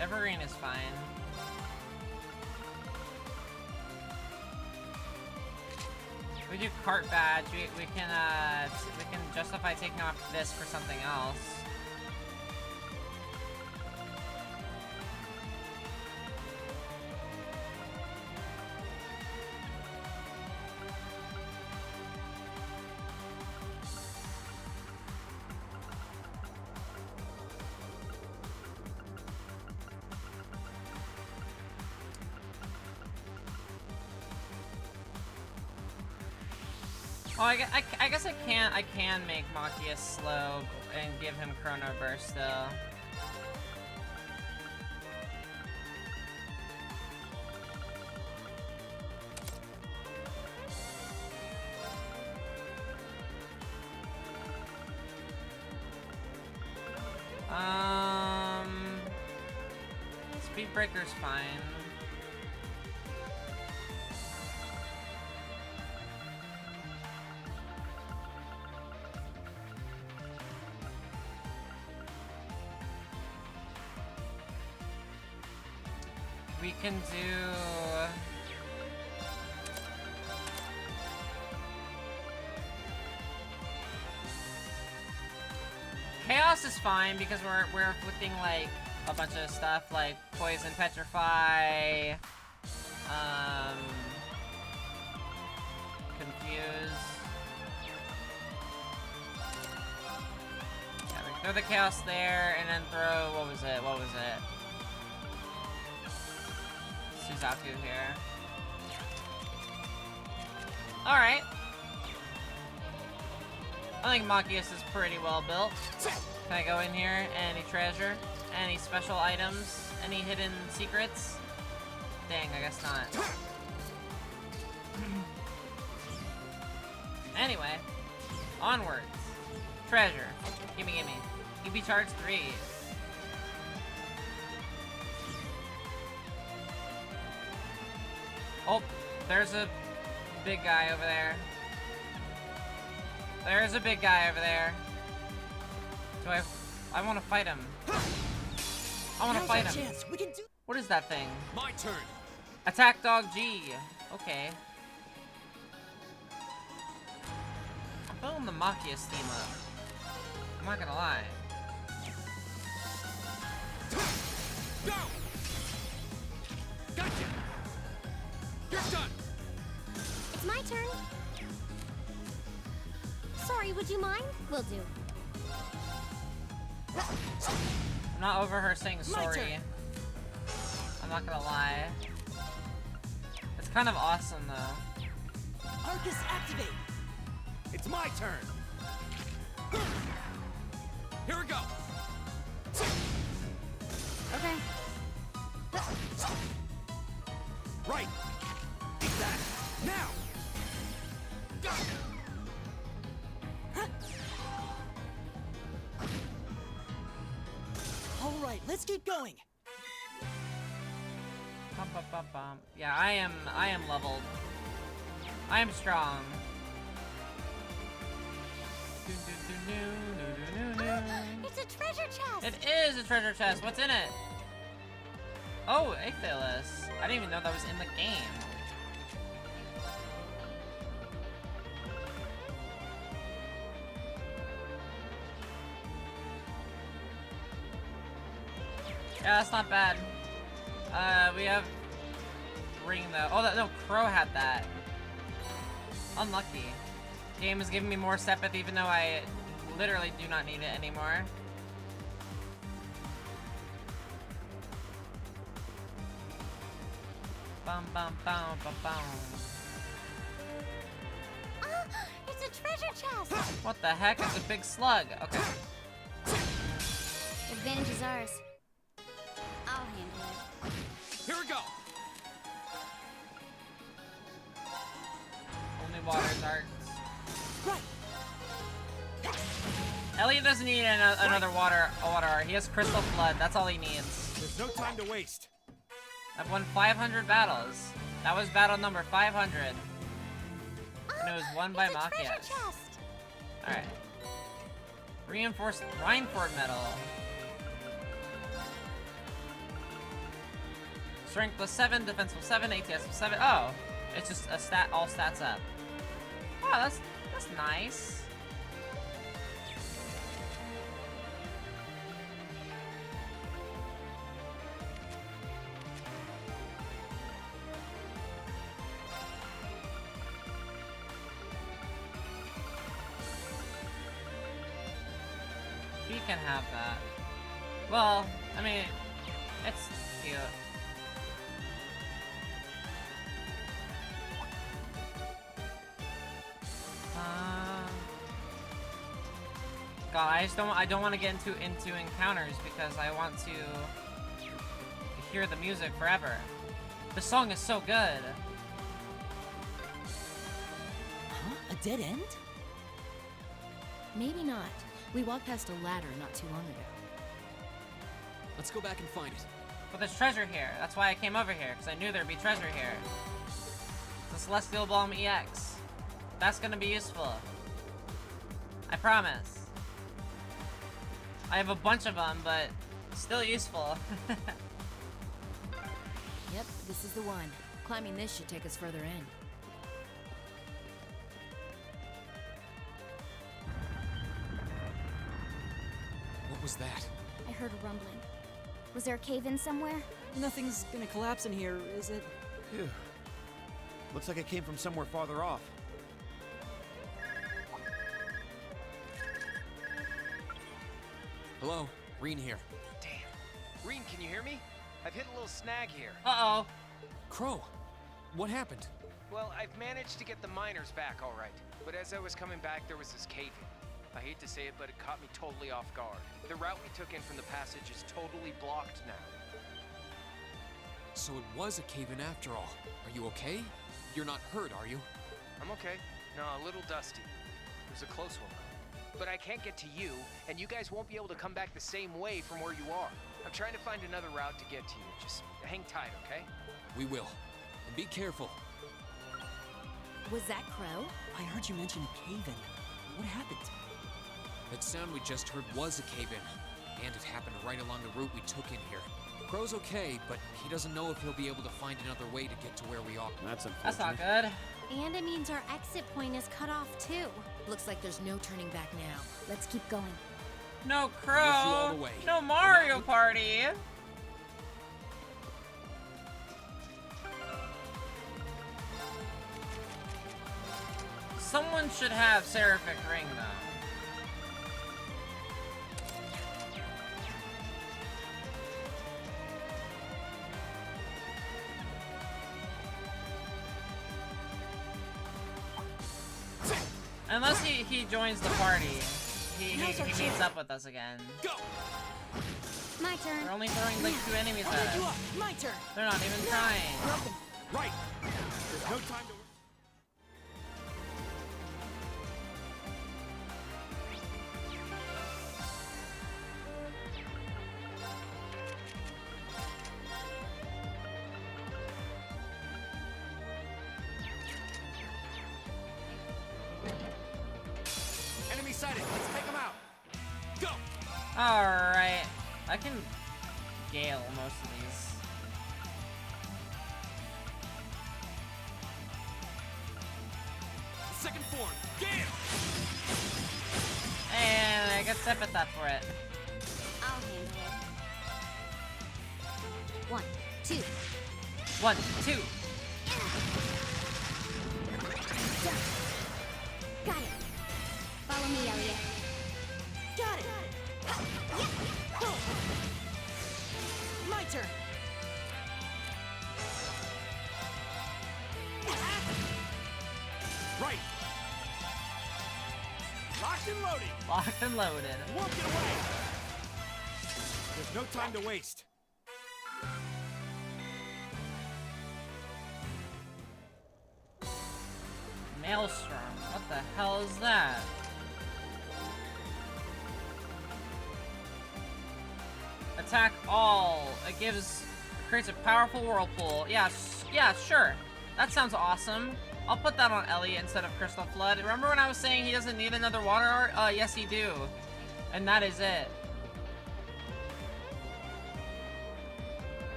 Evergreen is fine. We do cart badge. We can justify taking off this for something else. Oh, I guess I can make Machias slow and give him Chrono Burst still. Speed Breaker's fine. We can do... Chaos is fine because we're inflicting like a bunch of stuff like Poison, Petrify, Confuse. Yeah, we can throw the Chaos there and then throw, what was it? Suzaku here. Alright. I think Machias is pretty well built. Can I go in here? Any treasure? Any special items? Any hidden secrets? Dang, I guess not. Anyway. Onwards. Treasure. Gimme. EB charge 3. Oh, there's a big guy over there. There's a big guy over there. Do I want to fight him. I want to fight him. What is that thing? My turn. Attack Dog G. Okay. I'm feeling the Machias theme up. I'm not gonna lie. Go! Gotcha! You're done! It's my turn. Sorry, would you mind? Will do. I'm not over her saying sorry. I'm not gonna lie. It's kind of awesome though. Arcus activate! It's my turn! Here we go! Okay. Right! Eat that! Now! All right, let's keep going. Bum. Yeah, I am leveled. I am strong. It's a treasure chest! It is a treasure chest. What's in it? Oh, Aethelus. I didn't even know that was in the game. Yeah, that's not bad. We have ring though. Oh, no, Crow had that. Unlucky. Game is giving me more Sepith even though I literally do not need it anymore. Bum. It's a treasure chest! What the heck? It's a big slug. Okay. Advantage is ours. I'll handle it. Here we go! Only water darts. Right! Elliot doesn't need another water art. He has Crystal Flood. That's all he needs. There's no time to waste. I've won 500 battles. That was battle number 500. And it was won by Machias. Alright. Reinforced Rhineford Medal. Strength plus 7, defense plus 7, ATS plus 7. Oh, it's just a stat, all stats up. Oh, that's nice. He can have that. Well, I mean, it's cute. God, I don't want to get into encounters because I want to hear the music forever. The song is so good. Huh? A dead end? Maybe not. We walked past a ladder not too long ago. Let's go back and find it. But there's treasure here. That's why I came over here, because I knew there'd be treasure here. The Celestial Balm EX. That's gonna be useful. I promise. I have a bunch of them, but still useful. Yep, this is the one. Climbing this should take us further in. What was that? I heard a rumbling. Was there a cave-in somewhere? Nothing's gonna collapse in here, is it? Phew. Looks like it came from somewhere farther off. Hello, Reen here. Damn. Reen, can you hear me? I've hit a little snag here. Uh-oh. Crow, what happened? Well, I've managed to get the miners back all right. But as I was coming back, there was this cave-in. I hate to say it, but it caught me totally off guard. The route we took in from the passage is totally blocked now. So it was a cave-in after all. Are you okay? You're not hurt, are you? I'm okay. No, a little dusty. It was a close one. But I can't get to you, and you guys won't be able to come back the same way from where you are. I'm trying to find another route to get to you. Just hang tight, okay? We will. And be careful. Was that Crow? I heard you mention cave-in. What happened? That sound we just heard was a cave-in. And it happened right along the route we took in here. Crow's okay, but he doesn't know if he'll be able to find another way to get to where we are. That's unfortunate. That's not good. And it means our exit point is cut off too. Looks like there's no turning back now. Let's keep going. No With you all Crow. the way. No Mario Party. Someone should have Seraphic Ring though. Unless he joins the party. He meets up with us again. Go! My turn. They're only throwing like 2 enemies at us. My turn. They're not even trying. Right! There's no time to... Enemy sighted! Let's take them out! Go! Alright. I can gale most of these. Second form! Gale! And I get Epithet for it. I'll handle it. 1, 2. 1, 2. Done. Got it. Follow me, Elliot. Got it. My turn. Right! Locked and loading! Locked and loaded. Won't get away! There's no time to waste. Maelstrom. What the hell is that? Attack all. It creates a powerful whirlpool. Yeah, sure. That sounds awesome. I'll put that on Elliot instead of Crystal Flood. Remember when I was saying he doesn't need another water art? Yes he do. And that is it.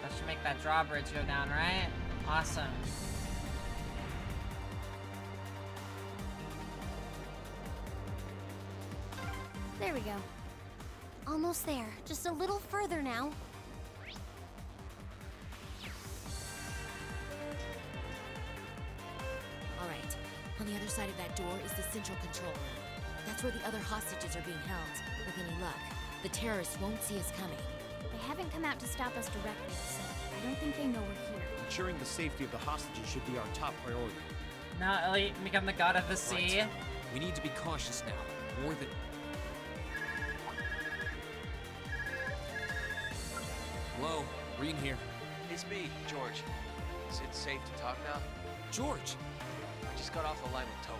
That should make that drawbridge go down, right? Awesome. There we go. Almost there. Just a little further now. Alright, on the other side of that door is the central control room. That's where the other hostages are being held. With any luck, the terrorists won't see us coming. They haven't come out to stop us directly, so I don't think they know we're here. Ensuring the safety of the hostages should be our top priority. Now Elliot become the god of the sea. Right. We need to be cautious now, more than... Hello, Green here. It's me, George. Is it safe to talk now? George! I just got off the line with Toa.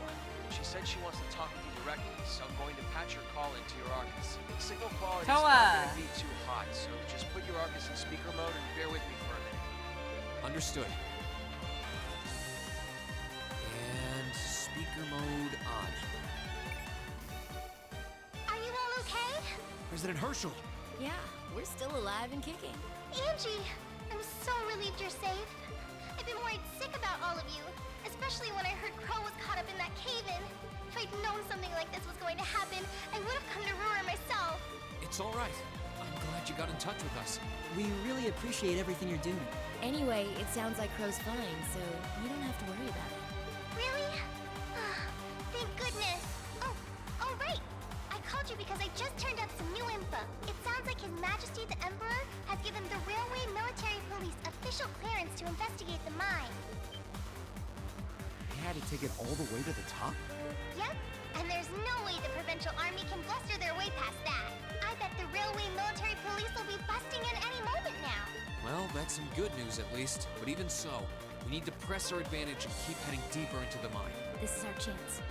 She said she wants to talk with you directly, so I'm going to patch your call into your Arcus. The signal quality is not Toa! going to be too hot, so just put your Arcus in speaker mode and bear with me for a minute. Understood. And speaker mode on. Are you all okay? President Herschel! Yeah, we're still alive and kicking. Angie, I'm so relieved you're safe. I've been worried sick about all of you, especially when I heard Crow was caught up in that cave-in. If I'd known something like this was going to happen, I would have come to Ruhr myself. It's all right. I'm glad you got in touch with us. We really appreciate everything you're doing. Anyway, it sounds like Crow's fine, so you don't have to worry about it. Really? Thank goodness. Oh, right. I called you because I just turned up some new info. It sounds like His Majesty the Emperor has given the Railway Military Police official clearance to investigate the mine. They had to take it all the way to the top? Yep, and there's no way the Provincial Army can bluster their way past that. I bet the Railway Military Police will be busting in any moment now. Well, that's some good news at least. But even so, we need to press our advantage and keep heading deeper into the mine. This is our chance.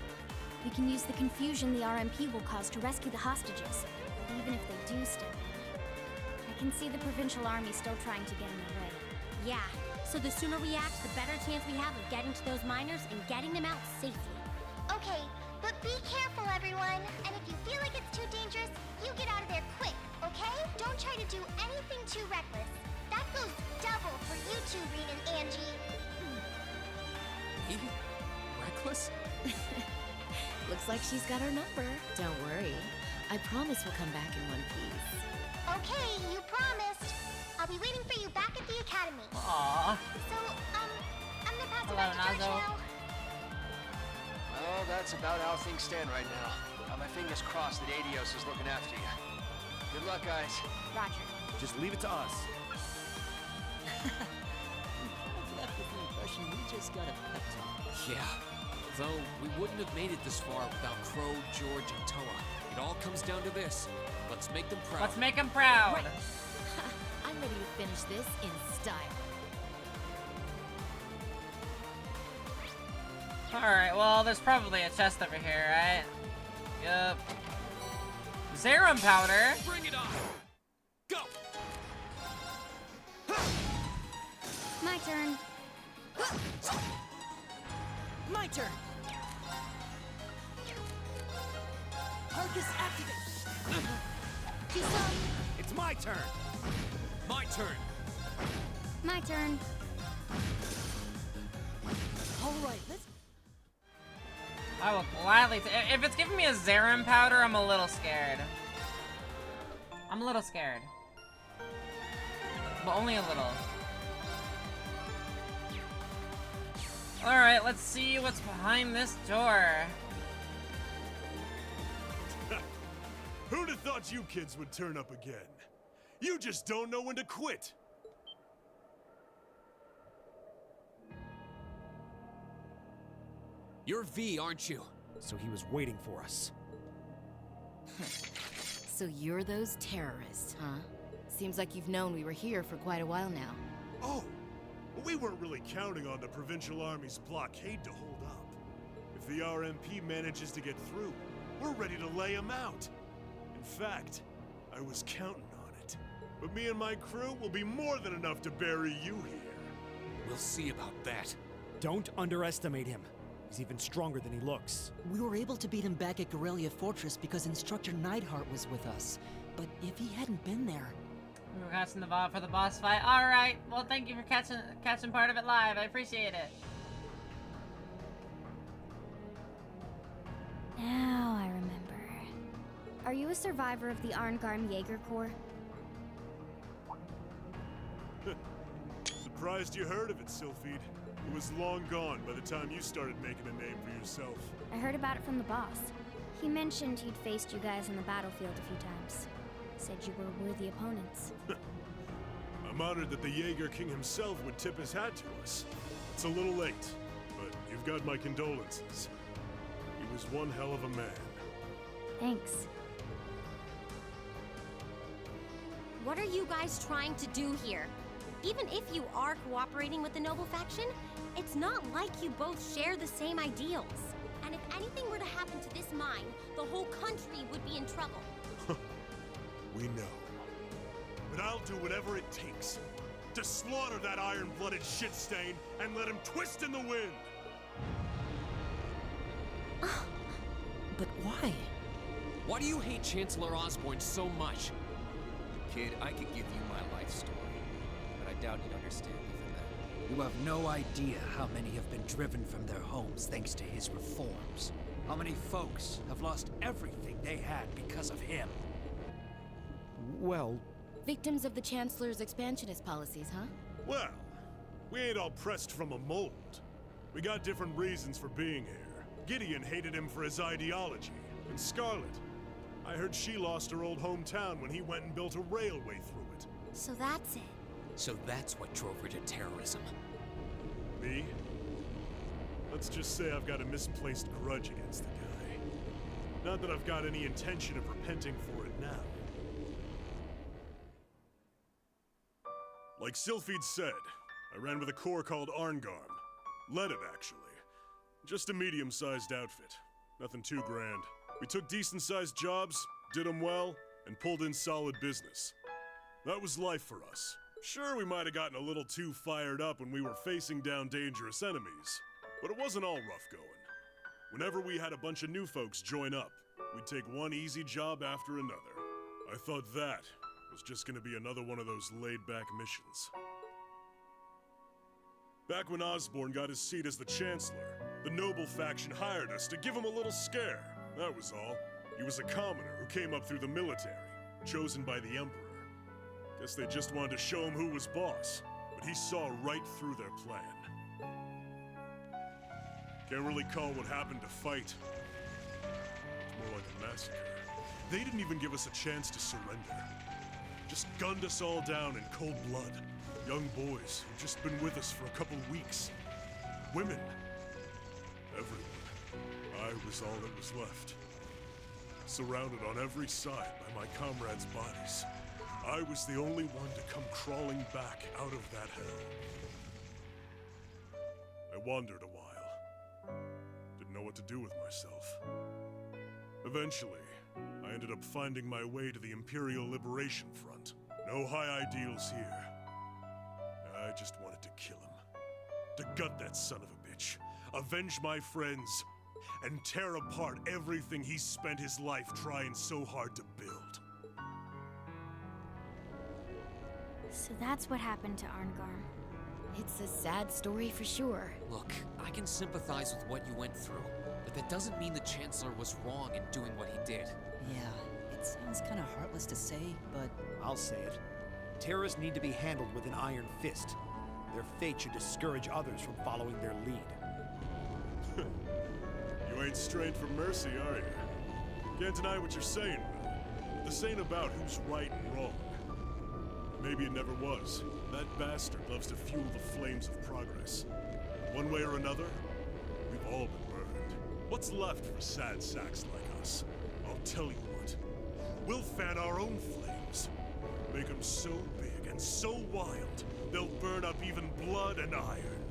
We can use the confusion the RMP will cause to rescue the hostages, even if they do step in. I can see the Provincial Army still trying to get in their way. Yeah, so the sooner we act, the better chance we have of getting to those miners and getting them out safely. Okay, but be careful, everyone. And if you feel like it's too dangerous, you get out of there quick, okay? Don't try to do anything too reckless. That goes double for you two, Reed and Angie. Me? Reckless? Looks like she's got our number. Don't worry. I promise we'll come back in one piece. Okay, you promised. I'll be waiting for you back at the academy. Aww. So, I'm gonna pass it Hello, back to George Nazo. now. Well, that's about how things stand right now. Got my fingers crossed that Adios is looking after you. Good luck, guys. Roger. Just leave it to us. I've left with the impression we just got a pep talk. Yeah. Though we wouldn't have made it this far without Crow, George, and Toa. It all comes down to this. Let's make them proud. Let's make him proud. Right. I'm ready to finish this in style. Alright, well, there's probably a chest over here, right? Yup. Serum powder. Bring it on! Go! My turn. My turn! Arcus activate! It's my turn! My turn! My turn. Alright, let's... I will gladly if it's giving me a Zerum powder, I'm a little scared. I'm a little scared. But only a little. Alright, let's see what's behind this door. Who'd have thought you kids would turn up again? You just don't know when to quit! You're V, aren't you? So he was waiting for us. So you're those terrorists, huh? Seems like you've known we were here for quite a while now. Oh, we weren't really counting on the Provincial Army's blockade to hold up. If the RMP manages to get through, we're ready to lay them out. In fact, I was counting on it. But me and my crew will be more than enough to bury you here. We'll see about that. Don't underestimate him. He's even stronger than he looks. We were able to beat him back at Guerrilla Fortress because Instructor Neidhart was with us. But if he hadn't been there... We were catching the ball for the boss fight. Alright, well thank you for catching part of it live. I appreciate it. Now I remember. Are you a survivor of the Arngarm Jaeger Corps? Surprised you heard of it, Sylphide. It was long gone by the time you started making a name for yourself. I heard about it from the boss. He mentioned he'd faced you guys on the battlefield a few times. Said you were worthy opponents. I'm honored that the Jaeger King himself would tip his hat to us. It's a little late, but you've got my condolences. He was one hell of a man. Thanks. What are you guys trying to do here? Even if you are cooperating with the Noble faction, it's not like you both share the same ideals. And if anything were to happen to this mine, the whole country would be in trouble. We know. But I'll do whatever it takes to slaughter that iron-blooded shit stain and let him twist in the wind! But why? Why do you hate Chancellor Osborn so much? Kid, I could give you my life story, but I doubt you'd understand even that. You have no idea how many have been driven from their homes thanks to his reforms. How many folks have lost everything they had because of him. Well, Victims of the Chancellor's expansionist policies, huh? Well, we ain't all pressed from a mold. We got different reasons for being here. Gideon hated him for his ideology, and Scarlet, I heard she lost her old hometown when he went and built a railway through it. So that's it. So that's what drove her to terrorism. Me? Let's just say I've got a misplaced grudge against the guy. Not that I've got any intention of repenting for it now. Like Sylphide said, I ran with a corps called Arngarm. Led it, actually. Just a medium-sized outfit. Nothing too grand. We took decent-sized jobs, did them well, and pulled in solid business. That was life for us. Sure, we might have gotten a little too fired up when we were facing down dangerous enemies, but it wasn't all rough going. Whenever we had a bunch of new folks join up, we'd take one easy job after another. I thought that was just gonna be another one of those laid-back missions. Back when Osborn got his seat as the Chancellor, the Noble faction hired us to give him a little scare. That was all. He was a commoner who came up through the military, chosen by the Emperor. Guess they just wanted to show him who was boss, but he saw right through their plan. Can't really call what happened a fight. It's more like a massacre. They didn't even give us a chance to surrender. Just gunned us all down in cold blood. Young boys who'd just been with us for a couple weeks. Women. Everyone. I was all that was left. Surrounded on every side by my comrades' bodies. I was the only one to come crawling back out of that hell. I wandered a while. Didn't know what to do with myself. Eventually, I ended up finding my way to the Imperial Liberation Front. No high ideals here. I just wanted to kill him. To gut that son of a bitch. Avenge my friends. And tear apart everything he spent his life trying so hard to build. So that's what happened to Arngarm. It's a sad story for sure. Look, I can sympathize with what you went through, but that doesn't mean the Chancellor was wrong in doing what he did. Yeah, it sounds kind of heartless to say, but I'll say it. Terrorists need to be handled with an iron fist. Their fate should discourage others from following their lead. You ain't strained for mercy, are you? Can't deny what you're saying, Will. But this ain't about who's right and wrong. Maybe it never was. That bastard loves to fuel the flames of progress. One way or another, we've all been burned. What's left for sad sacks like us? I'll tell you what. We'll fan our own flames. Make them so big and so wild, they'll burn up even blood and iron.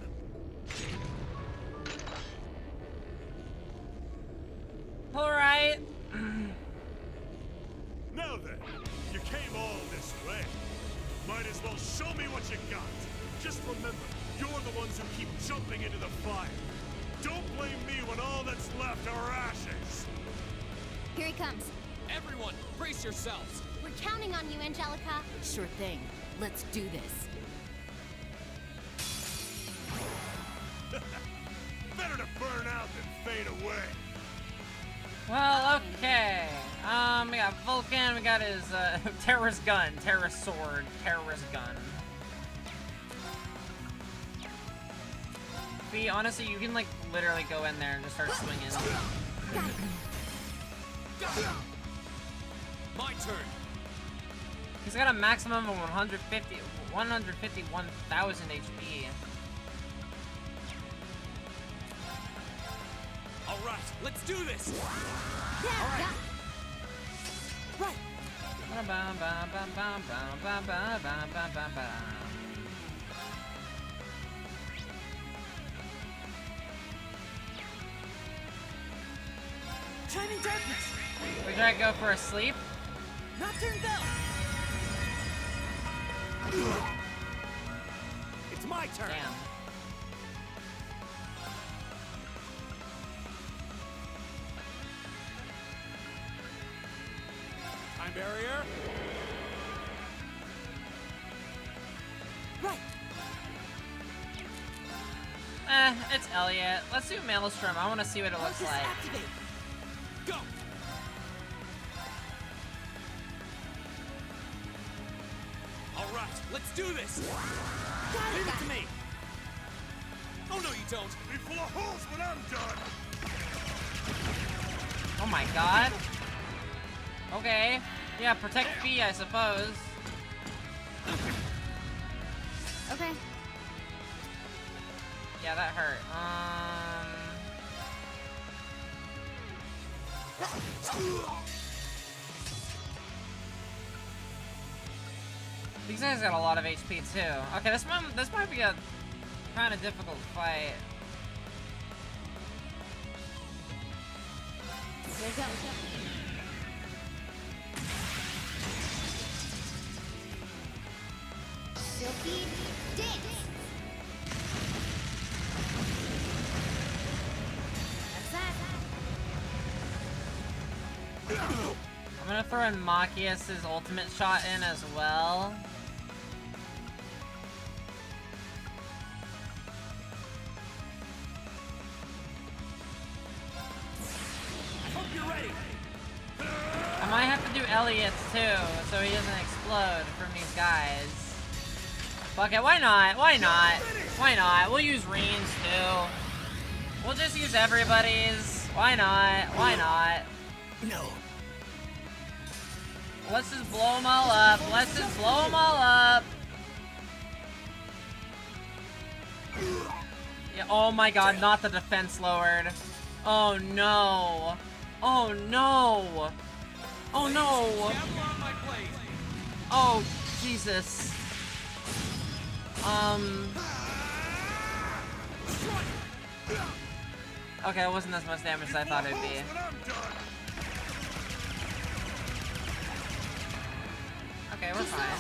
Alright. Now then, you came all this way. Might as well show me what you got. Just remember, you're the ones who keep jumping into the fire. Don't blame me when all that's left are ashes. Here he comes. Everyone, brace yourselves! We're counting on you, Angelica. Sure thing. Let's do this. Better to burn out than fade away. Well, okay. We got Vulcan, we got his terrorist gun, terrorist sword, terrorist gun. See, honestly, you can like literally go in there and just start swinging. My turn! He's got a maximum of 151,000 HP. All right, let's do this. Yeah, All right. Right. Chiming darkness. We gotta go for a sleep. Nocturne bell. It's my turn. Damn. Time barrier. Right. It's Elliot. Let's do Maelstrom. I want to see what it looks like. Activate. Go. All right, let's do this. Leave it to me. Oh no, you don't. Be full of holes when I'm done. Oh my god. Okay. Yeah, protect Fee, I suppose. Okay. Yeah, that hurt. These guys got a lot of HP too. Okay, this might be a kind of difficult fight. There you go. Silky dance. That's that. I'm gonna throw in Machias' ultimate shot in as well. Hope you're ready. I might have to do Elliot's too, so he doesn't explode from these guys. Fuck it, why not? Why not? Why not? We'll use Reen's too. We'll just use everybody's. Why not? Why not? No. Let's just blow them all up. Let's just blow them all up. Yeah, oh my god, not the defense lowered. Oh no. Oh no. Oh no. Oh, Jesus. Okay, it wasn't as much damage as I thought it would be. Okay, we're fine.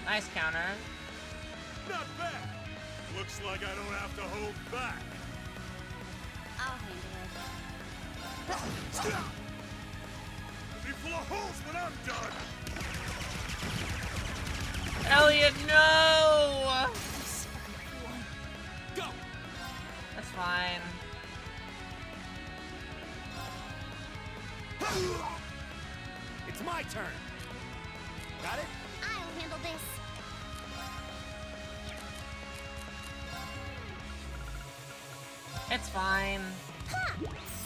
Nice counter. Not bad. Looks like I don't have to hold back. I'll handle it. Be full of holes when I'm done. Elliot, no! Go. That's fine. It's my turn. Got it? I'll handle this. It's fine.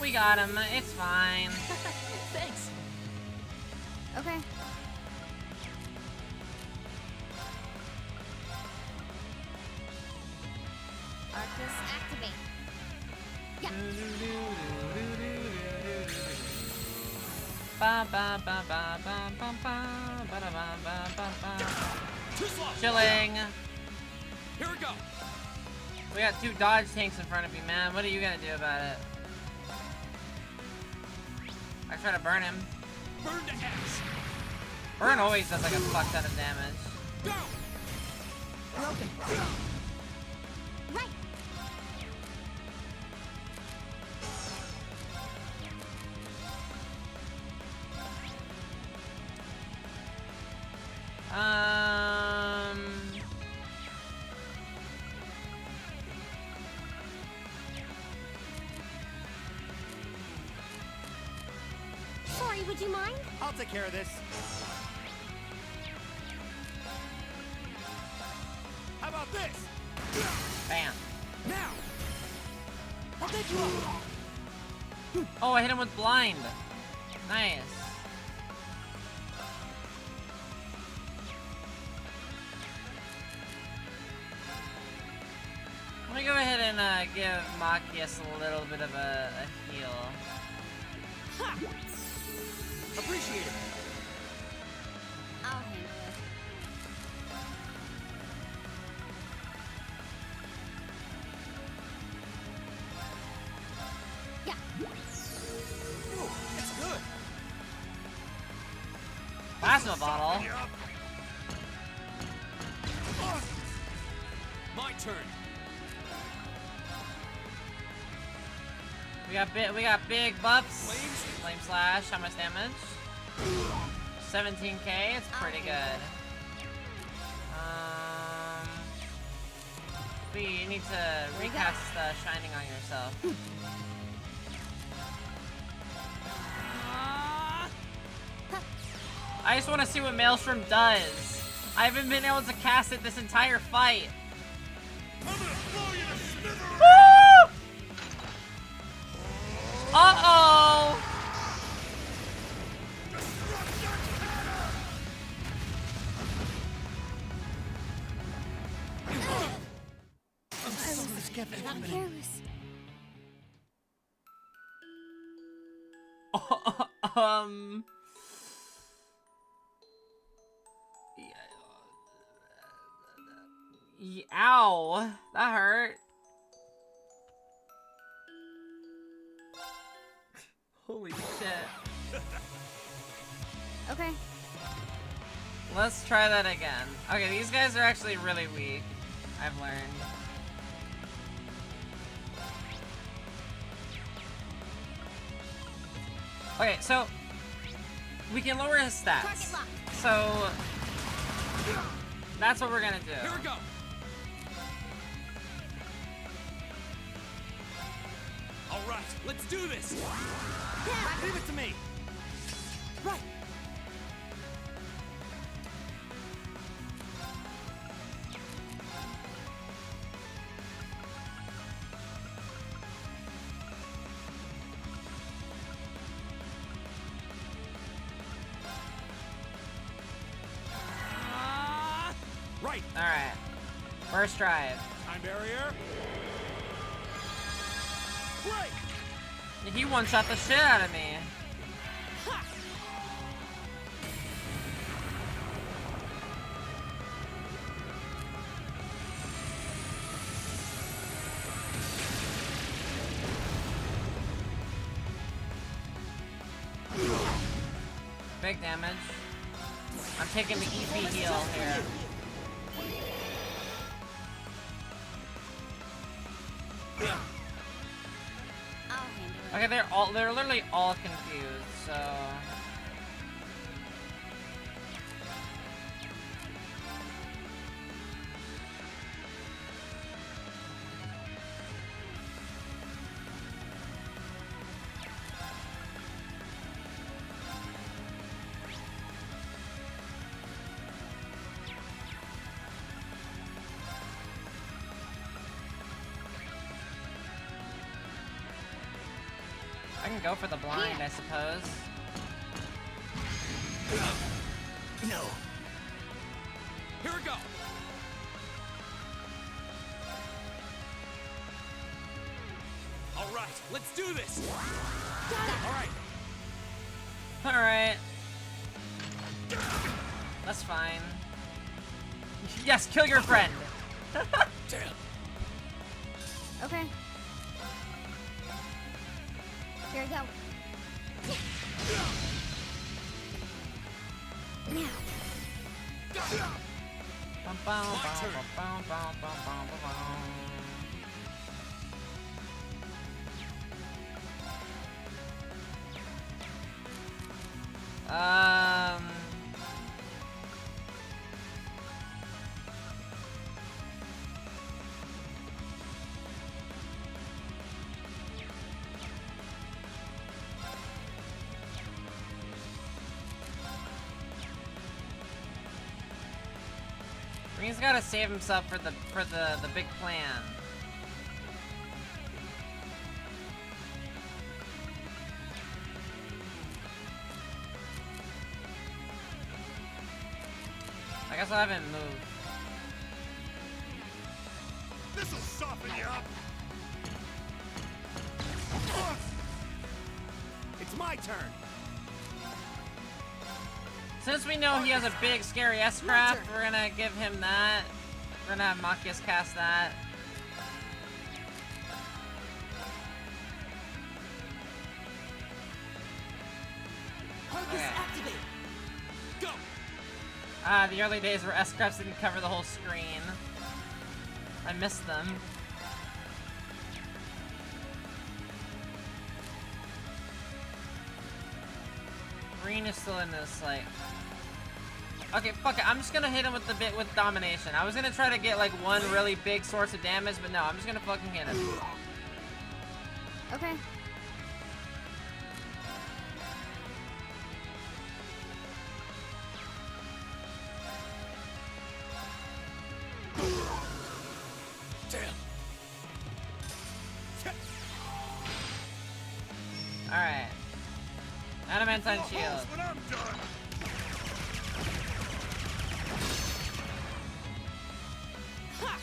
We got him. It's fine. Thanks. Okay. Arcus activate. Yeah. Ba ba ba ba ba ba ba ba da ba ba ba ba. Too slow. Chilling. Here we go. We got 2 dodge tanks in front of you, man. What are you gonna do about it? I try to burn him. Burn to X. Burn always does like a fuck ton of damage. Go. Broken. Right. Sorry, would you mind? I'll take care of this. How about this? Bam. Now. I'll take you up. Oh, I hit him with blind. Nice. gonna give Machias a little bit of a heal. Appreciate it. I'll handle it. Yeah. Ooh, that's good. Plasma bottle. My turn. We got big buffs. Flame slash. How much damage? 17k. It's pretty good. You need to recast Shining on yourself. I just want to see what Maelstrom does. I haven't been able to cast it this entire fight. Woo! Uh-oh! Careless. Ow! That hurt. Holy shit. Okay. Let's try that again. Okay, these guys are actually really weak. I've learned. Okay, so we can lower his stats. So that's what we're gonna do. Here we go. All right, let's do this. Yeah. Leave it to me. Right. Right. All right. First drive. Time barrier. Right. He one-shot the shit out of me. Big damage. I'm taking the EP heal here. Okay, they're literally all confused, so I can go for the blind, I suppose. No. Here we go. All right, let's do this. All right. All right. That's fine. Yes, kill your friend. Damn. Okay. Here we go. He's gotta save himself for the big plan. I guess I haven't moved. This'll soften you up. It's my turn. Since we know he has a big, scary S-craft, we're gonna give him that. We're gonna have Machias cast that. Okay. Activate. Go. The early days where S-crafts didn't cover the whole screen. I missed them. Green is still in this, like... Okay, fuck it. I'm just gonna hit him with the bit with domination. I was gonna try to get like one really big source of damage, but no, I'm just gonna fucking hit him. Okay. Alright. Adamantine shield. When I'm done.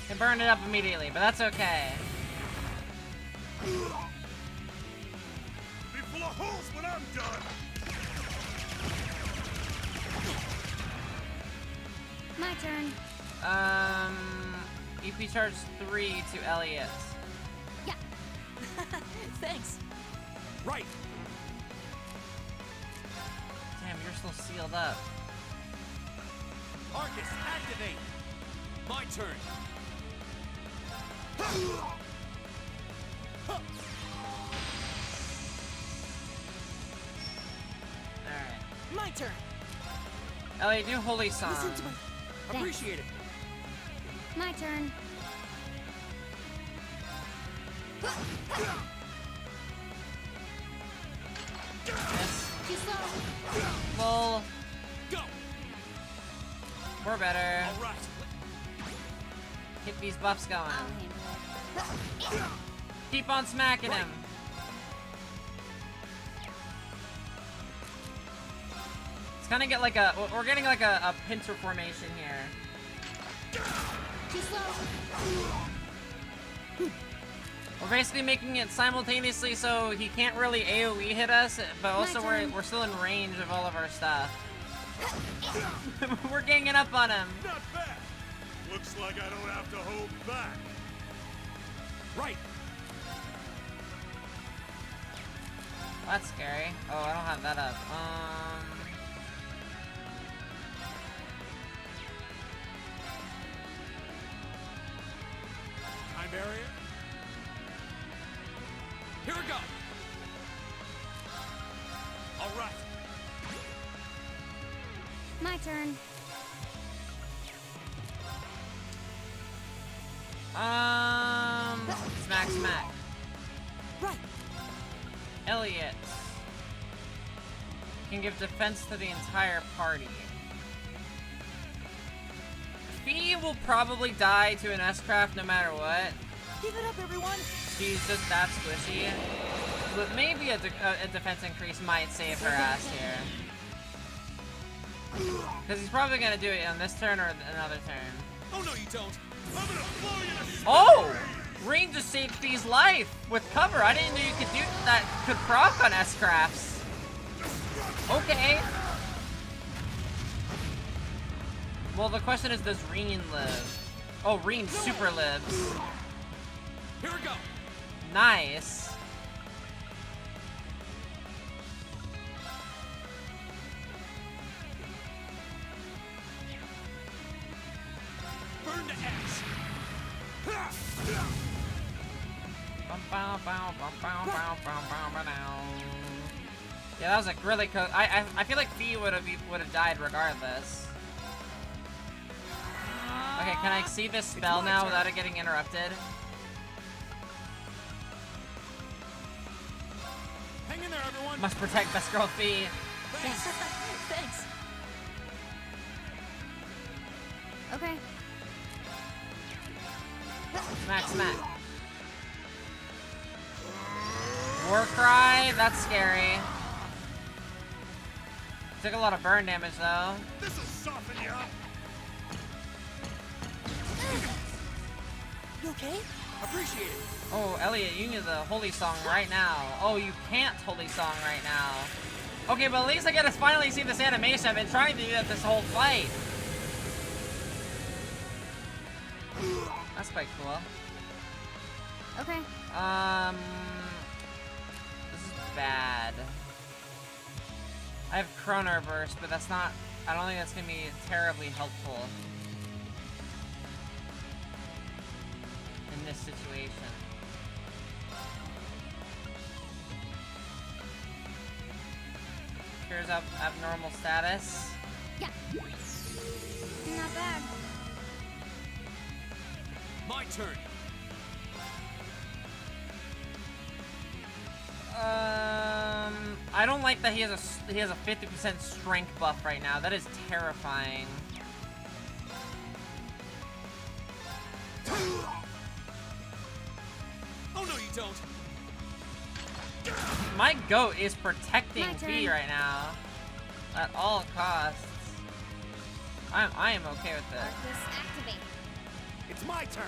Can burn it up immediately, but that's okay. Be full of holes when I'm done. My turn. EP charge 3 to Elliot. Yeah. Thanks. Right. Damn, you're still sealed up. Arcus, activate. My turn. Alright. My turn. Elliot, do Holy Song. Listen to my... Appreciate it. My turn. Miss. Too slow. Full. Go. We're better. All right. Keep these buffs going. I'll handle it. Keep on smacking him. It's kind of get like a... We're getting like a pincer formation here. Too slow. We're basically making it simultaneously so he can't really AoE hit us, but also we're still in range of all of our stuff. We're ganging up on him. Not bad. Looks like I don't have to hold back. Right. That's scary. Oh, I don't have that up. Time barrier. Here we go. All right. My turn. Smack, smack. Right. Elliot can give defense to the entire party. Fee will probably die to an S-craft no matter what. Give it up, everyone. She's just that squishy. But maybe a defense increase might save her ass here. Because he's probably going to do it on this turn or another turn. Oh, no, you don't. I'm gonna blow you to smithereens. Oh! Green just saved Fee's life with cover. I didn't know you could do that. Could proc on S-crafts. Okay. Well, the question is, does Reen live? Oh, Reen super lives. Here we go. Nice. Burn to ash. Yeah, that was like really cool. I feel like Fee would have died regardless. Okay, can I see this spell now without it getting interrupted? Hang in there, everyone. Must protect best girl Fee. Thanks. Okay. Smack, smack. War cry? That's scary. Took a lot of burn damage though. This'll soften you up. You okay? Appreciate it. Oh, Elliot, you need the holy song right now. Oh, you can't holy song right now. Okay, but at least I get to finally see this animation. I've been trying to do that this whole fight. That's quite cool. Okay. This is bad. I have Chrono Burst, but that's not... I don't think that's gonna be terribly helpful in this situation. Here's up abnormal status. Yeah. Not bad. My turn. I don't like that he has a 50% strength buff right now. That is terrifying. Oh no, you don't. My goat is protecting B right now at all costs. I am okay with this. Arcus activate. It's my turn.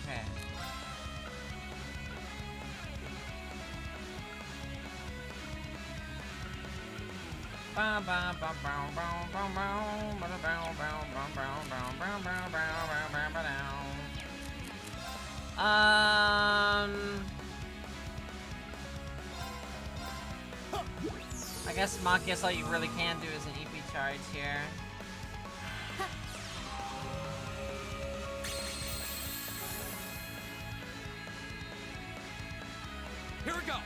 Okay. I guess Machias, all you really can do is an EP charge here. Here we go.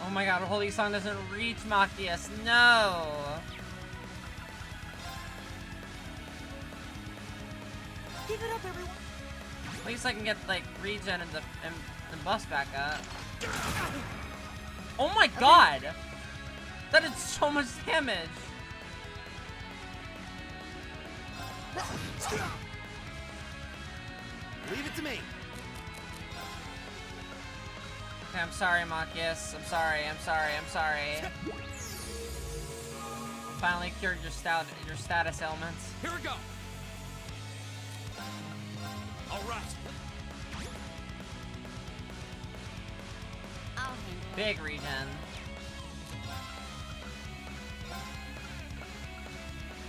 Oh my god, Holy Song doesn't reach Machias. No! Give it up, everyone. At least I can get, like, regen and buffs back up. Oh my god! That did so much damage! Leave it to me. Okay, I'm sorry, Machias. I'm sorry. Finally cured your status ailments. Here we go. All right. I'll handle it. Big regen.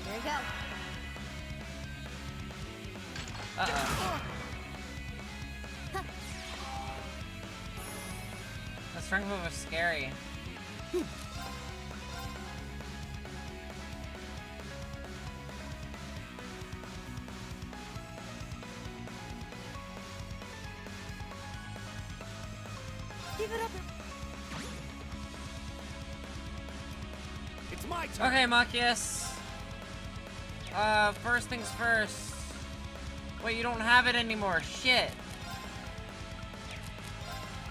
Here we go. Uh-oh. The strength move was scary. Give it up. It's my turn. Okay, Machias. First things first. Wait, you don't have it anymore. Shit.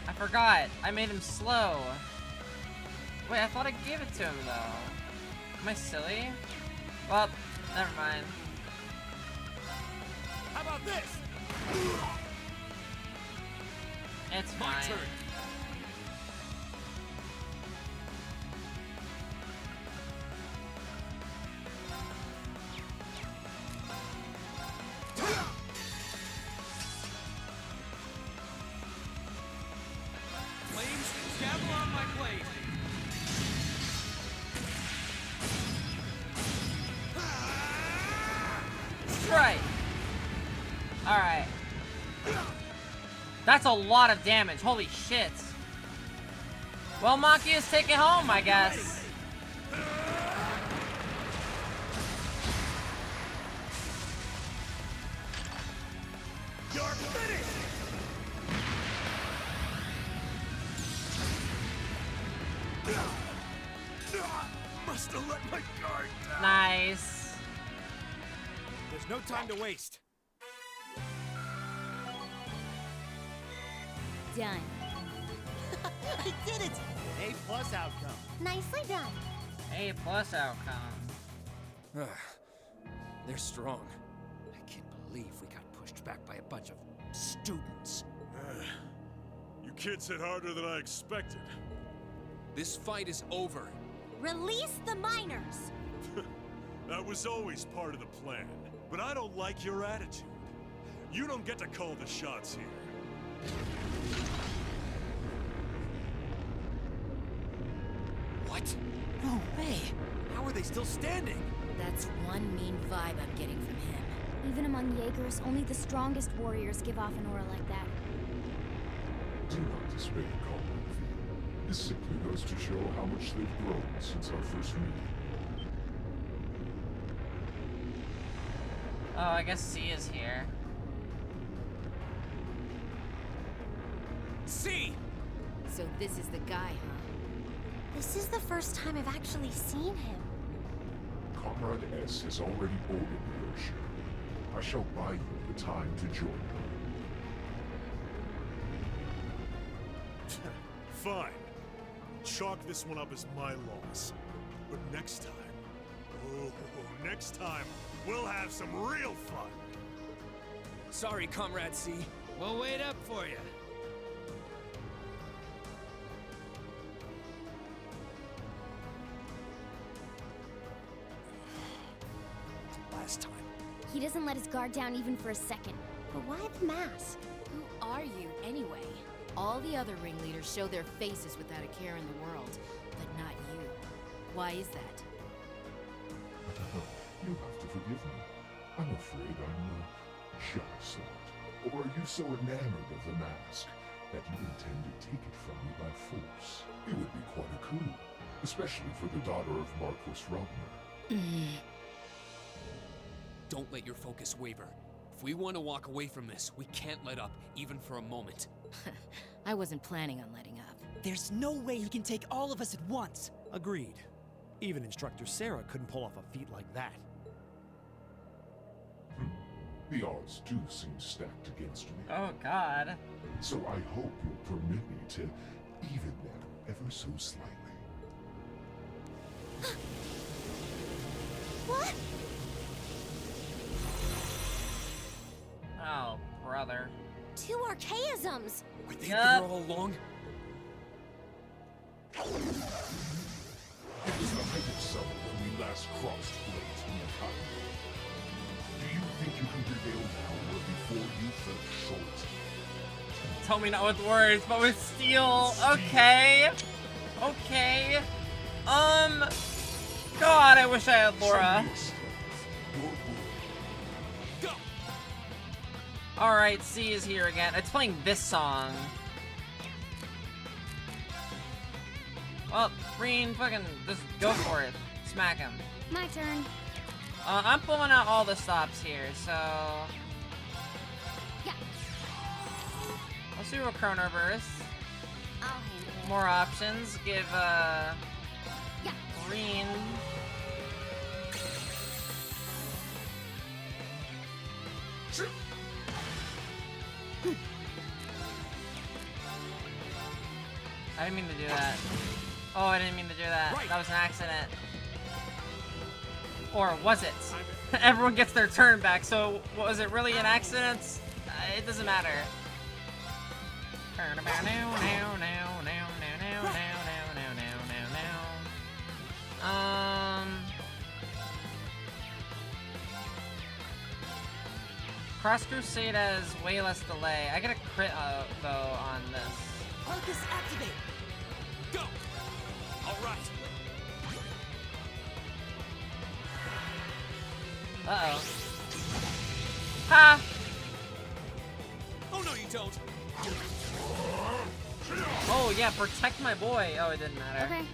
I forgot. I made him slow. Wait, I thought I gave it to him, though. Am I silly? Well, never mind. How about this? It's My fine. turn. Flames, dabble on my blade. Right. Alright. That's a lot of damage. Holy shit. Well, Machias, take it home, I guess. You're finished. Must have let my guard down. Nice. There's no time to waste. Done. I did it! A+ outcome. Nicely done. A+ outcome. They're strong. I can't believe we got pushed back by a bunch of students. You kids hit harder than I expected. This fight is over. Release the miners! That was always part of the plan, but I don't like your attitude. You don't get to call the shots here. What? No way! How are they still standing? That's one mean vibe I'm getting from him. Even among Jaegers, only the strongest warriors give off an aura like that. Do not despair, Comrade V. This simply goes to show how much they've grown since our first meeting. Oh, I guess C is here. C! So this is the guy, huh? This is the first time I've actually seen him. Comrade S has already boarded the airship. I shall buy you the time to join her. Fine. Chalk this one up as my loss. But next time, oh, next time, we'll have some real fun. Sorry, Comrade C. We'll wait up for you. Last time. He doesn't let his guard down even for a second. But why the mask? Who are you, anyway? All the other ringleaders show their faces without a care in the world, but not you. Why is that? You have to forgive me. I'm afraid I'm a shy sort. Or are you so enamored of the mask that you intend to take it from me by force? It would be quite a coup, especially for the daughter of Marquis Rogner. Don't let your focus waver. If we want to walk away from this, we can't let up, even for a moment. I wasn't planning on letting up. There's no way he can take all of us at once. Agreed. Even Instructor Sarah couldn't pull off a feat like that. The odds do seem stacked against me. Oh, God. So I hope you'll permit me to even them ever so slightly. What? Oh, brother. 2 archaisms! Were they Yup. there all along? It was the height of summer when we last crossed blades in the cotton. Do you think you can prevail now or before you fell short? Tell me not with words, but with steel. Okay. Okay. God, I wish I had Laura. Alright, C is here again. It's playing this song. Well, Reen, fucking just go for it. Smack him. My turn. I'm pulling out all the stops here, so... Yeah. Let's do a Chrono Burst. I'll handle it. More options. Give, Yeah. Reen... I didn't mean to do that. Oh, I didn't mean to do that. That was an accident. Or was it? Everyone gets their turn back, so was it really an accident? It doesn't matter. Cross Crusade has way less delay. I get a crit though on this. Arcus activate! Go! Alright! Uh-oh. Ha! Oh no you don't! Oh yeah, protect my boy. Oh, it didn't matter. Okay.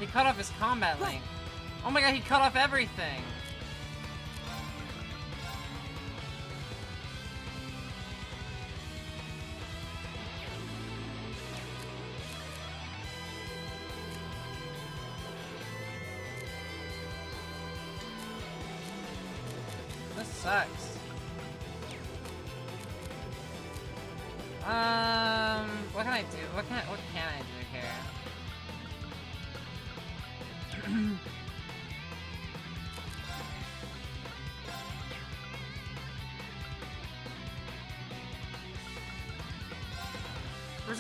He cut off his combat link. Oh my god, he cut off everything. This sucks. What can I do? What can I do here?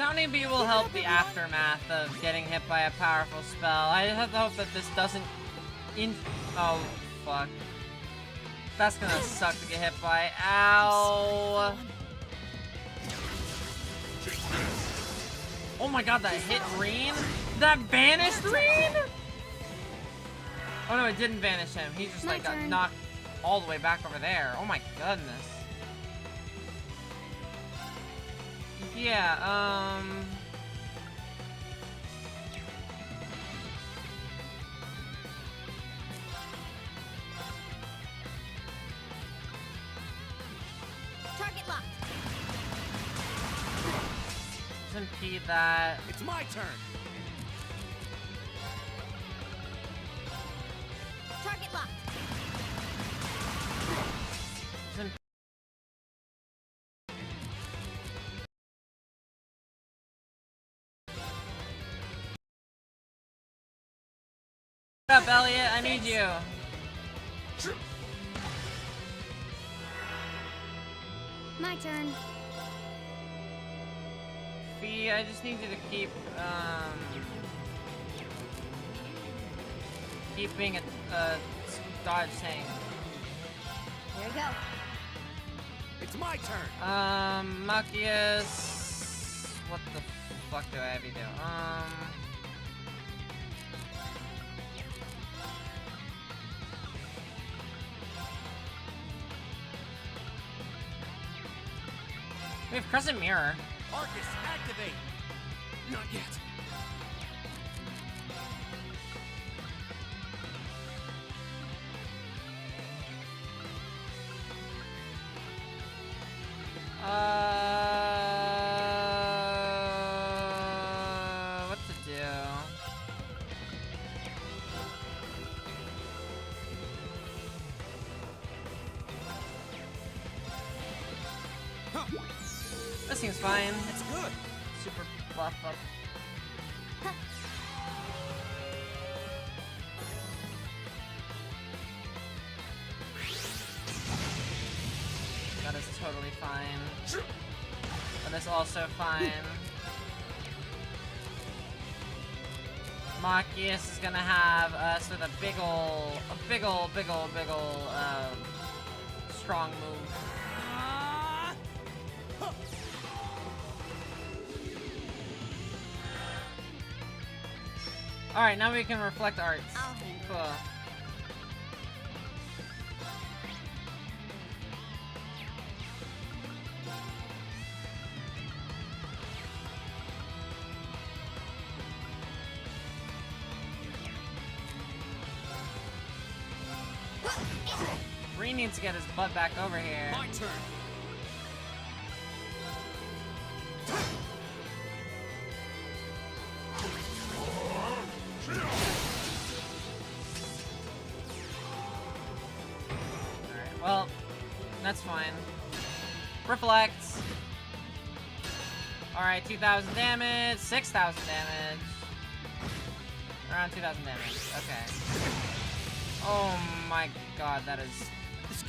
Sounding Bee will help the aftermath of getting hit by a powerful spell. I just have to hope that this doesn't oh, fuck. That's gonna suck to get hit by. Ow! Oh my god, that hit Reen? That vanished Reen? Oh no, it didn't vanish him. He just like got knocked all the way back over there. Oh my goodness. Yeah, Target locked. let's impede that. It's my turn. Target locked. What up, Elliot? I need you. My turn. Fee, I just need you to keep being a dodge tank. Here we go. It's my turn. Machias. What the fuck do I have you do? We have Crescent Mirror. Arcus, activate. Not yet. What to do? That seems fine. That's good. Super buff up. That is totally fine. That is also fine. Machias is gonna have us with a big ol' strong move. Alright, now we can reflect arts. Cool. Reen needs to get his butt back over here. My turn. Alright, well, that's fine. Reflects. Alright, 2,000 damage, 6,000 damage. Around 2,000 damage, okay. Oh my god, that is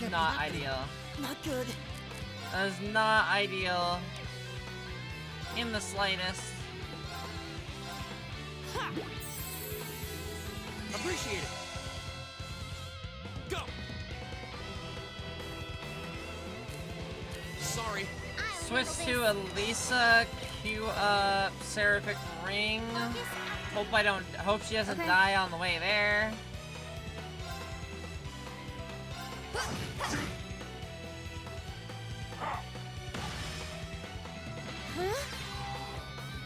not ideal. Not good. That is not ideal. In the slightest. Ha! Appreciate it. Go. Sorry. Switch to Elisa, queue up Seraphic Ring. Hope she doesn't die on the way there.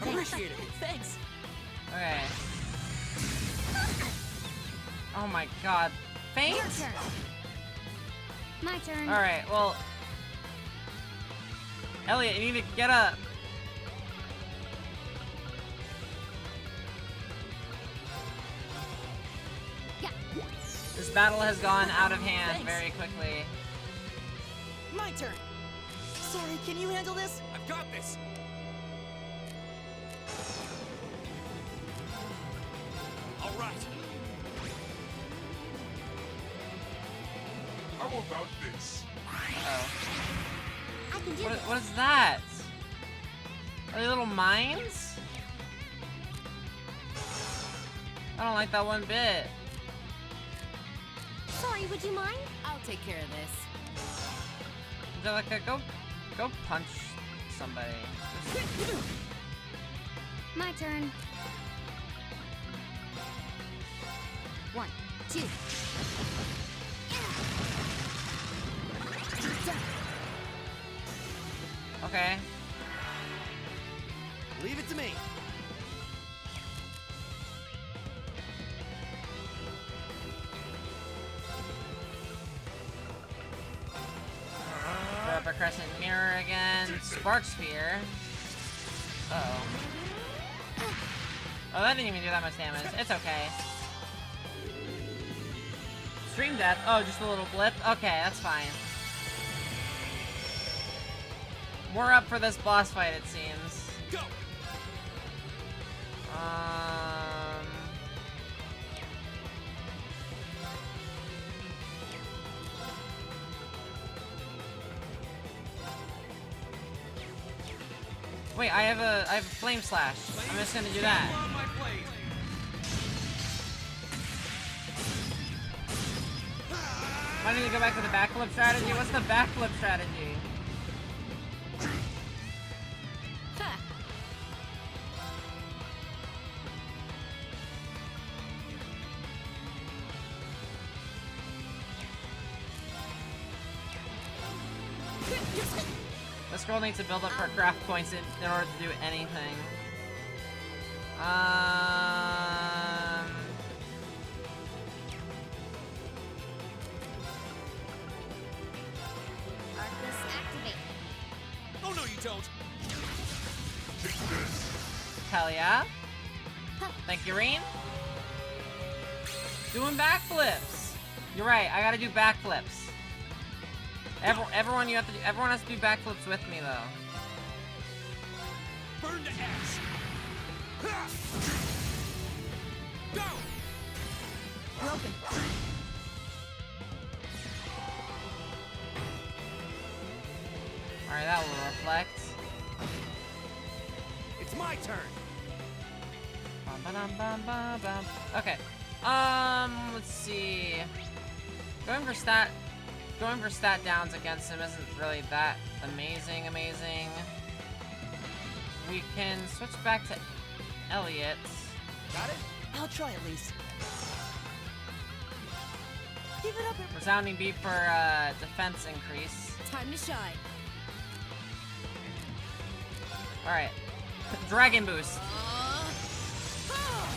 Appreciate it. Thanks. Okay. Oh my god. Faint? Your turn. My turn. Alright, well. Elliot, you need to get up. Yeah. This battle has gone out of hand very quickly. My turn. Sorry, can you handle this? I've got this. All right. How about this? Uh-oh. I can do What, this. what is that? Are they little mines? I don't like that one bit. Sorry, would you mind? I'll take care of this. Angelica, go punch somebody. My turn. 1, 2. Okay. Leave it to me. Throw up a crescent mirror again. Spark sphere. Uh-oh. Oh, that didn't even do that much damage. It's okay. Stream death. Oh, just a little blip? Okay, that's fine. We're up for this boss fight, it seems. Go. Wait, I have a flame slash. I'm just gonna do that. Why don't you go back to the backflip strategy? What's the backflip strategy? This girl needs to build up her craft points in order to do anything. Arcus activate. Oh no, you don't. Hell yeah. Thank you, Reen. Doing backflips. You're right, I gotta do backflips. Everyone has to do backflips with me though. Burn to ash. Go. Broken. Alright, that will reflect. It's my turn. Bum-ba-dum-bum-ba-bum. Okay. Let's see. Going for stat downs against him isn't really that amazing. We can switch back to Elliot. Got it? I'll try at least. Give it up. Resounding beat for defense increase. Time to shine. Alright. Dragon boost.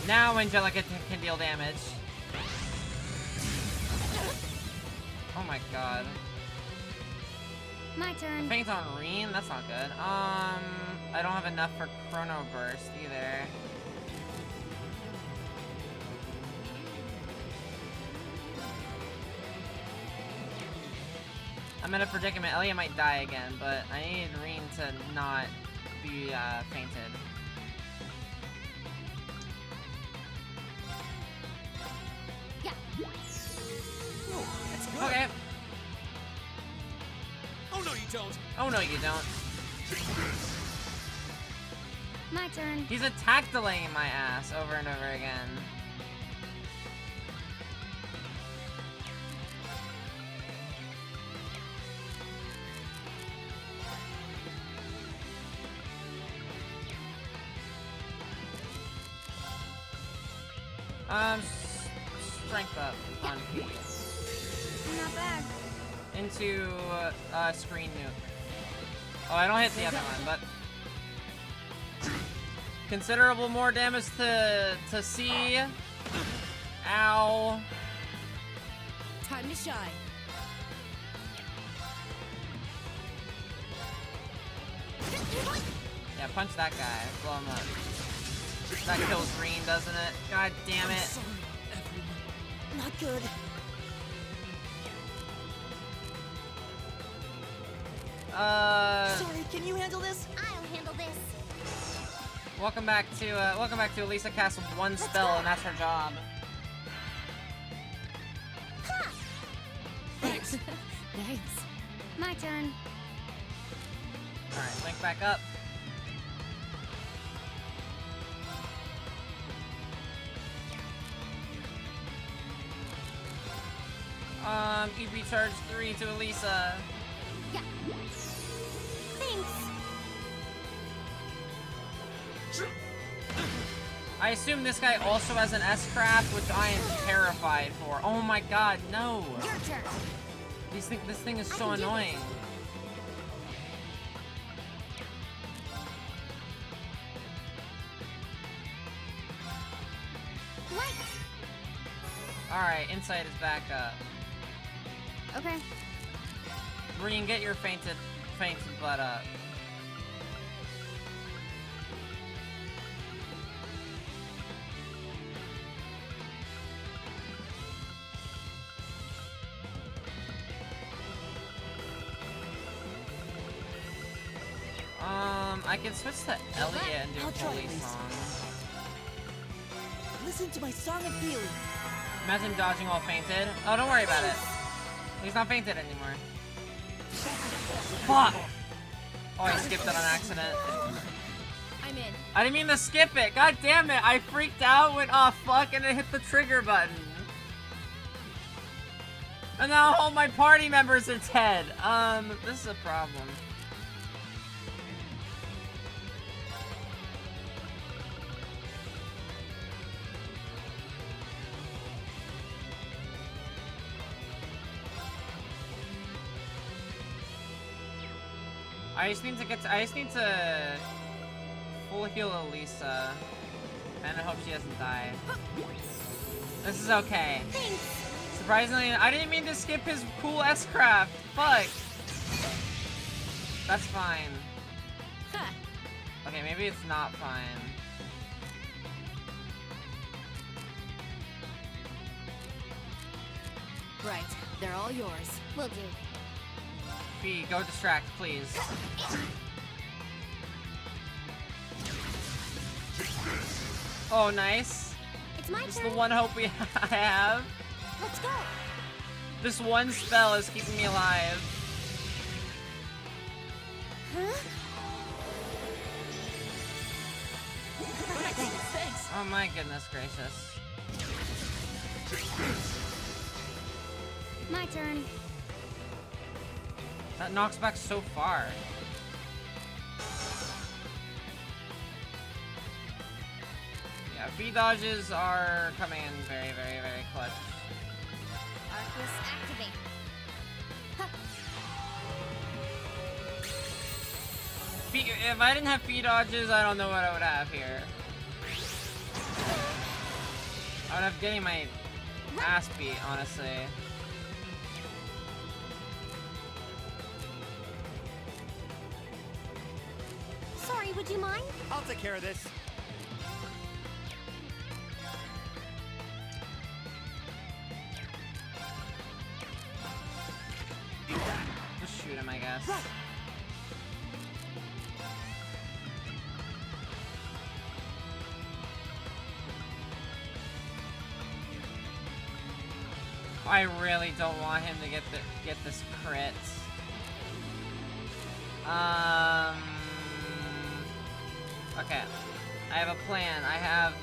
Now Angelica can deal damage. Oh my god. My turn. Faint on Reen? That's not good. I don't have enough for Chrono Burst either. I'm in a predicament. Elliot might die again, but I need Reen to not be fainted. Yeah. Oh, that's good. Okay. Oh no, you don't. Oh no, you don't. My turn. He's attack delaying my ass over and over again. Strength up on P. Not bad. Into screen nuke. Oh, I don't hit the other one, but considerable more damage to C. Ow. Time to shine. Yeah, punch that guy. Blow him up. That kills Green, doesn't it? God damn it. Sorry, everyone. Not good. Sorry, can you handle this? I'll handle this. Welcome back to Elisa casts one spell and that's her job. Thanks. Thanks. My turn. Alright, link back up. EB charge 3 to Elisa. Yeah. Thanks. I assume this guy also has an S-craft, which I am terrified for. Oh my god, no! Your turn. This thing is so annoying. Right. Alright, insight is back up. Okay. Marine, get your fainted butt up. I can switch to Elliot and do a police song. Listen to my song of feeling. Imagine dodging while fainted. Oh, don't worry about it. He's not fainted anymore. Fuck! Oh, I skipped it on accident. I'm in. I didn't mean to skip it. God damn it! I freaked out, went oh fuck, and it hit the trigger button. And now all my party members are dead. This is a problem. I just need to full heal Elisa. And I hope she doesn't die. This is okay. Surprisingly, I didn't mean to skip his cool S-craft. Fuck. That's fine. Okay, maybe it's not fine. Right. They're all yours. Will do. Fee, go distract, please. Oh, nice. It's my This is turn. the one hope I have. Let's go. This one spell is keeping me alive. Huh? Thanks. Oh my goodness gracious. My turn. That knocks back so far. Yeah, V dodges are coming in very, very, very clutch. Arcus activate. If I didn't have V dodges, I don't know what I would have here. I would have getting my ass beat, honestly. Sorry, would you mind? I'll take care of this. Just shoot him, I guess. I really don't want him to get this crit. Okay. I have a plan. I have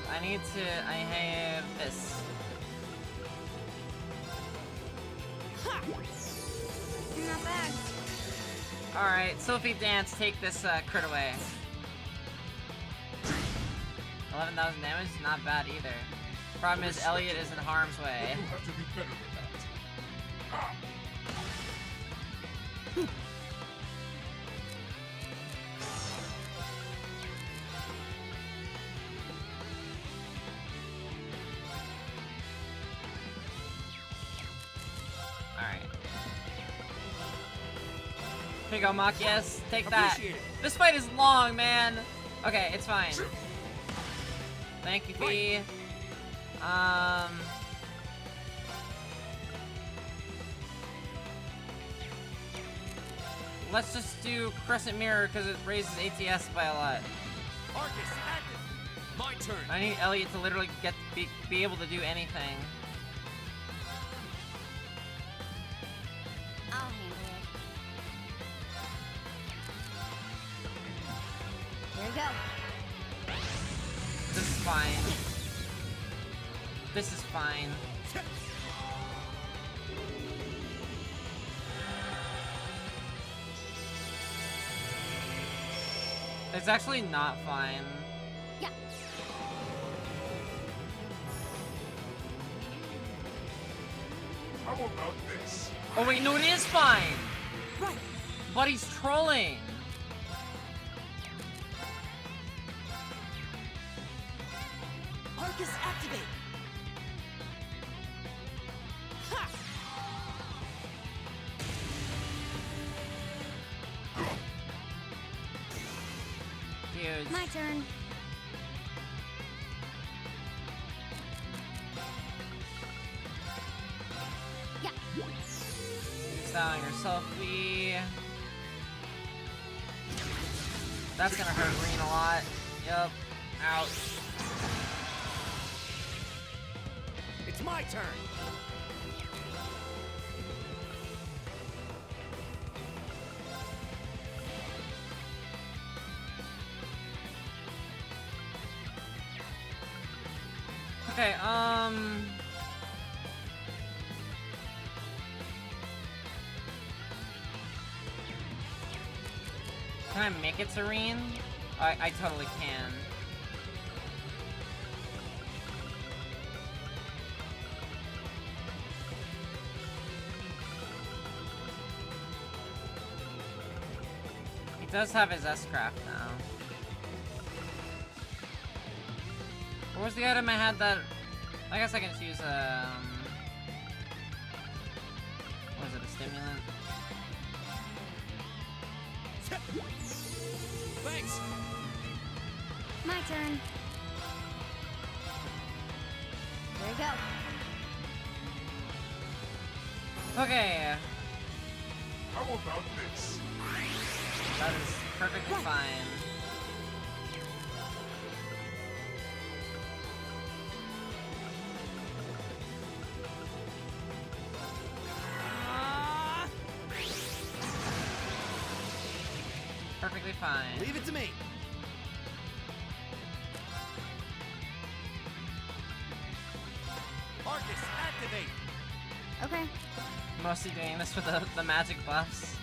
this. Not bad. Alright, Sophie Dance, take this crit away. 11,000 damage, not bad either. Problem is, Elliot is in harm's way. You'll have to be better than that. Alright. Here you go, Mach. Yes, take that. Appreciate it. This fight is long, man. Okay, it's fine. Thank you, Fee. Let's just do Crescent Mirror because it raises ATS by a lot. Arcus, active. My turn. I need Elliot to literally be able to do anything. I'll handle it. Here we go. This is fine. This is fine. It's actually not fine. Yeah. How about this? Oh wait, no, it is fine. Right. But he's trolling. Arcus, activate! Ha! Dude. My turn. Yeah. Use that on yourself, V. That's gonna hurt Green a lot. Yup. Ouch. It's my turn. Okay, can I make it serene? I totally can. He does have his S-craft now. What was the item I had that... I guess I can choose, what is it, a stimulant? Thanks. My turn. There you go. Okay, How about this? that is perfectly fine. Perfectly fine. Leave it to me. Arcus, activate. Okay. Mostly doing this for the magic buffs.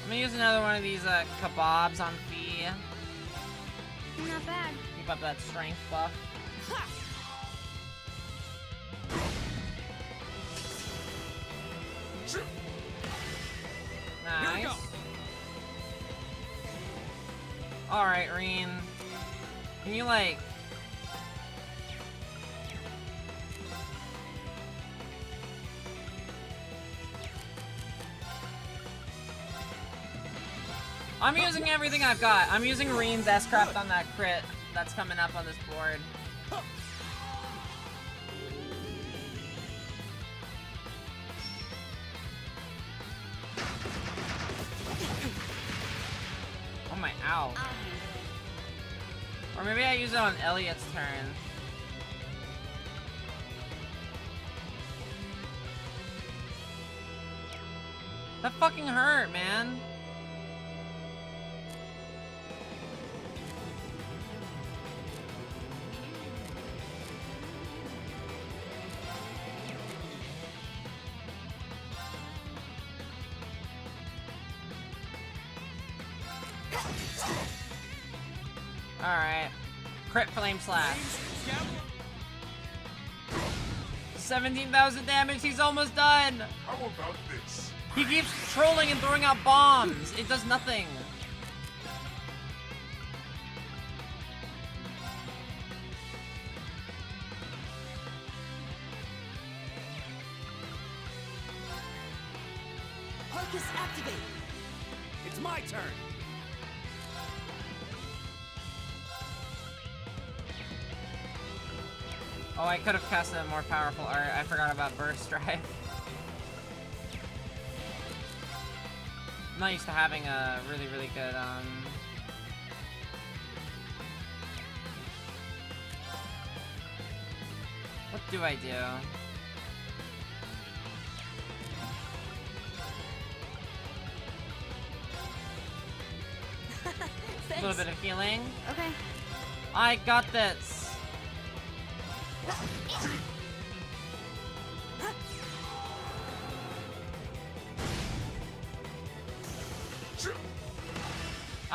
I'm gonna use another one of these kebabs on Fee. Not bad. Keep up that strength buff. Nice. Here we go. Alright, Reen. Can you, like... I'm using everything I've got. I'm using Reen's S-Craft on that crit that's coming up on this board. Oh my, ow. Or maybe I use it on Elliot's turn. That fucking hurt, man. Alright. Crit Flame Slash. 17,000 damage, he's almost done! How about this? He keeps trolling and throwing out bombs! It does nothing. Arcus, activate! It's my turn. Oh, I could have casted a more powerful art. I forgot about Burst Drive. I'm not used to having a really, really good, What do I do? A little bit of healing. Okay. I got this.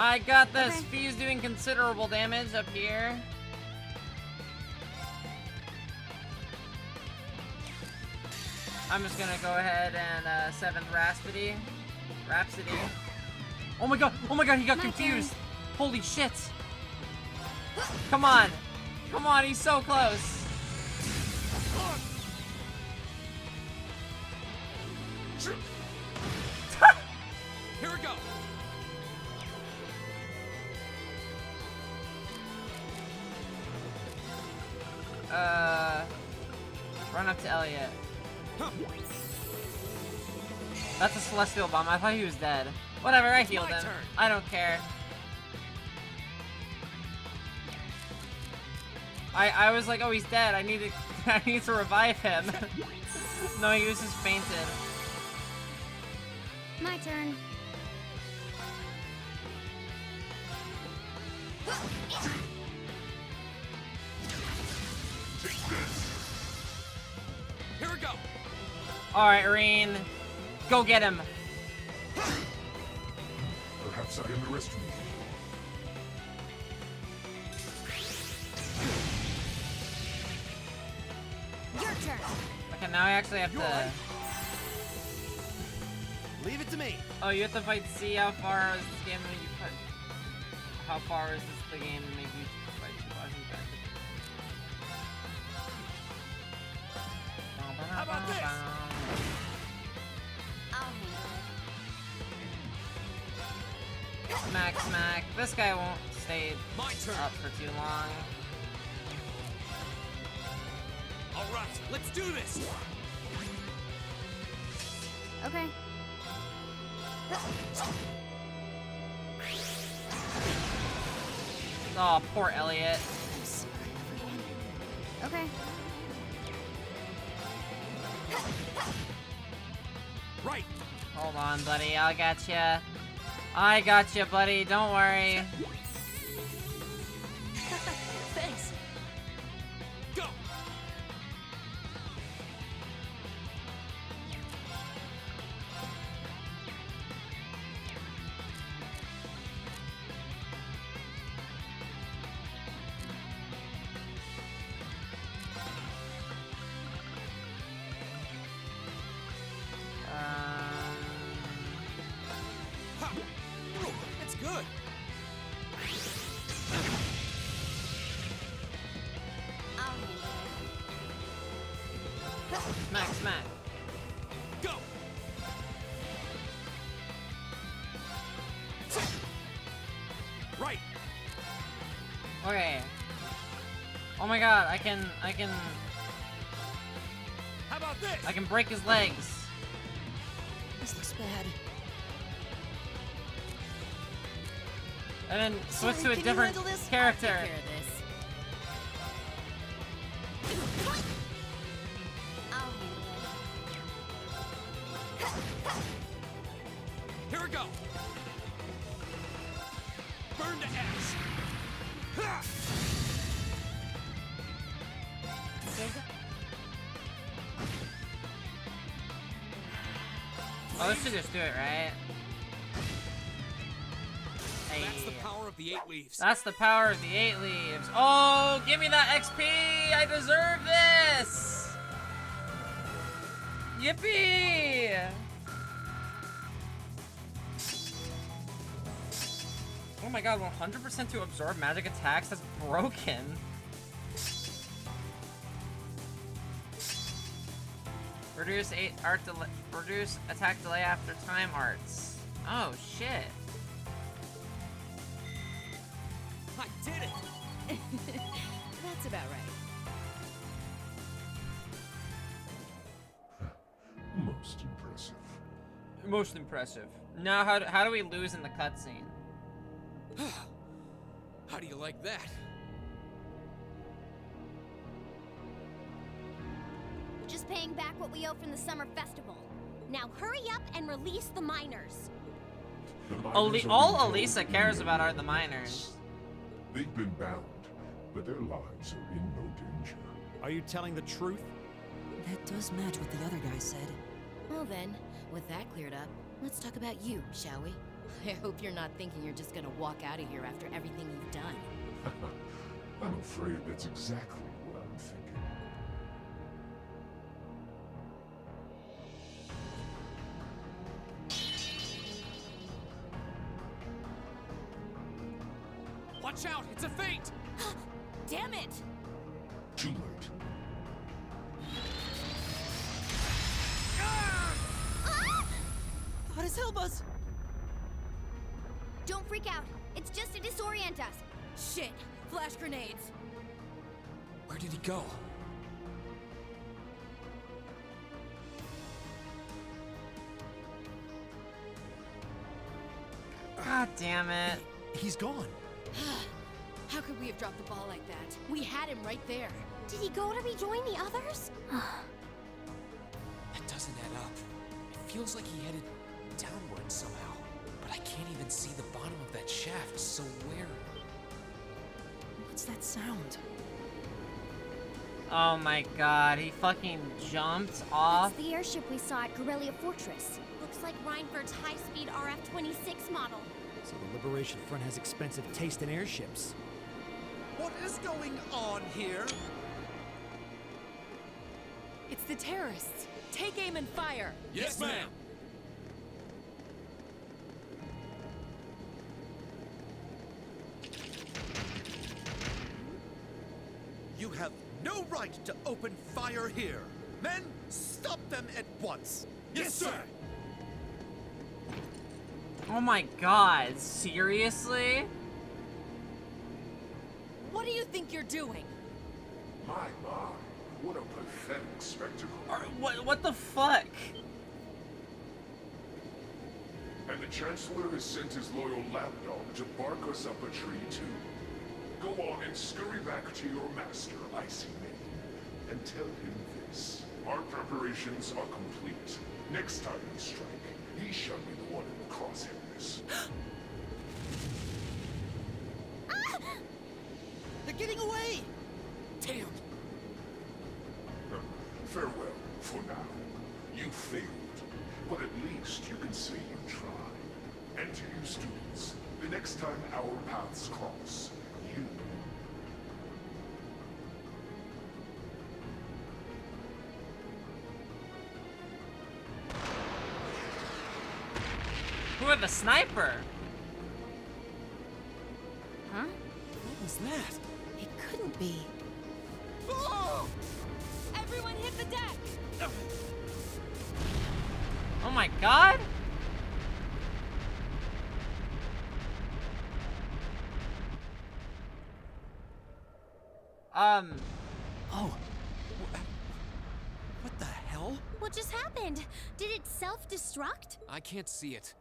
I got this. Okay. Fee's doing considerable damage up here. I'm just gonna go ahead and 7th Rhapsody. Oh my god, he got confused. Holy shit. Come on, he's so close. Here we go. Run up to Elliot. That's a Celestial Bomb. I thought he was dead. Whatever, I healed him. I don't care. I was like, oh, he's dead. I need to revive him. No, he was just fainted. My turn. Here we go. Alright, Reen. Go get him. Perhaps I underestimated you. Your turn. Okay, now I actually have to... Leave it to me. Oh, you have to fight C. How far is this game make you fight? How far is this the game make you fight two bosses back? How about this? I'll handle it. Smack. This guy won't stay My turn. up for too long. All right, let's do this. Okay. Oh, poor Elliot. I'm sorry, everyone. Okay. Right. Hold on, buddy. I got you, buddy. Don't worry. Thanks. Go. Ha. Oh, that's good. I'll handle it. Smack. Go. Right. Okay. Oh my god, I can How about this? I can break his legs. This looks bad. And then switch Sorry, to a can you different handle this? character. Take care of this. I'll handle it. Here we go. Burn to ash. Ha! Oh, this should just do it, right? Hey. That's the power of the 8 leaves. That's the power of the 8 leaves. Oh, give me that XP! I deserve this! Yippee! Oh my god, 100% to absorb magic attacks? That's broken. Reduce reduce attack delay after time arts. Oh shit. I did it. That's about right. Most impressive. Most impressive. Now, how do we lose in the cutscene? How do you like that? Just paying back what we owe from the summer festival. Now hurry up and release the miners. The miners are All being Elisa held cares in about are the chaos. miners. They've been bound, but their lives are in no danger. Are you telling the truth? That does match what the other guy said. Well then, with that cleared up, let's talk about you, shall we? I hope you're not thinking you're just gonna walk out of here after everything you've done. I'm afraid that's exactly what I'm thinking. Watch out! It's a feint! Damn it! Too late. What is Helbus? Don't freak out. It's just to disorient us. Shit! Flash grenades! Where did he go? God damn it. He's gone. How could we have dropped the ball like that? We had him right there. Did he go to rejoin the others? That doesn't add up. It feels like he headed downward somehow. But I can't even see the bottom of that shaft, so where? What's that sound? Oh my god, he fucking jumped off. It's the airship we saw at Corellia Fortress. Looks like Reinford's high-speed RF-26 model. So the Liberation Front has expensive taste in airships. What is going on here? It's the terrorists. Take aim and fire. Yes, ma'am! You have no right to open fire here. Men, stop them at once. Yes, sir! Oh my god, seriously? What do you think you're doing? My, what a pathetic spectacle. What the fuck? And the Chancellor has sent his loyal lapdog to bark us up a tree, too. Go on and scurry back to your master, Icy Maiden, and tell him this. Our preparations are complete. Next time we strike, he shall be the one in the crosshairs. They're getting away! Damn! Farewell, for now. You failed, but at least you can say you tried. And to you students, the next time our paths cross, you... Who are the sniper? Huh? What was that? It couldn't be. Oh! Everyone hit the deck! Oh my god? Oh. What the hell? What just happened? Did it self-destruct? I can't see it.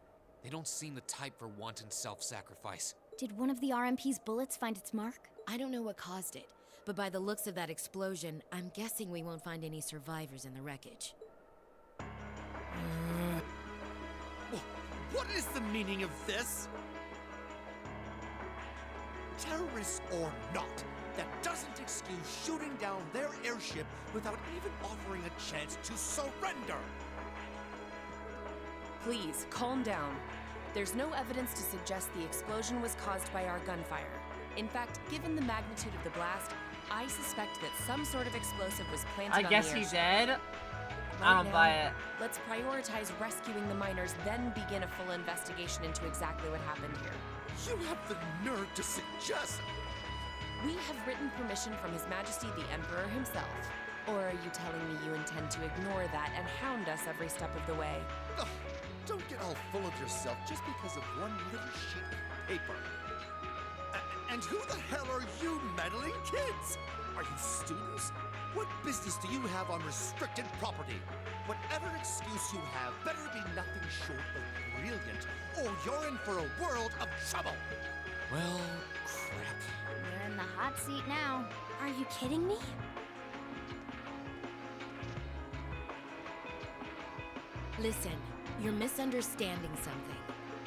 They don't seem the type for wanton self-sacrifice. Did one of the RMP's bullets find its mark? I don't know what caused it, but by the looks of that explosion, I'm guessing we won't find any survivors in the wreckage. What is the meaning of this? Terrorists or not, that doesn't excuse shooting down their airship without even offering a chance to surrender. Please, calm down. There's no evidence to suggest the explosion was caused by our gunfire. In fact, given the magnitude of the blast, I suspect that some sort of explosive was planted on the I guess airship. he did. Right I don't now, buy it. Let's prioritize rescuing the miners, then begin a full investigation into exactly what happened here. You have the nerve to suggest... We have written permission from His Majesty the Emperor himself. Or are you telling me you intend to ignore that and hound us every step of the way? Ugh, don't get all full of yourself just because of one little sheet of paper. And who the hell are you meddling kids? Are you students? What business do you have on restricted property? Whatever excuse you have better be nothing short of brilliant, or you're in for a world of trouble. Well, crap. You're in the hot seat now. Are you kidding me? Listen, you're misunderstanding something.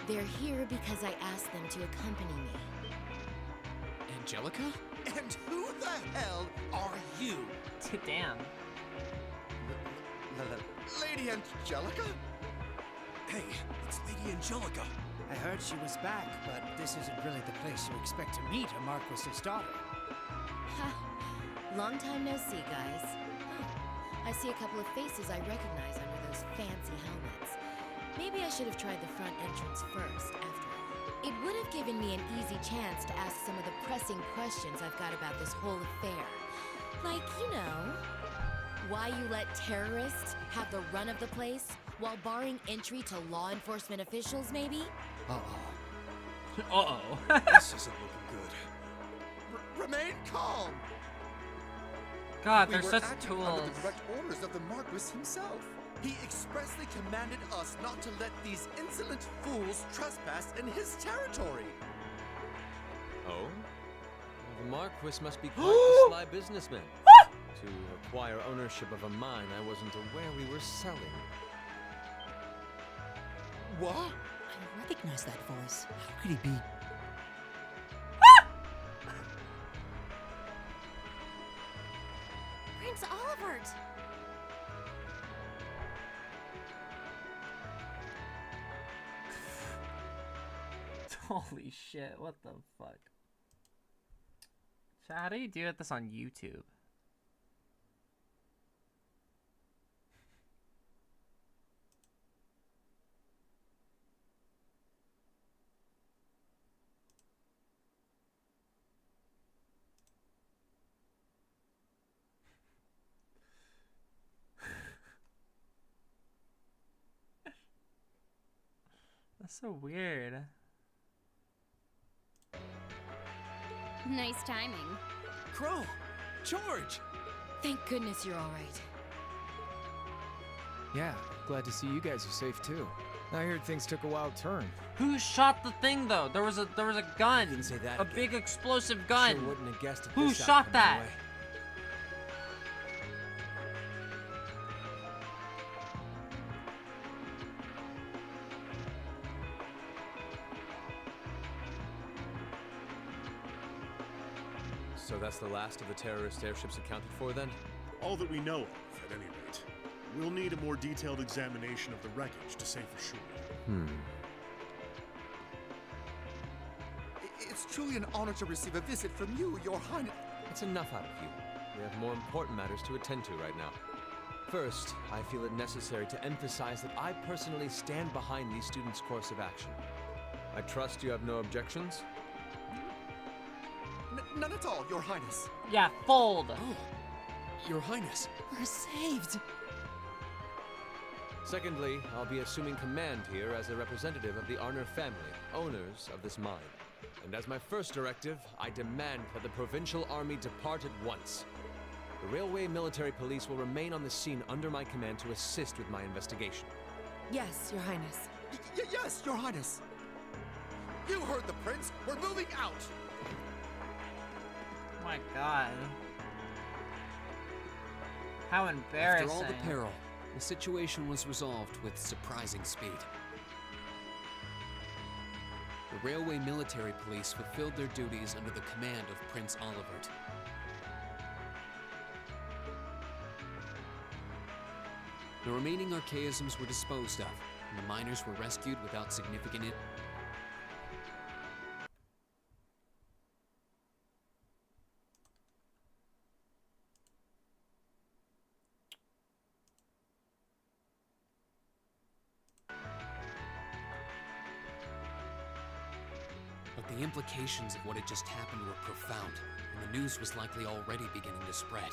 They're here because I asked them to accompany me. Angelica? And who the hell are you? Damn. Lady Angelica? Hey, it's Lady Angelica. I heard she was back, but this isn't really the place you expect to meet a Marquis's daughter. Ha! Long time no see, guys. I see a couple of faces I recognize under those fancy helmets. Maybe I should have tried the front entrance first, after all. It would have given me an easy chance to ask some of the pressing questions I've got about this whole affair. Like, you know, why you let terrorists have the run of the place while barring entry to law enforcement officials, maybe? Uh-oh. Uh-oh. This isn't looking good. Remain calm! God, We they're were such acting tools. under the direct orders of the Marquis himself. He expressly commanded us not to let these insolent fools trespass in his territory. Oh? Well, the Marquis must be quite the sly businessman. To acquire ownership of a mine I wasn't aware we were selling. What? I recognize that voice. How could he be? Prince Olivert! Holy shit, what the fuck? So how do you do this on YouTube? That's so weird. Nice timing. Crow! George! Thank goodness you're alright. Yeah, glad to see you guys are safe too. I heard things took a wild turn. Who shot the thing though? There was a gun. Didn't say that A again. big explosive gun. Sure wouldn't have guessed at Who this shot outcome that? anyway. So that's the last of the terrorist airships accounted for then? All that we know of, at any rate. We'll need a more detailed examination of the wreckage to say for sure. It's truly an honor to receive a visit from you, Your Highness. That's enough out of you. We have more important matters to attend to right now. First, I feel it necessary to emphasize that I personally stand behind these students' course of action. I trust you have no objections? None at all, Your Highness. Yeah, fold. Oh, Your Highness. We're saved. Secondly, I'll be assuming command here as a representative of the Arner family, owners of this mine. And as my first directive, I demand that the Provincial Army depart at once. The Railway Military Police will remain on the scene under my command to assist with my investigation. Yes, Your Highness. Yes, Your Highness. You heard the Prince. We're moving out. Oh my god. How embarrassing. After all the peril, the situation was resolved with surprising speed. The Railway Military Police fulfilled their duties under the command of Prince Olivert. The remaining archaisms were disposed of, and the miners were rescued without significant But the implications of what had just happened were profound, and the news was likely already beginning to spread.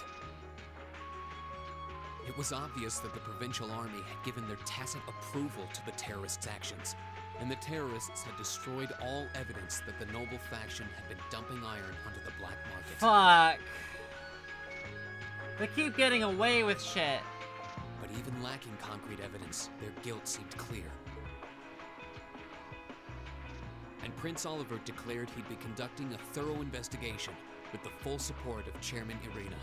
It was obvious that the Provincial Army had given their tacit approval to the terrorists' actions, and the terrorists had destroyed all evidence that the noble faction had been dumping iron onto the black market. Fuck. They keep getting away with shit. But even lacking concrete evidence, their guilt seemed clear. And Prince Olivert declared he'd be conducting a thorough investigation with the full support of Chairman Irina.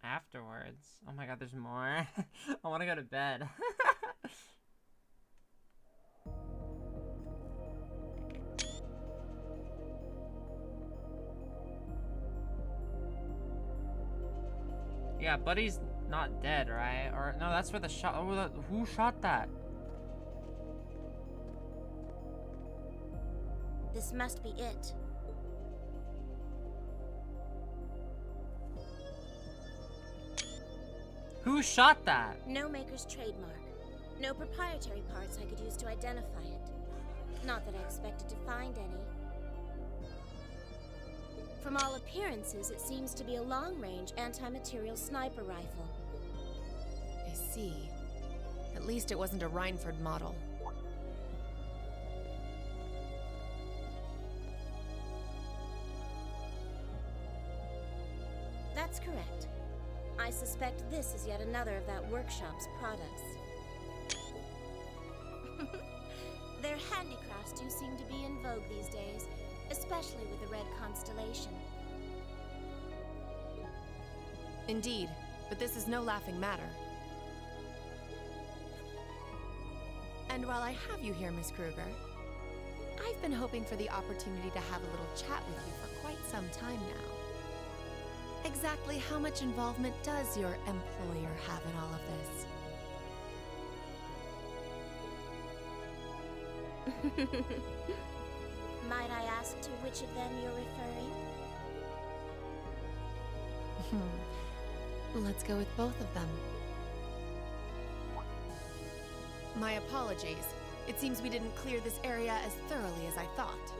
Afterwards. Oh my god, there's more. I want to go to bed. Yeah, Buddy's not dead, right? Or no, that's where the shot. Oh, who shot that? This must be it. Who shot that? No maker's trademark. No proprietary parts I could use to identify it. Not that I expected to find any. From all appearances, it seems to be a long-range anti-material sniper rifle. I see. At least it wasn't a Reinford model. That's correct. I suspect this is yet another of that workshop's products. Their handicrafts do seem to be in vogue these days, especially with the Red Constellation. Indeed, but this is no laughing matter. And while I have you here, Miss Kruger, I've been hoping for the opportunity to have a little chat with you for quite some time now. Exactly how much involvement does your employer have in all of this? Might I ask to which of them you're referring? Let's go with both of them. My apologies. It seems we didn't clear this area as thoroughly as I thought.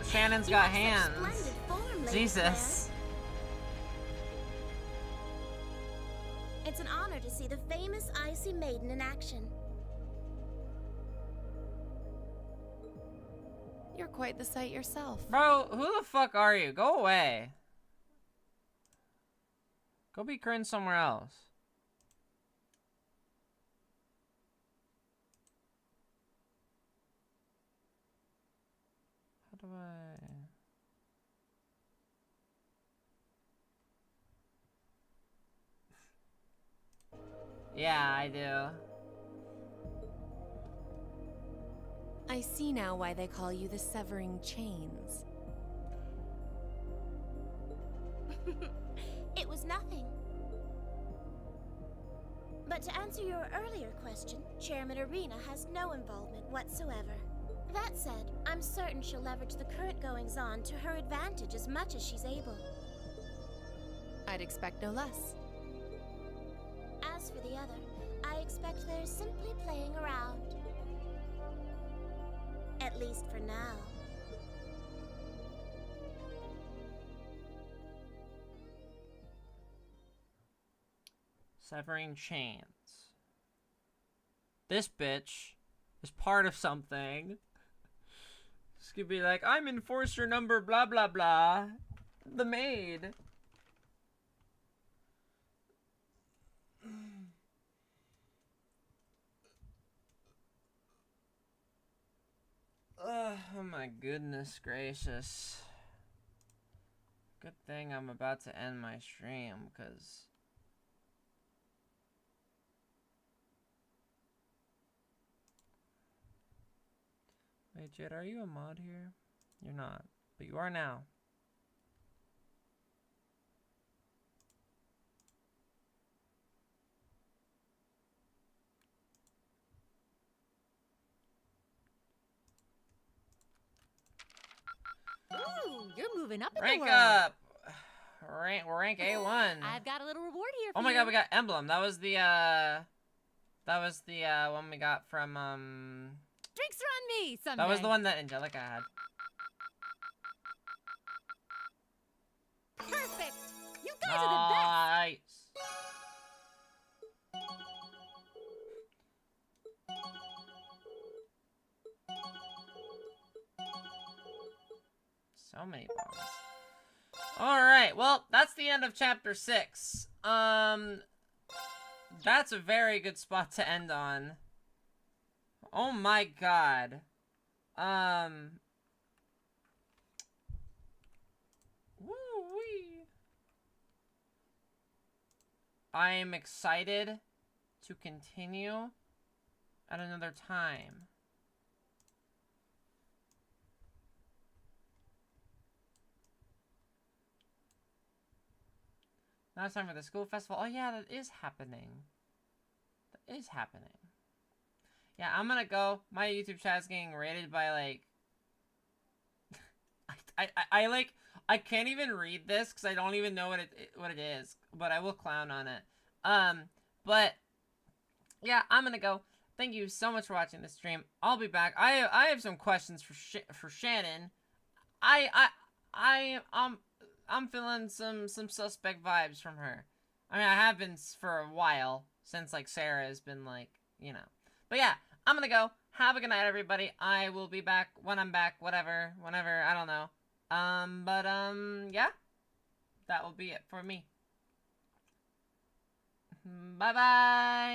Shannon's got hands. Jesus. It's an honor to see the famous Icy Maiden in action. You're quite the sight yourself. Bro, who the fuck are you? Go away. Go be cringe somewhere else. How do I... Yeah, I do. I see now why they call you the Severing Chains. It was nothing. But to answer your earlier question, Chairman Arena has no involvement whatsoever. That said, I'm certain she'll leverage the current goings-on to her advantage as much as she's able. I'd expect no less. As for the other, I expect they're simply playing around. At least for now. Severing Chains. This bitch is part of something. This could be like, I'm enforcer number blah blah blah. The maid. Oh my goodness gracious. Good thing I'm about to end my stream, because... Wait, Jed, are you a mod here? You're not, but you are now. Ooh, you're moving up in Rank the world. up! Rank A1. I've got a little reward here for Oh my you. god, we got Emblem. That was the one we got from, Drinks are on me someday. That was the one that Angelica had. Perfect. You guys are the best. Nice. So many bombs. Alright, well, that's the end of chapter 6. That's a very good spot to end on. Oh my god. Woo-wee. I am excited to continue at another time. Now it's time for the school festival. Oh yeah, that is happening. That is happening. Yeah, I'm gonna go. My YouTube chat is getting rated by like... I like... I can't even read this because I don't even know what it is. But I will clown on it. But... yeah, I'm gonna go. Thank you so much for watching this stream. I'll be back. I have some questions for Shannon. I'm feeling some suspect vibes from her. I mean, I have been for a while since like Sarah has been like, you know. But yeah, I'm gonna go. Have a good night, everybody. I will be back when I'm back. Whenever, I don't know. Yeah, that will be it for me. Bye bye.